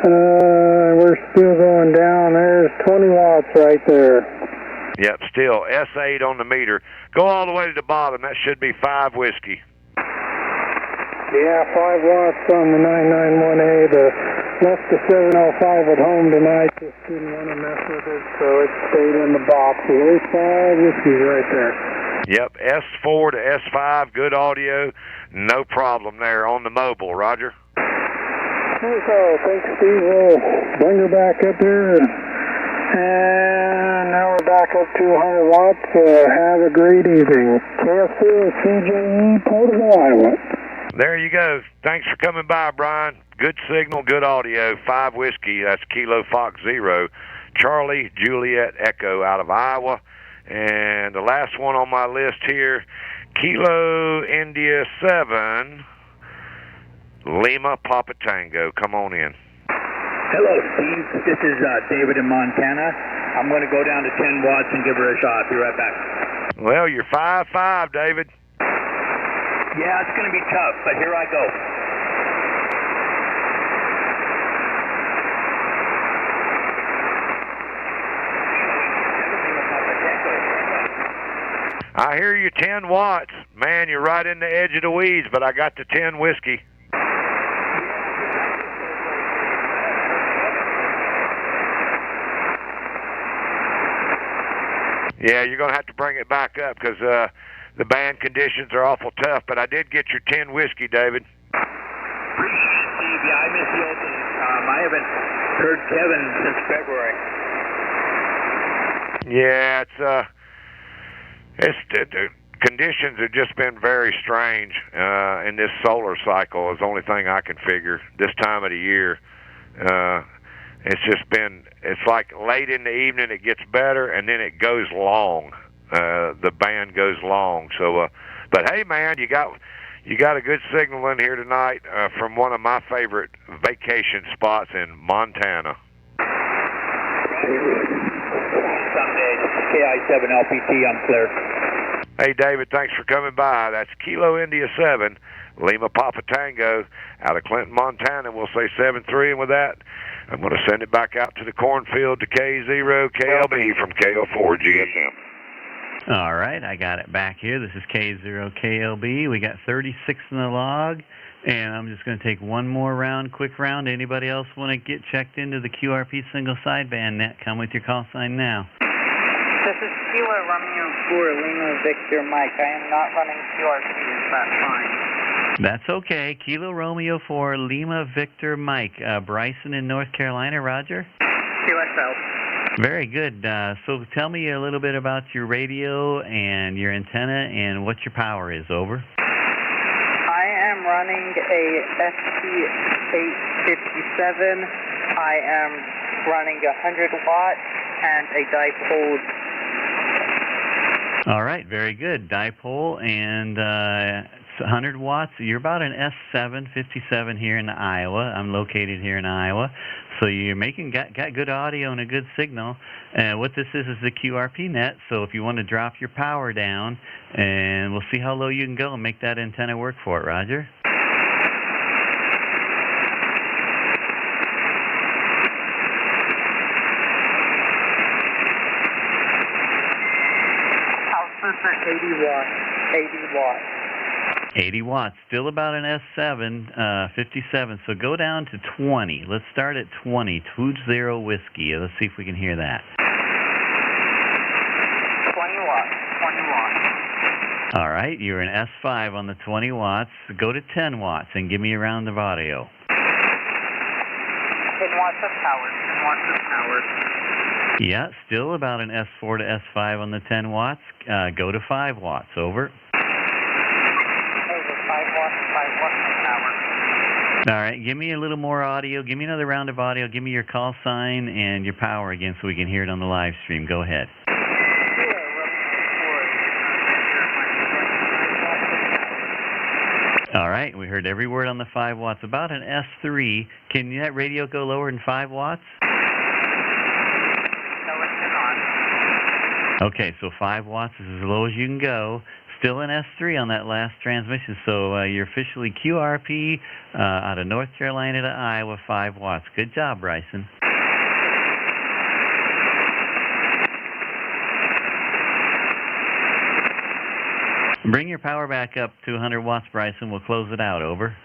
We're still going down. There's 20 watts right there. Yep, still S8 on the meter. Go all the way to the bottom. That should be 5 whiskey. Yeah, 5 watts on the 991A. The left the 705 at home tonight. Just didn't want to mess with it, so it stayed in the box. So there's 5 whiskeys right there. Yep, S4 to S5, good audio, no problem there on the mobile. Roger. So, thanks, Steve. We'll bring her back up here. And now we're back up to 100 watts. Have a great evening. KFC, CJE, Portable, Iowa. There you go. Thanks for coming by, Brian. Good signal, good audio. 5 whiskey. That's Kilo Fox 0, Charlie Juliet Echo out of Iowa. And the last one on my list here, Kilo India 7, Lima Papa Tango. Come on in. Hello, Steve. This is David in Montana. I'm going to go down to 10 watts and give her a shot. Be right back. Well, you're 5.5, David. Yeah, it's going to be tough, but here I go. I hear you, 10 watts. Man, you're right in the edge of the weeds, but I got the 10 whiskey. Yeah, you're going to have to bring it back up because the band conditions are awful tough, but I did get your 10 whiskey, David. Appreciate it, Steve. Yeah, I missed the opening. I haven't heard Kevin since February. Yeah, the conditions have just been very strange in this solar cycle is the only thing I can figure this time of the year. It's just been, it's like late in the evening it gets better and then it goes long. the band goes long. So, but hey, man, you got a good signal in here tonight from one of my favorite vacation spots in Montana. Someday, KI-7LPT, I'm clear. Hey, David, thanks for coming by. That's Kilo India 7, Lima Papa Tango, out of Clinton, Montana. We'll say 7-3, and with that, I'm going to send it back out to the cornfield to K0 KLB from KO4 GSM. All right, I got it back here. This is K0 KLB. We got 36 in the log, and I'm just going to take one more round, quick round. Anybody else want to get checked into the QRP single sideband net? Come with your call sign now. This is Kilo Romeo 4, Lima Victor Mike. I am not running QRP. Is that fine? That's okay. Kilo Romeo 4, Lima Victor Mike. Bryson in North Carolina, Roger? QSL. Very good. So tell me a little bit about your radio and your antenna and what your power is. Over. I am running a ST857. I am running 100 watt and a dipole. All right, very good. Dipole and 100 watts. You're about an S757 here in Iowa. I'm located here in Iowa. So you're got good audio and a good signal. What this is the QRP net. So if you want to drop your power down, and we'll see how low you can go and make that antenna work for it, Roger. How's this at 80 watts? 80 watts. 80 watts, still about an S7, 57. So go down to 20. Let's start at 20. 20 whiskey. Let's see if we can hear that. 20 watts. 20 watts. All right, you're an S5 on the 20 watts. Go to 10 watts and give me a round of audio. 10 watts of power. 10 watts of power. Yeah, still about an S4 to S5 on the 10 watts. Go to 5 watts. Over. All right, give me a little more audio. Give me another round of audio. Give me your call sign and your power again so we can hear it on the live stream. Go ahead. All right, we heard every word on the 5 watts. About an S3. Can that radio go lower than 5 watts? Okay, so 5 watts is as low as you can go. Still an S3 on that last transmission, so you're officially QRP out of North Carolina to Iowa, 5 watts. Good job, Bryson. Bring your power back up to 100 watts, Bryson. We'll close it out. Over.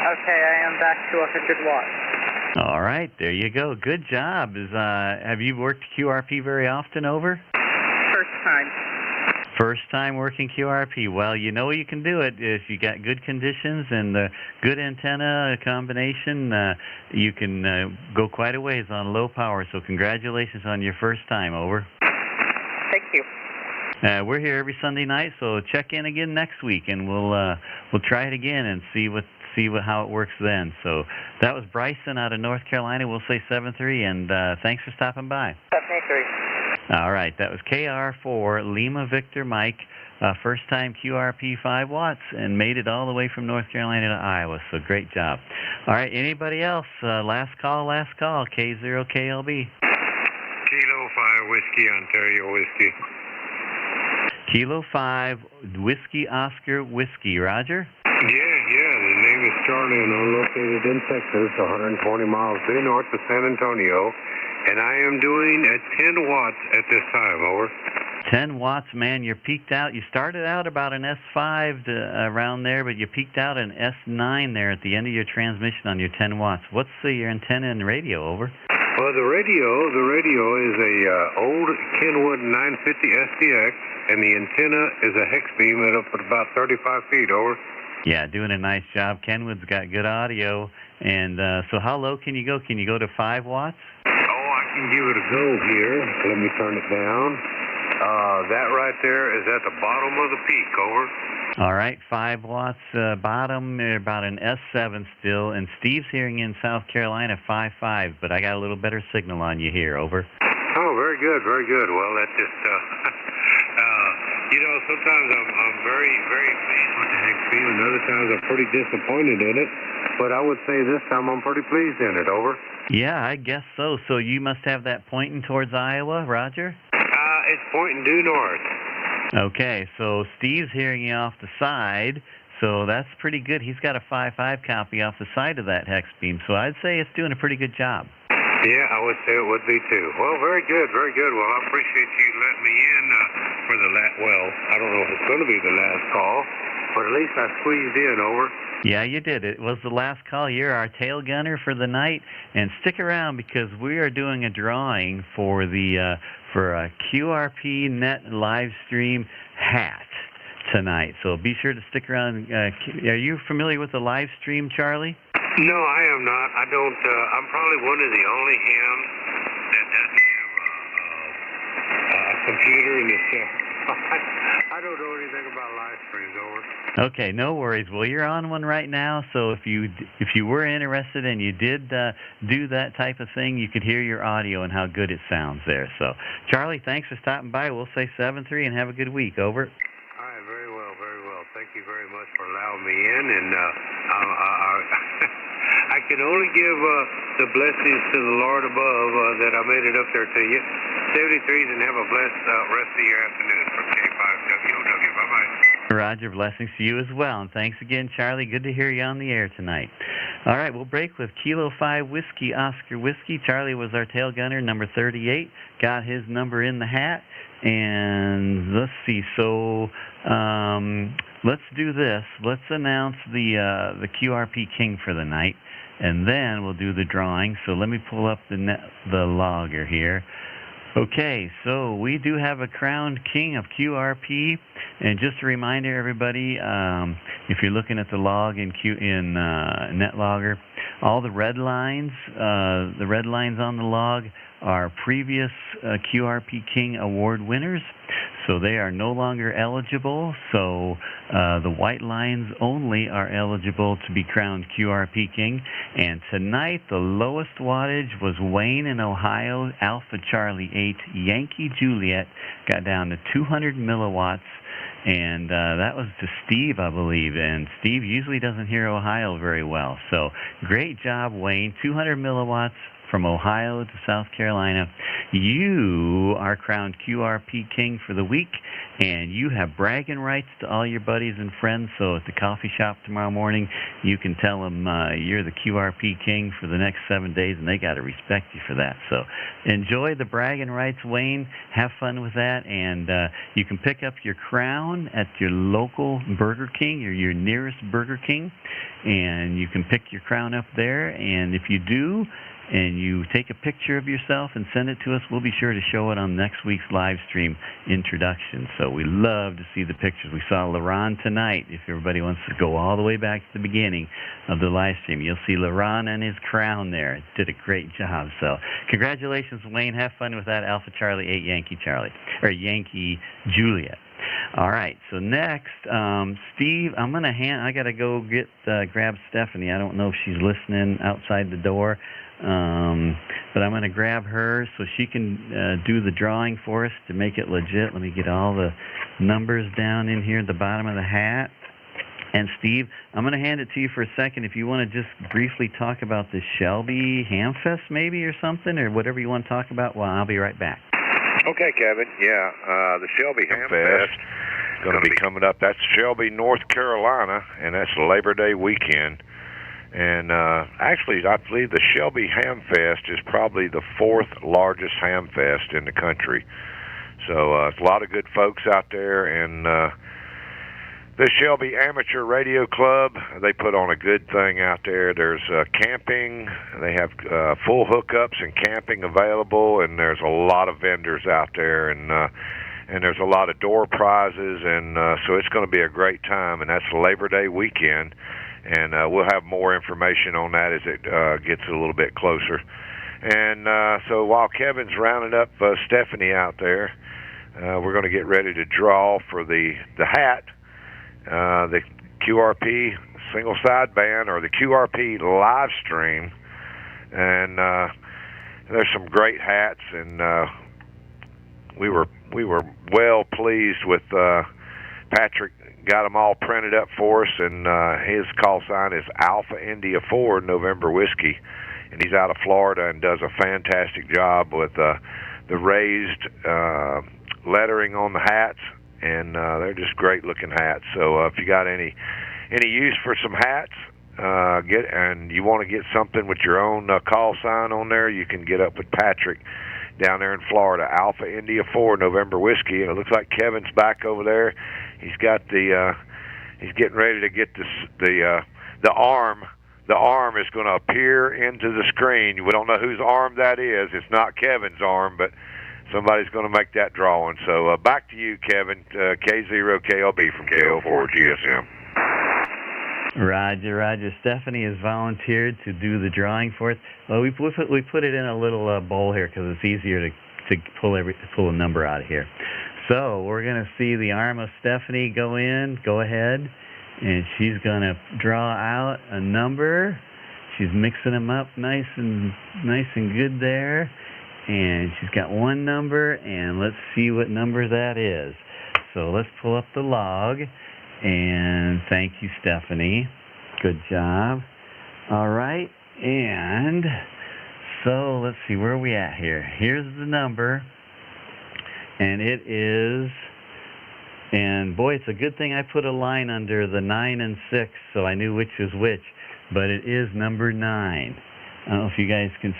Okay, I am back to 100 watts. All right, there you go. Good job. Have you worked QRP very often? Over? First time. First time working QRP. Well, you know you can do it. If you got good conditions and the good antenna combination, you can go quite a ways on low power. So congratulations on your first time. Over. Thank you. We're here every Sunday night, so check in again next week, and we'll try it again and see how it works then. So that was Bryson out of North Carolina. We'll say 7-3, and thanks for stopping by. 73. All right, that was KR4 Lima Victor Mike, first time QRP 5 watts, and made it all the way from North Carolina to Iowa. So great job. All right, anybody else? Last call, K0 KLB. Kilo 5 Whiskey Ontario Whiskey. Kilo 5 Whiskey Oscar Whiskey. Roger? Yeah, the name is Charlie, and I'm located in Texas, 120 miles due north of San Antonio, and I am doing at 10 watts at this time. Over. 10 watts, man. You're peaked out. You started out about an S5 around there, but you peaked out an S9 there at the end of your transmission on your 10 watts. What's your antenna and radio? Over. Well, the radio is a old Kenwood 950 SDX, and the antenna is a hex beam at up at about 35 feet. Over. Yeah, doing a nice job. Kenwood's got good audio. And so how low can you go? Can you go to 5 watts? Oh, I can give it a go here. Let me turn it down. That right there is at the bottom of the peak, over. All right, 5 watts bottom, about an S7 still, and Steve's hearing in South Carolina 5.5, but I got a little better signal on you here, over. Oh, very good, very good. Well, that's just, you know, sometimes I'm very, very pleased with the hex beam, and other times I'm pretty disappointed in it, but I would say this time I'm pretty pleased in it, over. Yeah, I guess so. So you must have that pointing towards Iowa, Roger? It's pointing due north. Okay, so Steve's hearing you off the side, so that's pretty good. He's got a 5.5 copy off the side of that hex beam, so I'd say it's doing a pretty good job. Yeah, I would say it would be too. Well, very good, very good. Well, I appreciate you letting me in for the last, well, I don't know if it's going to be the last call, but at least I squeezed in, over. Yeah, you did. It was the last call. You're our tail gunner for the night, and stick around because we are doing a drawing for the for a QRP Net Livestream hat tonight. So be sure to stick around. Are you familiar with the live stream, Charlie? No, I am not. I don't. I'm probably one of the only hams that doesn't have a computer in the center. I don't know anything about live streams, over. Okay, no worries. Well, you're on one right now, so if you were interested and you did do that type of thing, you could hear your audio and how good it sounds there. So, Charlie, thanks for stopping by. We'll say 7-3 and have a good week. Over. All right, very well, very well. Thank you very much for allowing me in, and I can only give the blessings to the Lord above that I made it up there to you. 73s, and have a blessed rest of your afternoon from K5WOW. Bye-bye. Roger, blessings to you as well. And thanks again, Charlie. Good to hear you on the air tonight. All right, we'll break with Kilo 5 Whiskey, Oscar Whiskey. Charlie was our tail gunner, number 38. Got his number in the hat. And let's see, so let's do this. Let's announce the QRP King for the night, and then we'll do the drawing. So let me pull up the logger here. Okay, so we do have a crowned king of QRP, and just a reminder, everybody, if you're looking at the log in NetLogger, all the red lines on the log are previous QRP King Award winners, so they are no longer eligible. So the white lines only are eligible to be crowned QRP King. And tonight, the lowest wattage was Wayne in Ohio, Alpha Charlie 8, Yankee Juliet, got down to 200 milliwatts. And that was to Steve, I believe. And Steve usually doesn't hear Ohio very well. So great job, Wayne. 200 milliwatts from Ohio to South Carolina. You are crowned QRP King for the week, and you have bragging rights to all your buddies and friends. So at the coffee shop tomorrow morning, you can tell them you're the QRP King for the next 7 days, and they got to respect you for that. So enjoy the bragging rights, Wayne. Have fun with that, and you can pick up your crown at your local Burger King or your nearest Burger King, and you can pick your crown up there. And if you do, and you take a picture of yourself and send it to us, we'll be sure to show it on next week's live stream introduction. So we love to see the pictures. We saw LaRon tonight. If everybody wants to go all the way back to the beginning of the live stream, you'll see LaRon and his crown there. Did a great job. So congratulations, Wayne. Have fun with that. Alpha Charlie 8 Yankee Charlie, or Yankee Juliet. All right, so next, Steve, I got to go grab Stephanie. I don't know if she's listening outside the door, but I'm going to grab her so she can do the drawing for us to make it legit. Let me get all the numbers down in here at the bottom of the hat. And Steve, I'm going to hand it to you for a second. If you want to just briefly talk about the Shelby Hamfest maybe or something, or whatever you want to talk about, well, I'll be right back. Okay, Kevin. Yeah, the Shelby Hamfest going to be coming up. That's Shelby, North Carolina, and that's Labor Day weekend. And actually, I believe the Shelby Hamfest is probably the 4th largest hamfest in the country. So it's a lot of good folks out there, and the Shelby Amateur Radio Club, they put on a good thing out there. There's camping. They have full hookups and camping available, and there's a lot of vendors out there, and there's a lot of door prizes, and so it's going to be a great time, and that's Labor Day weekend, and we'll have more information on that as it gets a little bit closer. And so while Kevin's rounding up Stephanie out there, we're going to get ready to draw for the hat, the QRP single sideband or the QRP Livestream, and there's some great hats, and we were well pleased with Patrick. Got them all printed up for us, and his call sign is Alpha India 4 November Whiskey, and he's out of Florida and does a fantastic job with the raised lettering on the hats, and they're just great looking hats. So if you got any use for some hats, and you want to get something with your own call sign on there, you can get up with Patrick down there in Florida, Alpha India 4 November Whiskey, and it looks like Kevin's back over there. He's got he's getting ready to get the arm. The arm is going to appear into the screen. We don't know whose arm that is. It's not Kevin's arm, but somebody's going to make that drawing. So back to you, Kevin. K0KLB from KO4 GSM. Roger. Stephanie has volunteered to do the drawing for us. Well, we put it in a little bowl here because it's easier to pull a number out of here. So we're going to see the arm of Stephanie go in. Go ahead, and she's going to draw out a number. She's mixing them up nice and good there, and she's got one number, and let's see what number that is. So let's pull up the log. And thank you, Stephanie. Good job. All right. And so let's see, where are we at here? Here's the number. And it is, and boy, it's a good thing I put a line under the 9 and 6 so I knew which was which. But it is number 9. I don't know if you guys can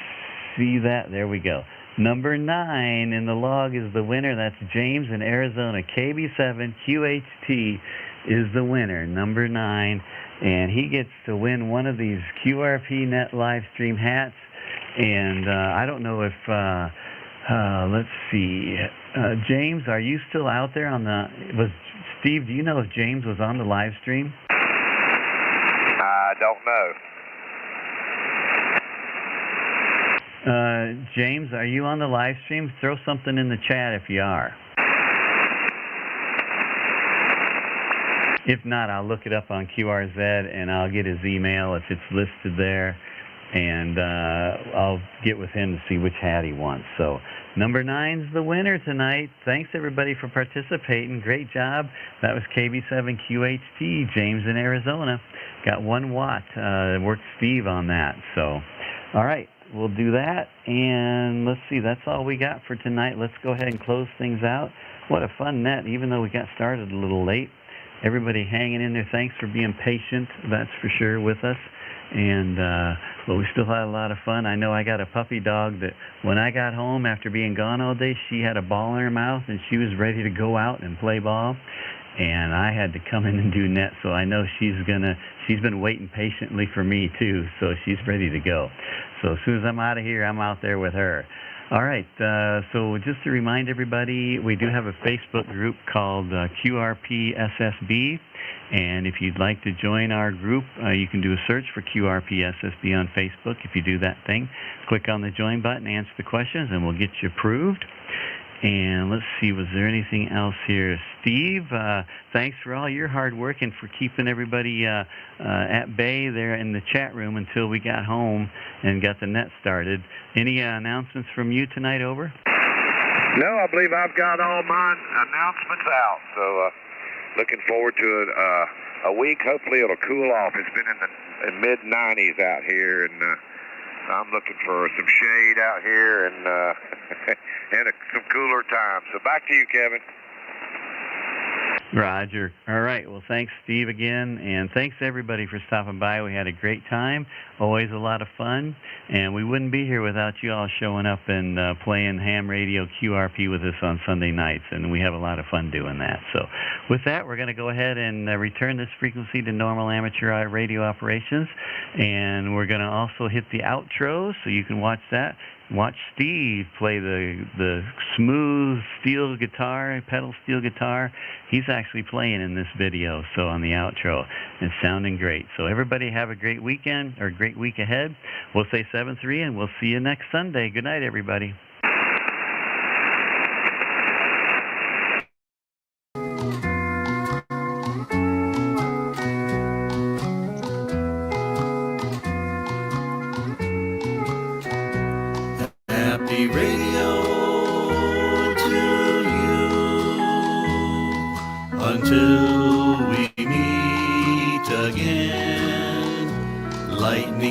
see that. There we go. Number 9 in the log is the winner. That's James in Arizona. KB7QHT is the winner, number 9, and he gets to win one of these QRP Net Livestream hats. And I don't know if, let's see, James, are you still out there on Steve, do you know if James was on the live stream? I don't know. James, are you on the live stream? Throw something in the chat if you are. If not, I'll look it up on QRZ, and I'll get his email if it's listed there, and I'll get with him to see which hat he wants. So number 9's the winner tonight. Thanks, everybody, for participating. Great job. That was KB7QHT, James in Arizona. Got 1 watt. Worked Steve on that. So, all right, we'll do that. And let's see, that's all we got for tonight. Let's go ahead and close things out. What a fun net, even though we got started a little late. Everybody hanging in there. Thanks for being patient, that's for sure, with us. And but we still had a lot of fun. I know I got a puppy dog that when I got home after being gone all day, she had a ball in her mouth and she was ready to go out and play ball. And I had to come in and do net, so I know she's been waiting patiently for me too, so she's ready to go. So as soon as I'm out of here, I'm out there with her. All right, so just to remind everybody, we do have a Facebook group called QRP SSB, and if you'd like to join our group, you can do a search for QRP SSB on Facebook. If you do that thing, click on the join button, answer the questions, and we'll get you approved. And let's see, was there anything else here? Steve, thanks for all your hard work and for keeping everybody at bay there in the chat room until we got home and got the net started. Any announcements from you tonight, over? No, I believe I've got all my announcements out. So looking forward to a week. Hopefully it'll cool off. It's been in the mid-90s out here, and I'm looking for some shade out here and some cooler times. So back to you, Kevin. Roger. All right. Well, thanks, Steve, again. And thanks, everybody, for stopping by. We had a great time. Always a lot of fun. And we wouldn't be here without you all showing up and playing ham radio QRP with us on Sunday nights. And we have a lot of fun doing that. So with that, we're going to go ahead and return this frequency to normal amateur radio operations. And we're going to also hit the outro, so you can watch that. Watch Steve play the smooth steel guitar, pedal steel guitar. He's actually playing in this video, so on the outro. It's sounding great. So everybody have a great weekend, or a great week ahead. We'll say 7-3, and we'll see you next Sunday. Good night, everybody.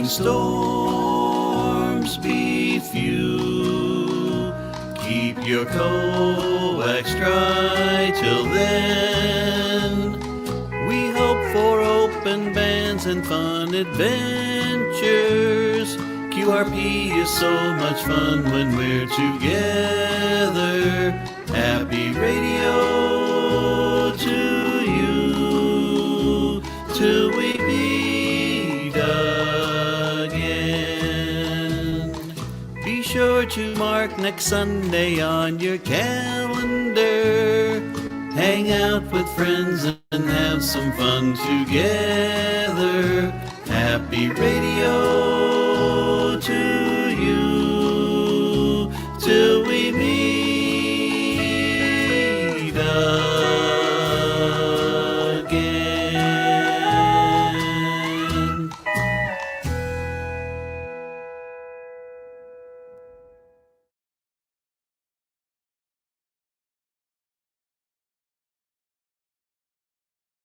hoping storms be few. Keep your coax dry till then. We hope for open bands and fun adventures. QRP is so much fun when we're together. Happy radio to you till we meet again. Be sure to mark next Sunday on your calendar. Hang out with friends and have some fun together. Happy radio